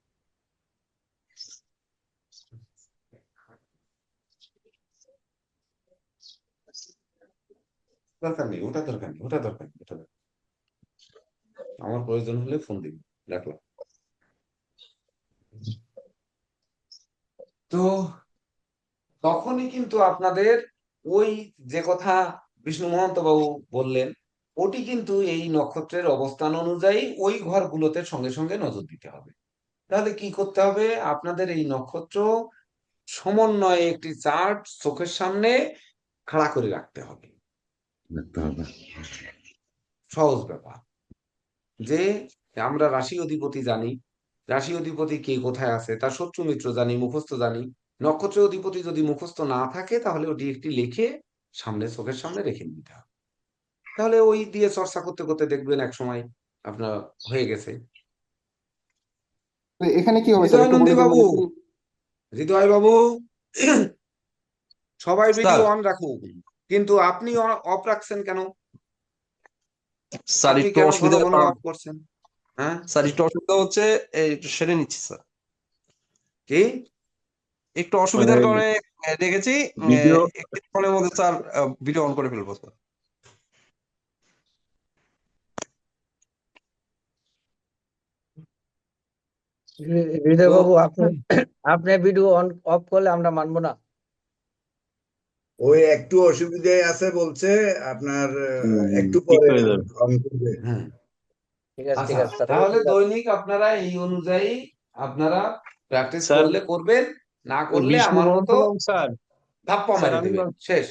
Speaker 1: দরকার নেই, ওটা দরকার নেই, ওটা দরকার নেই, ওটা দরকার নেই। আমার প্রয়োজন হলে ফোন দিবি, রাখলাম। তো তখনই কিন্তু আপনাদের ওই যে কথা বিষ্ণু মহন্ত বাবু বললেন, ওটি কিন্তু এই নক্ষত্রের অবস্থান অনুযায়ী ওই ঘরগুলোতে সঙ্গে সঙ্গে নজর দিতে হবে। তাহলে কি করতে হবে? আপনাদের এই নক্ষত্র সমন্বয়ে একটি চার্ট চোখের সামনে খাড়া করে রাখতে হবে।
Speaker 8: দেখতে হবে।
Speaker 1: সহজ ব্যাপার, যে আমরা রাশি অধিপতি জানি, রাশি অধিপতি কে কোথায় আছে, তার শত্রু মিত্র জানি, মুখস্থ জানি। নক্ষত্র অধিপতি যদি মুখস্থ না থাকে, তাহলে ওটি একটি লিখে সামনে চোখের সামনে রেখে দিতে হবে। তাহলে ওই দিয়ে চর্চা করতে করতে দেখবেন এক সময় আপনার হয়ে গেছে।
Speaker 4: তো এখানে কি হবে স্যার,
Speaker 1: হৃদয়
Speaker 4: একটু
Speaker 1: নন্দী
Speaker 4: বলে দেন
Speaker 1: বাবু,
Speaker 4: মানে
Speaker 1: হৃদয় বাবু, সবাই ভিডিও
Speaker 10: স্যার
Speaker 1: অন রাখুন, কিন্তু আপনি অফ রাখছেন কেন?
Speaker 10: স্যার
Speaker 1: আপনি
Speaker 10: একটু
Speaker 1: কেন ঘন
Speaker 10: অসুবিধার
Speaker 1: ঘন
Speaker 10: কারণ,
Speaker 1: অফ করছেন? হ্যাঁ,
Speaker 10: স্যার একটু অসুবিধা হচ্ছে, এই একটু সেরে নিচ্ছি স্যার।
Speaker 1: কি?
Speaker 10: একটু
Speaker 11: মানে
Speaker 10: অসুবিধার কারণে রেখেছি,
Speaker 11: ভিডিও
Speaker 10: কিছুক্ষণের মধ্যে স্যার ভিডিও অন করে ফেলবো স্যার।
Speaker 2: হৃদয়
Speaker 1: তো
Speaker 2: বাবু, আপনি আপনি ভিডিও অন অফ করলে আমরা মানবো না।
Speaker 5: ওই একটু অসুবিধায় আছে বলছে, আপনার একটু
Speaker 11: ঠিক
Speaker 5: পরে
Speaker 11: হয়ে যাবে।
Speaker 5: অন করবে।
Speaker 1: হ্যাঁ,
Speaker 2: ঠিক আছে, ঠিক
Speaker 1: আচ্ছা,
Speaker 2: আছে স্যার।
Speaker 1: তাহলে দৈনিক আপনারা এই অনুযায়ী আপনারা প্র্যাকটিস
Speaker 11: স্যার
Speaker 1: করলে করবেন, না করলে
Speaker 11: বিষ্ণু
Speaker 1: আমার
Speaker 11: মহন্ত
Speaker 1: মতো
Speaker 11: বাবু স্যার,
Speaker 1: ধাপ্পা
Speaker 11: স্যার
Speaker 1: মেরে
Speaker 11: আমি
Speaker 1: দেবেন, শেষ।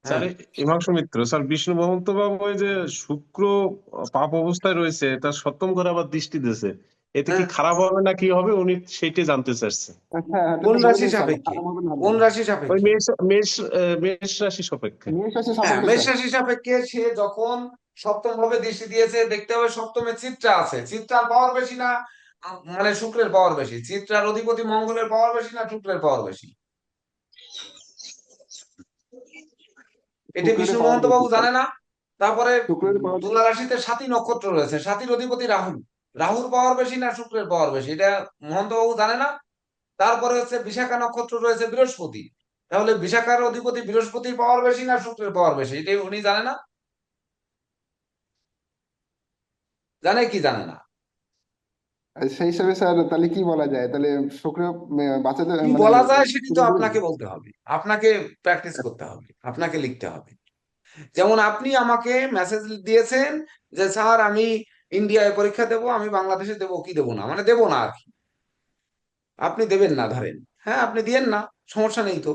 Speaker 11: স্যার
Speaker 1: হ্যাঁ,
Speaker 11: হিমাংশু মিত্র, স্যার বিষ্ণু মহন্ত বাবু ওই যে শুক্র পাপ অবস্থায় রয়েছে, তার সপ্তম ঘরে আবার দৃষ্টি দিয়েছে, এতে কি
Speaker 1: হ্যাঁ,
Speaker 11: খারাপ হবে না কি হবে উনি সেইটাই জানতে চাচ্ছে।
Speaker 4: হ্যাঁ, এটা
Speaker 1: কোন
Speaker 4: তো বলে
Speaker 1: রাশি
Speaker 4: দিন স্যার,
Speaker 1: সাপেক্ষে?
Speaker 4: খারাপ হবে না হবে
Speaker 1: কোন
Speaker 4: না।
Speaker 1: রাশি
Speaker 11: ওই
Speaker 1: সাপেক্ষে?
Speaker 11: মেষ মেষ মেষ রাশি সাপেক্ষে।
Speaker 4: মেষ রাশি
Speaker 1: হ্যাঁ,
Speaker 4: সাপেক্ষে
Speaker 1: মেষ
Speaker 4: স্যার।
Speaker 1: রাশি সাপেক্ষে সে যখন সপ্তম ভাবে দৃষ্টি দিয়েছে, দেখতে হবে সপ্তমে চিত্রা আছে, চিত্রার পাওয়ার বেশি না মানে শুক্রের পাওয়ার বেশি? চিত্রার অধিপতি মঙ্গলের পাওয়ার বেশি না শুক্রের পাওয়ার বেশি? এটি
Speaker 4: শুক্রের
Speaker 1: বিষ্ণু
Speaker 4: পাওয়ার
Speaker 1: মহন্ত
Speaker 4: বেশি
Speaker 1: বাবু
Speaker 4: স্যার,
Speaker 1: জানে না? তারপরে
Speaker 4: শুক্রের পাওয়ার।
Speaker 1: তুলা রাশিতে সাতই নক্ষত্র রয়েছে, সাতির অধিপতি রাহু, রাহুর পাওয়ার বেশি না শুক্রের পাওয়ার বেশি, এটা মহন্ত বাবু জানে না? তারপরে হচ্ছে বিশাখা নক্ষত্র রয়েছে বৃহস্পতি, তাহলে বিশাখার অধিপতি বৃহস্পতির পাওয়ার বেশি না শুক্রের পাওয়ার বেশি, এটা উনি জানে না? জানে কি জানে না?
Speaker 4: সেই হিসাবে স্যার তাহলে কি বলা যায়, তাহলে শুক্র বাঁচাতে
Speaker 1: কি
Speaker 4: মানে
Speaker 1: বলা যায় সেটি তো
Speaker 4: পুরোপুরি।
Speaker 1: আপনাকে বলতে হবে, আপনাকে প্র্যাকটিস করতে হবে, আপনাকে লিখতে হবে। যেমন আপনি আমাকে মেসেজ দিয়েছেন যে স্যার আমি ইন্ডিয়ায় পরীক্ষা দেব, আমি বাংলাদেশে দেবো কি দেবো না, মানে দেবো না আর কি, আপনি দেবেন না ধরেন, হ্যাঁ আপনি দিয়েন না, সমস্যা নেই তো।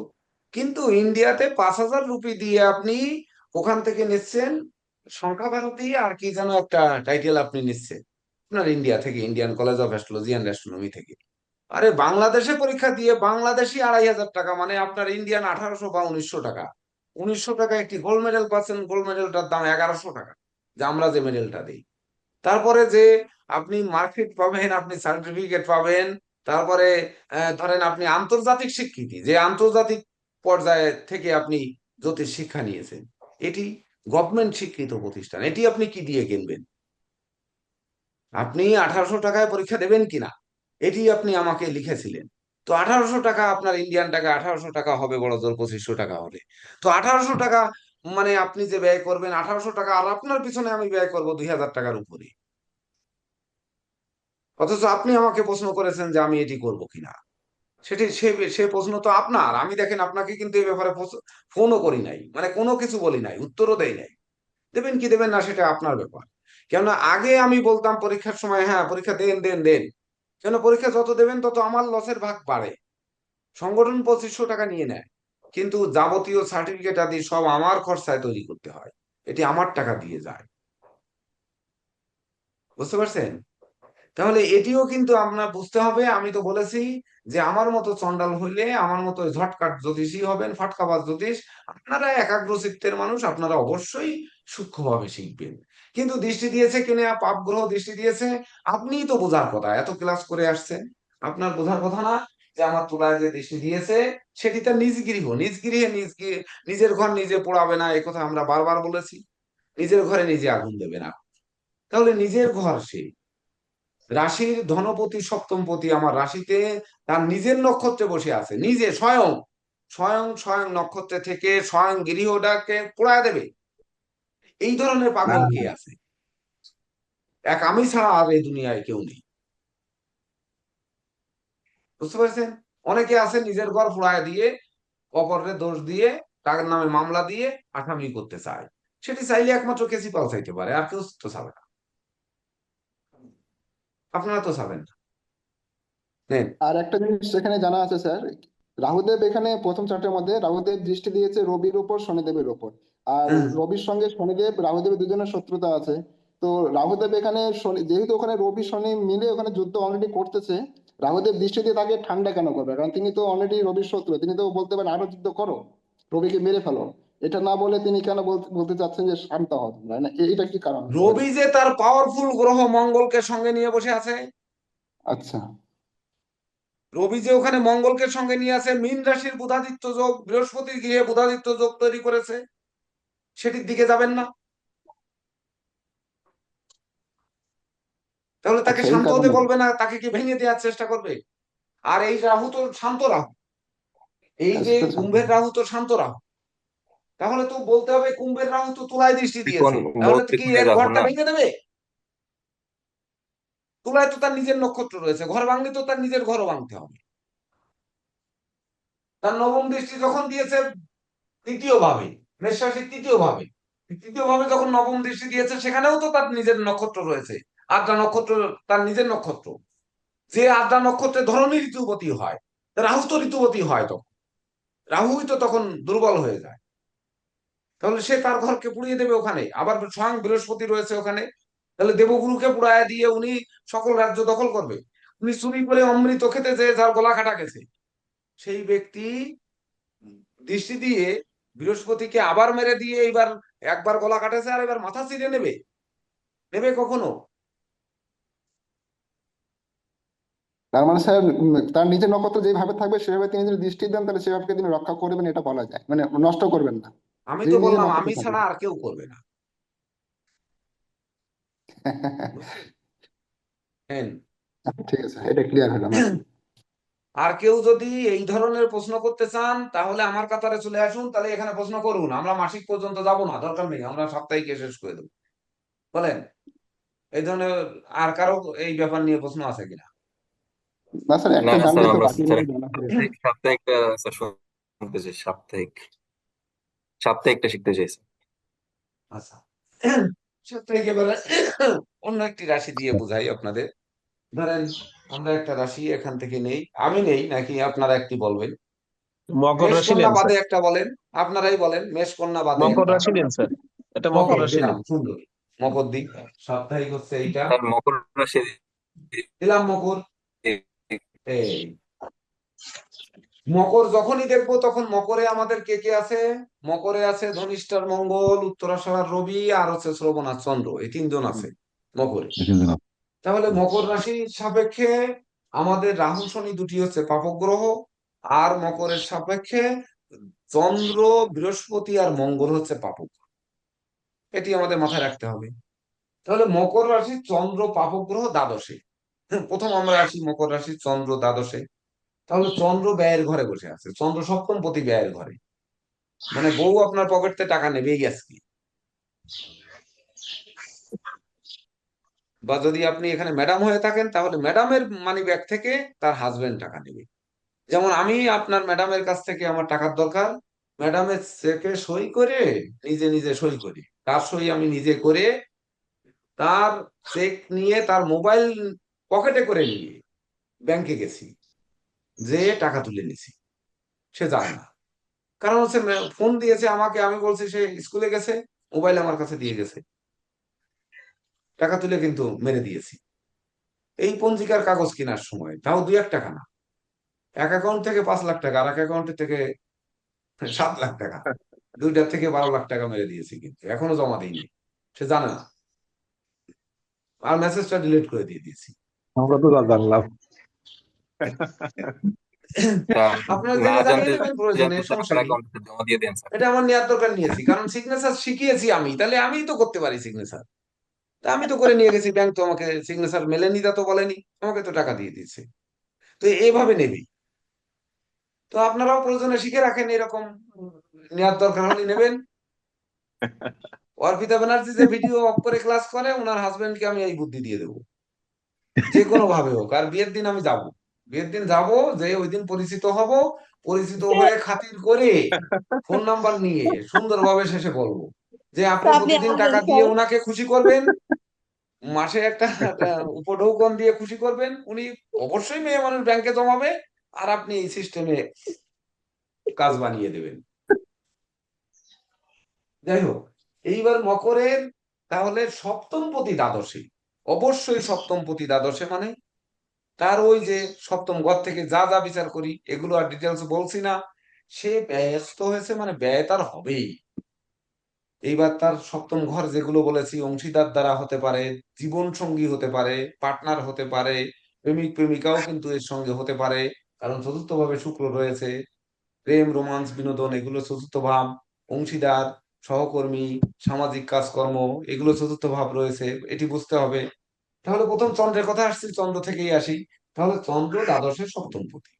Speaker 1: কিন্তু ইন্ডিয়াতে 5,000 রুপি দিয়ে আপনি ওখান থেকে নিচ্ছেন সংখ্যা ভারতী আর কি যেন একটা টাইটেল আপনি নিচ্ছেন আপনার ইন্ডিয়া থেকে, Indian college of astrology and astronomy থেকে। আরে বাংলাদেশে পরীক্ষা দিয়ে বাংলাদেশি 2,500 টাকা, মানে আপনার ইন্ডিয়ান 1,800 বা 1,900 টাকা। 1,900 টাকা একটি গোল্ড মেডেল পাচ্ছেন, গোল্ড মেডেলটার দাম 1,100 টাকা, যে আমরা যে মেডেলটা দিই। তারপরে যে আপনি মার্কশিট পাবেন, আপনি সার্টিফিকেট পাবেন, তারপরে ধরেন আপনি আন্তর্জাতিক স্বীকৃতি, যে আন্তর্জাতিক পর্যায়ে থেকে আপনি জ্যোতিষ শিক্ষা নিয়েছেন, এটি গভর্নমেন্ট স্বীকৃত প্রতিষ্ঠান, এটি আপনি কি দিয়ে কিনবেন? আপনি 1,800 টাকায় পরীক্ষা দেবেন কিনা এটি আপনি আমাকে লিখেছিলেন। তো 1,800 টাকা আপনার ইন্ডিয়ান টাকা 1,800 টাকা হবে বড় জোর 2,500 টাকা হলে। তো 1,800 টাকা মানে আপনি যে ব্যয় করবেন 1,800 টাকা, আর আপনার পিছনে আমি ব্যয় করবো 2,000 টাকার উপরে, অথচ আপনি আমাকে প্রশ্ন করেছেন যে আমি এটি করব কিনা। সেটি সে সে প্রশ্ন তো আপনার, আমি দেখেন আপনাকে কিন্তু এই ব্যাপারে ফোনও করি নাই, মানে কোনো কিছু বলি নাই, উত্তরও দেই নাই। দেবেন কি দেবেন না সেটা আপনার ব্যাপার। কেননা আগে আমি বলতাম পরীক্ষার সময় হ্যাঁ পরীক্ষা দেন দেন দেন, কেন পরীক্ষা যত দেবেন তত আমার লসের ভাগ বাড়ে। সংগঠন 2,500 টাকা নিয়ে নেয়, কিন্তু যাবতীয় সার্টিফিকেট আদি সব আমার খরচায় তৈরি করতে হয়, এটি আমার টাকা দিয়ে যায়। বুঝতে পারছেন? তাহলে এটিও কিন্তু আপনার বুঝতে হবে। আমি তো বলেছি যে আমার মতো চন্ডাল হইলে, আমার মতো ঝটকাট জ্যোতিষী হবেন, ফাটকাবাজ জ্যোতিষ। আপনারা একাগ্র চিত্তের মানুষ, আপনারা অবশ্যই সূক্ষ্মভাবে শিখবেন। কিন্তু দৃষ্টি দিয়েছে কিনা, পাপ গ্রহ দৃষ্টি দিয়েছে, আপনিই তো বোঝার কথা, এত ক্লাস করে আসছেন, আপনার বোঝার কথা না যে আমার তুলায় যে দৃষ্টি দিয়েছে সেটি তার নিজ গৃহ, নিজ গৃহে নিজের ঘর নিজে পোড়াবে না, এই কথা আমরা বারবার বলেছি। নিজের ঘরে নিজে আগুন দেবে না, তাহলে নিজের ঘর সে রাশির ধনপতি সপ্তমপতি আমার রাশিতে তার নিজের নক্ষত্রে বসে আছে, নিজে স্বয়ং স্বয়ং স্বয়ং নক্ষত্রে থেকে স্বয়ং গৃহটাকে পোড়ায় দেবে। এই ধরনের পাগল কে আছে? এক আমি ছাড়া আর এই দুনিয়ায় কেউ নেই। বুঝতে পারছেন? অনেকে আছে নিজের ঘর পোড়ায় দিয়ে, অপরের দোষ দিয়ে, তার নামে মামলা দিয়ে আসামি করতে চায়। সেটি চাইলে একমাত্র কেসিপাল চাইতে পারে, আর কেউ তো চাবে না। আপনারা তো চাবেন না। নেন।
Speaker 4: আর একটা জিনিস এখানে জানা আছে স্যার, রাহুদেব এখানে প্রথম চারটের মধ্যে রাহুদেব দৃষ্টি দিয়েছে রবির উপর, শনিদেবের উপর। আর
Speaker 1: হ্যাঁ,
Speaker 4: রবির সঙ্গে শনিদেব রাহুদেবের দুজনের শত্রুতা আছে। তো রাহুদেব এখানে যেহেতু ওখানে রবি শনি মিলে ওখানে যুদ্ধ অলরেডি করতেছে, রাহুদেব দৃষ্টি দিয়ে তাকে ঠান্ডা কেন করবে? কারণ তিনি তো অলরেডি রবির শত্রু, তিনি তো বলতে পারেন আরো যুদ্ধ করো, রবিকে মেরে ফেলো। এটা না বলে তিনি কেন বলতে চাচ্ছেন যে শান্ত হও তোমরা? না এইটা কি কারণ হতে পারে?
Speaker 1: রবি যে তার পাওয়ারফুল গ্রহ মঙ্গলকে সঙ্গে নিয়ে বসে আছে,
Speaker 4: আচ্ছা।
Speaker 1: রবি যে ওখানে মঙ্গলকে সঙ্গে নিয়ে আছে, মীন রাশির বুধাদিত্য যোগ, বৃহস্পতির গৃহে বুধাদিত্য যোগ তৈরি করেছে, সেটির দিকে যাবেন না? তাহলে তাকে
Speaker 4: আচ্ছা, এই
Speaker 1: শান্ত হতে
Speaker 4: কারণে।
Speaker 1: বলবে না, তাকে কি ভেঙে দেওয়ার চেষ্টা করবে? আর এই রাহু তো শান্ত রাহু, এই যে
Speaker 4: আচ্ছা,
Speaker 1: কুম্ভের রাহু তো শান্ত রাহু, তাহলে তো বলতে হবে কুম্ভের রাহু তো তুলায় দৃষ্টি দিয়েছে, তাহলে তো কি এর ঘরটা ভেঙে দেবে? তুলায় তো তার নিজের নক্ষত্র রয়েছে, ঘর ভাঙলে তো তার নিজের ঘরও ভাঙতে হবে। তার নবম দৃষ্টি যখন দিয়েছে তৃতীয় ভাবে, মেষ রাশির তৃতীয় ভাবে, তৃতীয় ভাবে যখন নবম দৃষ্টি দিয়েছে সেখানেও তো তার নিজের নক্ষত্র রয়েছে, আদ্রা নক্ষত্র, তার নিজের নক্ষত্র। যে আদ্রা নক্ষত্রে ধরনী ঋতুবতী হয়, রাহু তো ঋতুবতী হয়, তখন রাহুই তো তখন দুর্বল হয়ে যায়। তাহলে সে তার ঘরকে পুড়িয়ে দেবে ওখানে, আবার স্বয়ং বৃহস্পতি রয়েছে ওখানে, তাহলে দেবগুরুকে পুড়ায় দিয়ে উনি সকল রাজ্য দখল করবে। উনি চুরি করে অমৃত খেতে যে যার গলা কাটা গেছে, সেই ব্যক্তি দৃষ্টি দিয়ে বৃহস্পতিকে আবার মেরে দিয়ে এইবার একবার গলা কাটেছে আর এবার মাথা চিরে নেবে? নেবে কখনো?
Speaker 4: তার মানে স্যার তার নিজের নক্ষত্র যেভাবে থাকবে সেভাবে তিনি যদি দৃষ্টি দেন তাহলে সেভাবে তিনি রক্ষা করবেন, এটা বলা যায়, মানে নষ্ট করবেন না।
Speaker 1: আমি
Speaker 4: যে
Speaker 1: তো
Speaker 4: নিজে
Speaker 1: বললাম
Speaker 4: নক্ষত্র
Speaker 1: আমি
Speaker 4: থাকে।
Speaker 1: ছাড়া আর কেউ করবে না, বুঝছেন?
Speaker 4: ঠিক আছে, এটা ক্লিয়ার হলো আমার।
Speaker 1: আর কেউ যদি এই ধরনের প্রশ্ন করতে চান তাহলে আমার কাতারে চলে আসুন, তাহলে এখানে প্রশ্ন করুন। আমরা মাসিক পর্যন্ত যাব না, দরকার নেই, আমরা সাপ্তাহিকে শেষ করে দেবো। বলেন এই ধরনের আর কারো এই ব্যাপার নিয়ে প্রশ্ন আছে কিনা?
Speaker 4: না স্যার,
Speaker 3: না
Speaker 4: একটা
Speaker 3: না
Speaker 4: জানলে
Speaker 3: স্যার,
Speaker 4: তো
Speaker 3: আমরা স্যার
Speaker 4: বাকিগুলো জানা হয়ে যায়।
Speaker 3: সাপ্তাহিকটা স্যার শুনতে চাই, সাপ্তাহিকটা শিখতে চাই স্যার।
Speaker 1: আচ্ছা, সাপ্তাহিক এবারে অন্য একটি রাশি দিয়ে বুঝাই আপনাদের। ধরেন আমরা একটা রাশি এখান থেকে নেই, আমি নেই নাকি আপনারা একটি বলবেন?
Speaker 10: মকর
Speaker 1: মেষ
Speaker 10: রাশি
Speaker 1: কন্যা
Speaker 10: নেন
Speaker 1: বাদে
Speaker 10: স্যার,
Speaker 1: একটা বলেন, আপনারাই বলেন, মেষ কন্যা বাদে
Speaker 10: মকর
Speaker 1: একটা।
Speaker 10: রাশি নেন স্যার, এটা মকর
Speaker 1: মকর
Speaker 10: রাশি
Speaker 1: দিলাম,
Speaker 10: নেন।
Speaker 1: সুন্দর। মকর দিক, সাপ্তাহিক হচ্ছে এইটা,
Speaker 3: স্যার মকর রাশি
Speaker 1: দিলাম মকর। এই মকর যখনই দেখবো তখন মকরে আমাদের কে কে আছে? মকরে আছে ধনিষ্ঠার মঙ্গল, উত্তরাষাঢ়ার রবি, আর হচ্ছে শ্রবণার চন্দ্র, এই তিনজন আছে মকরে। তাহলে মকর রাশির সাপেক্ষে আমাদের রাহু শনি দুটি হচ্ছে পাপক গ্রহ, আর মকরের সাপেক্ষে চন্দ্র, বৃহস্পতি আর মঙ্গল হচ্ছে পাপক গ্রহ। এটি আমাদের মাথায় রাখতে হবে। তাহলে মকর রাশি চন্দ্র পাপক গ্রহ দ্বাদশে। প্রথম আমরা আসি মকর রাশি চন্দ্র দ্বাদশে। তাহলে চন্দ্র ব্যয়ের ঘরে বসে আছে, চন্দ্র সপ্তমপতি ব্যয়ের ঘরে, মানে বউ আপনার পকেটে টাকা নেবেই আজকে। বা যদি আপনি এখানে ম্যাডাম হয়ে থাকেন তাহলে ম্যাডামের মানি ব্যাগ থেকে তার হাজবেন্ড টাকা নেবে। যেমন আমি আপনার ম্যাডামের কাছ থেকে আমার টাকার দরকার, ম্যাডামের চেকে সই করে নিজে নিজে সই করি, তার সই আমি নিজে করে তার চেক নিয়ে তার মোবাইল পকেটে করে নিয়ে ব্যাংকে গেছি, যে টাকা তুলে নিছি। সে জানে না, কারণ হচ্ছে ফোন দিয়েছে আমাকে, আমি বলছি সে স্কুলে গেছে, মোবাইল আমার কাছে দিয়ে গেছে, টাকা তুলে কিন্তু মেরে দিয়েছি। এই পঞ্জিকার কাগজ কেনার সময় তাও 2-1 টাকা না, এক অ্যাকাউন্ট থেকে 5 লাখ টাকা আর এক অ্যাকাউন্টের থেকে 7 লাখ টাকা, দুইটার থেকে 12 লাখ টাকা মেরে দিয়েছি, কিন্তু এখনো জমা দিইনি। সে জানে না, আর মেসেজটা ডিলিট করে দিয়ে দিয়েছি।
Speaker 8: আমরা তো জানলাম।
Speaker 1: আপনারা
Speaker 3: না
Speaker 1: জেনে
Speaker 3: জানতে
Speaker 1: জানিয়ে নেবেন প্রয়োজনে,
Speaker 3: জানতে স্যার
Speaker 1: সমস্যা
Speaker 3: আপনার
Speaker 1: নেই।
Speaker 3: অ্যাকাউন্টে জমা দিয়ে দেন স্যার।
Speaker 1: এটা আমার নেওয়ার দরকার নিয়েছি, কারণ সিগনেচার শিখিয়েছি আমি, তাহলে আমিই তো করতে পারি সিগনেচার। তা আমি তো করে নিয়ে গেছি, ব্যাংক তো আমাকে সিগনেচার মেলেনি, তা তো বলেনি, আমাকে তো টাকা দিয়ে দিচ্ছে। তো এইভাবে নেবি। তো আপনারাও প্রয়োজনে শিখে রাখেন, এরকম নেওয়ার দরকার হলে নেবেন। অর্পিতা ব্যানার্জি যে ভিডিও অফ করে ক্লাস করে, ওনার হাজবেন্ডকে আমি এই বুদ্ধি দিয়ে দেবো, যে কোনো ভাবে হোক। আর বিয়ের দিন আমি যাব, বিয়ের দিন যাব, যে ওই দিন পরিচিত হব, পরিচিত হয়ে খাতির করে ফোন নাম্বার নিয়ে সুন্দরভাবে শেষে বলবো যে আপনি
Speaker 9: আপনি
Speaker 1: প্রতিদিন
Speaker 9: আসবেন
Speaker 1: টাকা দিয়ে
Speaker 9: স্যার।
Speaker 1: ওনাকে খুশি করবেন, মাসে একটা উপঢৌকন দিয়ে খুশি করবেন, উনি অবশ্যই মেয়ে মানুষ ব্যাংকে জমাবে, আর আপনি এই সিস্টেমে কাজ বানিয়ে দেবেন। যাই হোক, এইবার মকরের তাহলে সপ্তমপতি দ্বাদশে, অবশ্যই সপ্তমপতি দ্বাদশে, মানে তার ওই যে সপ্তম ঘর থেকে যা যা বিচার করি এগুলো আর ডিটেলস বলছি না, সে ব্যস্ত হয়েছে, মানে ব্যয় তার হবেই। এইবার তার সপ্তম ঘর যেগুলো বলেছি, অংশীদার দ্বারা হতে পারে, জীবন সঙ্গী হতে পারে, পার্টনার হতে পারে, প্রেমিক প্রেমিকাও কিন্তু এর সঙ্গে হতে পারে, কারণ চতুর্থ ভাবে শুক্র রয়েছে। প্রেম, রোমান্স, বিনোদন এগুলো চতুর্থ ভাব, অংশীদার, সহকর্মী, সামাজিক কাজকর্ম এগুলো চতুর্থ ভাব রয়েছে, এটি বুঝতে হবে। তাহলে প্রথম চন্দ্রের কথা আসছি, চন্দ্র থেকেই আসি। তাহলে চন্দ্র দ্বাদশের সপ্তমপতি,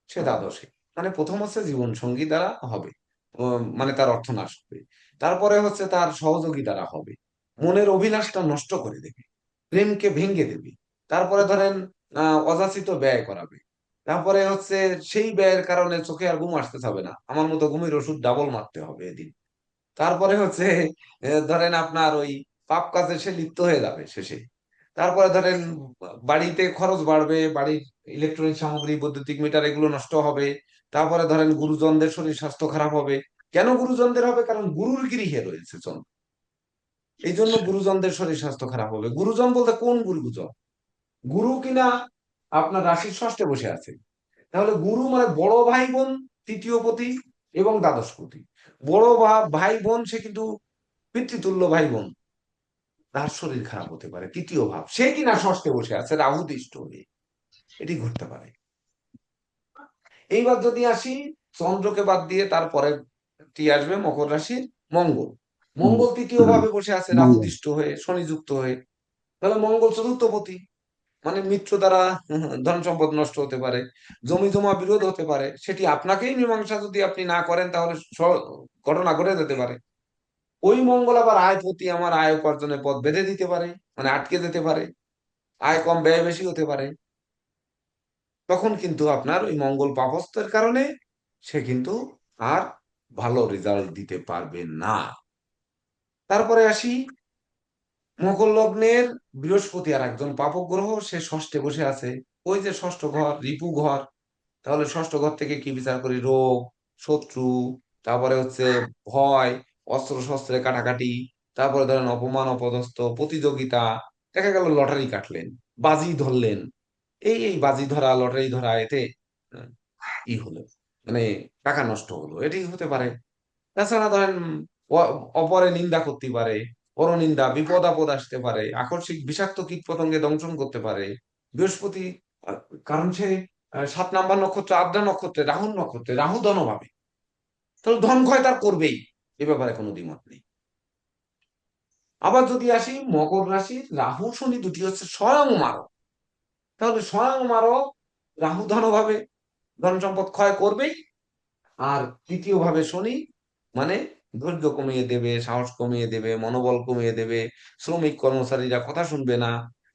Speaker 1: সে দ্বাদশে, মানে প্রথম হচ্ছে জীবন সঙ্গী দ্বারা হবে, মানে তার অর্থনাশ হবে। তারপরে হচ্ছে তার সহযোগী দ্বারা হবে, মনের অভিলাষটা নষ্ট করে দেবে, প্রেমকে ভেঙে দেবে। তারপরে ধরেন অযাচিত ব্যয় করাবে। তারপরে হচ্ছে সেই ব্যয়ের কারণে চোখে আর ঘুম আসতে হবে না, আমার মতো ঘুমের ওষুধ ডাবল মারতে হবে এদিন। তারপরে হচ্ছে ধরেন আপনার ওই পাপ কাজে সে লিপ্ত হয়ে যাবে শেষে। তারপরে ধরেন বাড়িতে খরচ বাড়বে, বাড়ির ইলেকট্রনিক সামগ্রী, বৈদ্যুতিক মিটার এগুলো নষ্ট হবে। তারপরে ধরেন গুরুজনদের শরীর স্বাস্থ্য খারাপ হবে। কেন গুরুজনদের হবে? কারণ গুরুর গৃহে রয়েছে চন্দ্র, এই জন্য গুরুজনদের শরীর স্বাস্থ্য খারাপ হবে। গুরুজন বলতে কোন গুরুজন? গুরু কিনা আপনার রাশির ষষ্ঠে বসে আছে। তাহলে গুরু মানে বড় ভাই বোন, তৃতীয় পতি এবং দ্বাদশ পতি। বড় ভাই বোন সে কিন্তু পিতৃতুল্য ভাই বোন, তার শরীর খারাপ হতে পারে, তৃতীয় ভাব, সে কিনা ষষ্ঠে বসে আছে রাহু দৃষ্ট হয়ে, এটি ঘটতে পারে। এইবার যদি আসি চন্দ্রকে বাদ দিয়ে, তারপরে টি আসবে মকর রাশির। মঙ্গল। মঙ্গল তৃতীয় ভাবে বসে আছে রাহু দৃষ্ট হয়ে, শনিযুক্ত হয়ে। তাহলে মঙ্গল চতুর্থপতি, মানে মিত্র দ্বারা ধন সম্পদ নষ্ট হতে পারে, জমি জমা বিরোধ হতে পারে, সেটি আপনাকেই মীমাংসা যদি আপনি না করেন তাহলে ঘটনা ঘটে যেতে পারে। ওই মঙ্গল আবার আয়পতি, আমার আয় উপার্জনের পথ বেঁধে দিতে পারে, মানে আটকে যেতে পারে, আয় কম ব্যয় বেশি হতে পারে। তখন কিন্তু আপনার ওই মঙ্গল পাপস্থের কারণে সে কিন্তু আর ভালো রেজাল্ট দিতে পারবে না। তারপরে আসি মকর লগ্নের বৃহস্পতি, আর একজন পাপক গ্রহ, সে ষষ্ঠে বসে আছে। ওই যে ষষ্ঠ ঘর, রিপু ঘর। তাহলে ষষ্ঠ ঘর থেকে কি বিচার করি? রোগ, শত্রু, তারপরে হচ্ছে ভয়, অস্ত্র শস্ত্রে কাটাকাটি, তারপরে ধরেন অপমান অপদস্থ, প্রতিযোগিতা। দেখা গেল লটারি কাটলেন, বাজি ধরলেন, এই বাজি ধরা, লটারি ধরা, এতে আহ, ই হলো, মানে টাকা নষ্ট হলো, এটি হতে পারে। তাছাড়া ধরেন অপরে নিন্দা করতে পারে, পরনিন্দা, বিপদ আপদ আসতে পারে, আকস্মিক বিষাক্ত কীট পতঙ্গে দংশন করতে পারে বৃহস্পতি। আহ, কারণ সে 7 নাম্বার নক্ষত্র, আদ্রা নক্ষত্রে, রাহুর নক্ষত্রে, রাহু ধনভাবে। তাহলে ধন ক্ষয় তার করবেই, এ ব্যাপারে কোনো দ্বিমত নেই। আবার যদি আসি মকর রাশির রাহু শনি দুটি হচ্ছে স্বয়ং মারক। তাহলে স্বয়ং মারক, রাহু ধনভাবে, ধন সম্পদ ক্ষয় করবেই। আর তৃতীয় ভাবে শনি, মানে ধৈর্য কমিয়ে দেবে, সাহস কমিয়ে দেবে, মনোবল কমিয়ে দেবে। শ্রমিক কর্মচারীরা কথা শুনবে না,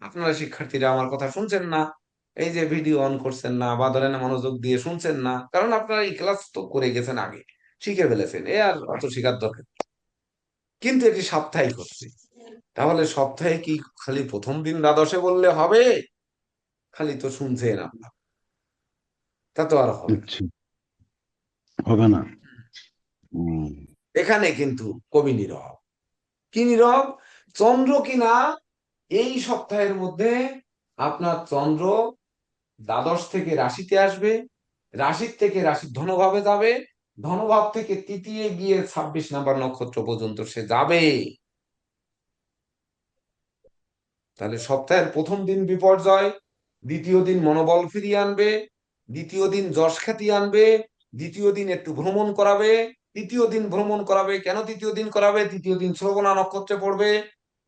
Speaker 1: আপনারা শিক্ষার্থীরা আমার কথা শুনছেন না, এই যে ভিডিও অন করছেন না, বা ধরেন মনোযোগ দিয়ে শুনছেন না, কারণ আপনারা এই ক্লাস তো করে গেছেন আগে, শিখে ফেলেছেন, এ আর অত শিখার দরকার নেই। কিন্তু এটি সাপ্তাহিক হচ্ছে। তাহলে সপ্তাহে কি খালি প্রথম দিন দ্বাদশে বললে হবে? খালি তো শুনছেন আপনার, তা তো আর হবে না।
Speaker 8: আচ্ছা, হবে না। হুম।
Speaker 1: এখানে কিন্তু কবি নীরব। কি নীরব? চন্দ্র কিনা এই সপ্তাহের মধ্যে আপনার চন্দ্র দ্বাদশ থেকে রাশিতে আসবে, রাশির থেকে রাশির ধনভাবে যাবে, ধনভাব থেকে তৃতীয় গিয়ে 26 নাম্বার নক্ষত্র পর্যন্ত সে যাবে। তাহলে সপ্তাহের প্রথম দিন বিপর্যয়, দ্বিতীয় দিন মনোবল ফিরিয়ে আনবে, দ্বিতীয় দিন যশ খ্যাতি আনবে, দ্বিতীয় দিন একটু ভ্রমণ করাবে, তৃতীয় দিন ভ্রমণ করাবে। কেন তৃতীয় দিন করাবে? তৃতীয় দিন শ্রবণা নক্ষত্রে পড়বে।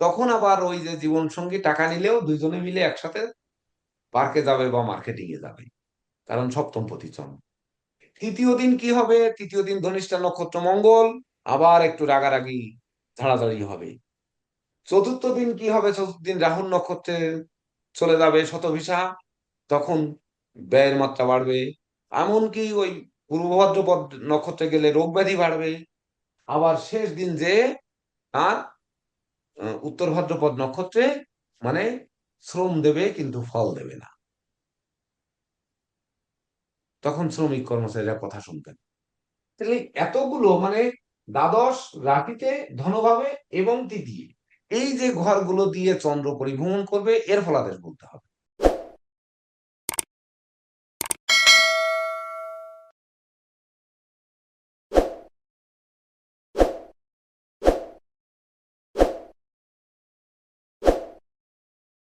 Speaker 1: তখন আবার ওই যে জীবন সঙ্গী টাকা নিলেও দুইজনে মিলে একসাথে পার্কে যাবে বা মার্কেটিং এ যাবে, কারণ সপ্তম পতি চন্দ্র। তৃতীয় দিন কি হবে? তৃতীয় দিন ধনিষ্ঠা নক্ষত্র মঙ্গল, আবার একটু রাগারাগি, ঝাড়াঝাড়ি হবে। চতুর্থ দিন কি হবে? চতুর্থ দিন রাহুর নক্ষত্রে চলে যাবে শতভিসা, তখন ব্যয়ের মাত্রা বাড়বে। এমনকি ওই পূর্ব ভাদ্রপদ নক্ষত্রে গেলে রোগ ব্যাধি বাড়বে। আবার শেষ দিন যে আর উত্তর ভাদ্রপদ নক্ষত্রে, মানে শ্রম দেবে কিন্তু ফল দেবে না, তখন শ্রমিক কর্মচারীরা কথা শুনবেন। তাহলে এতগুলো, মানে দ্বাদশ রাশিতে, ধনভাবে এবং তৃতীয়, এই যে ঘরগুলো দিয়ে চন্দ্র পরিভ্রমণ করবে, এর ফলাদেশ বলতে হবে।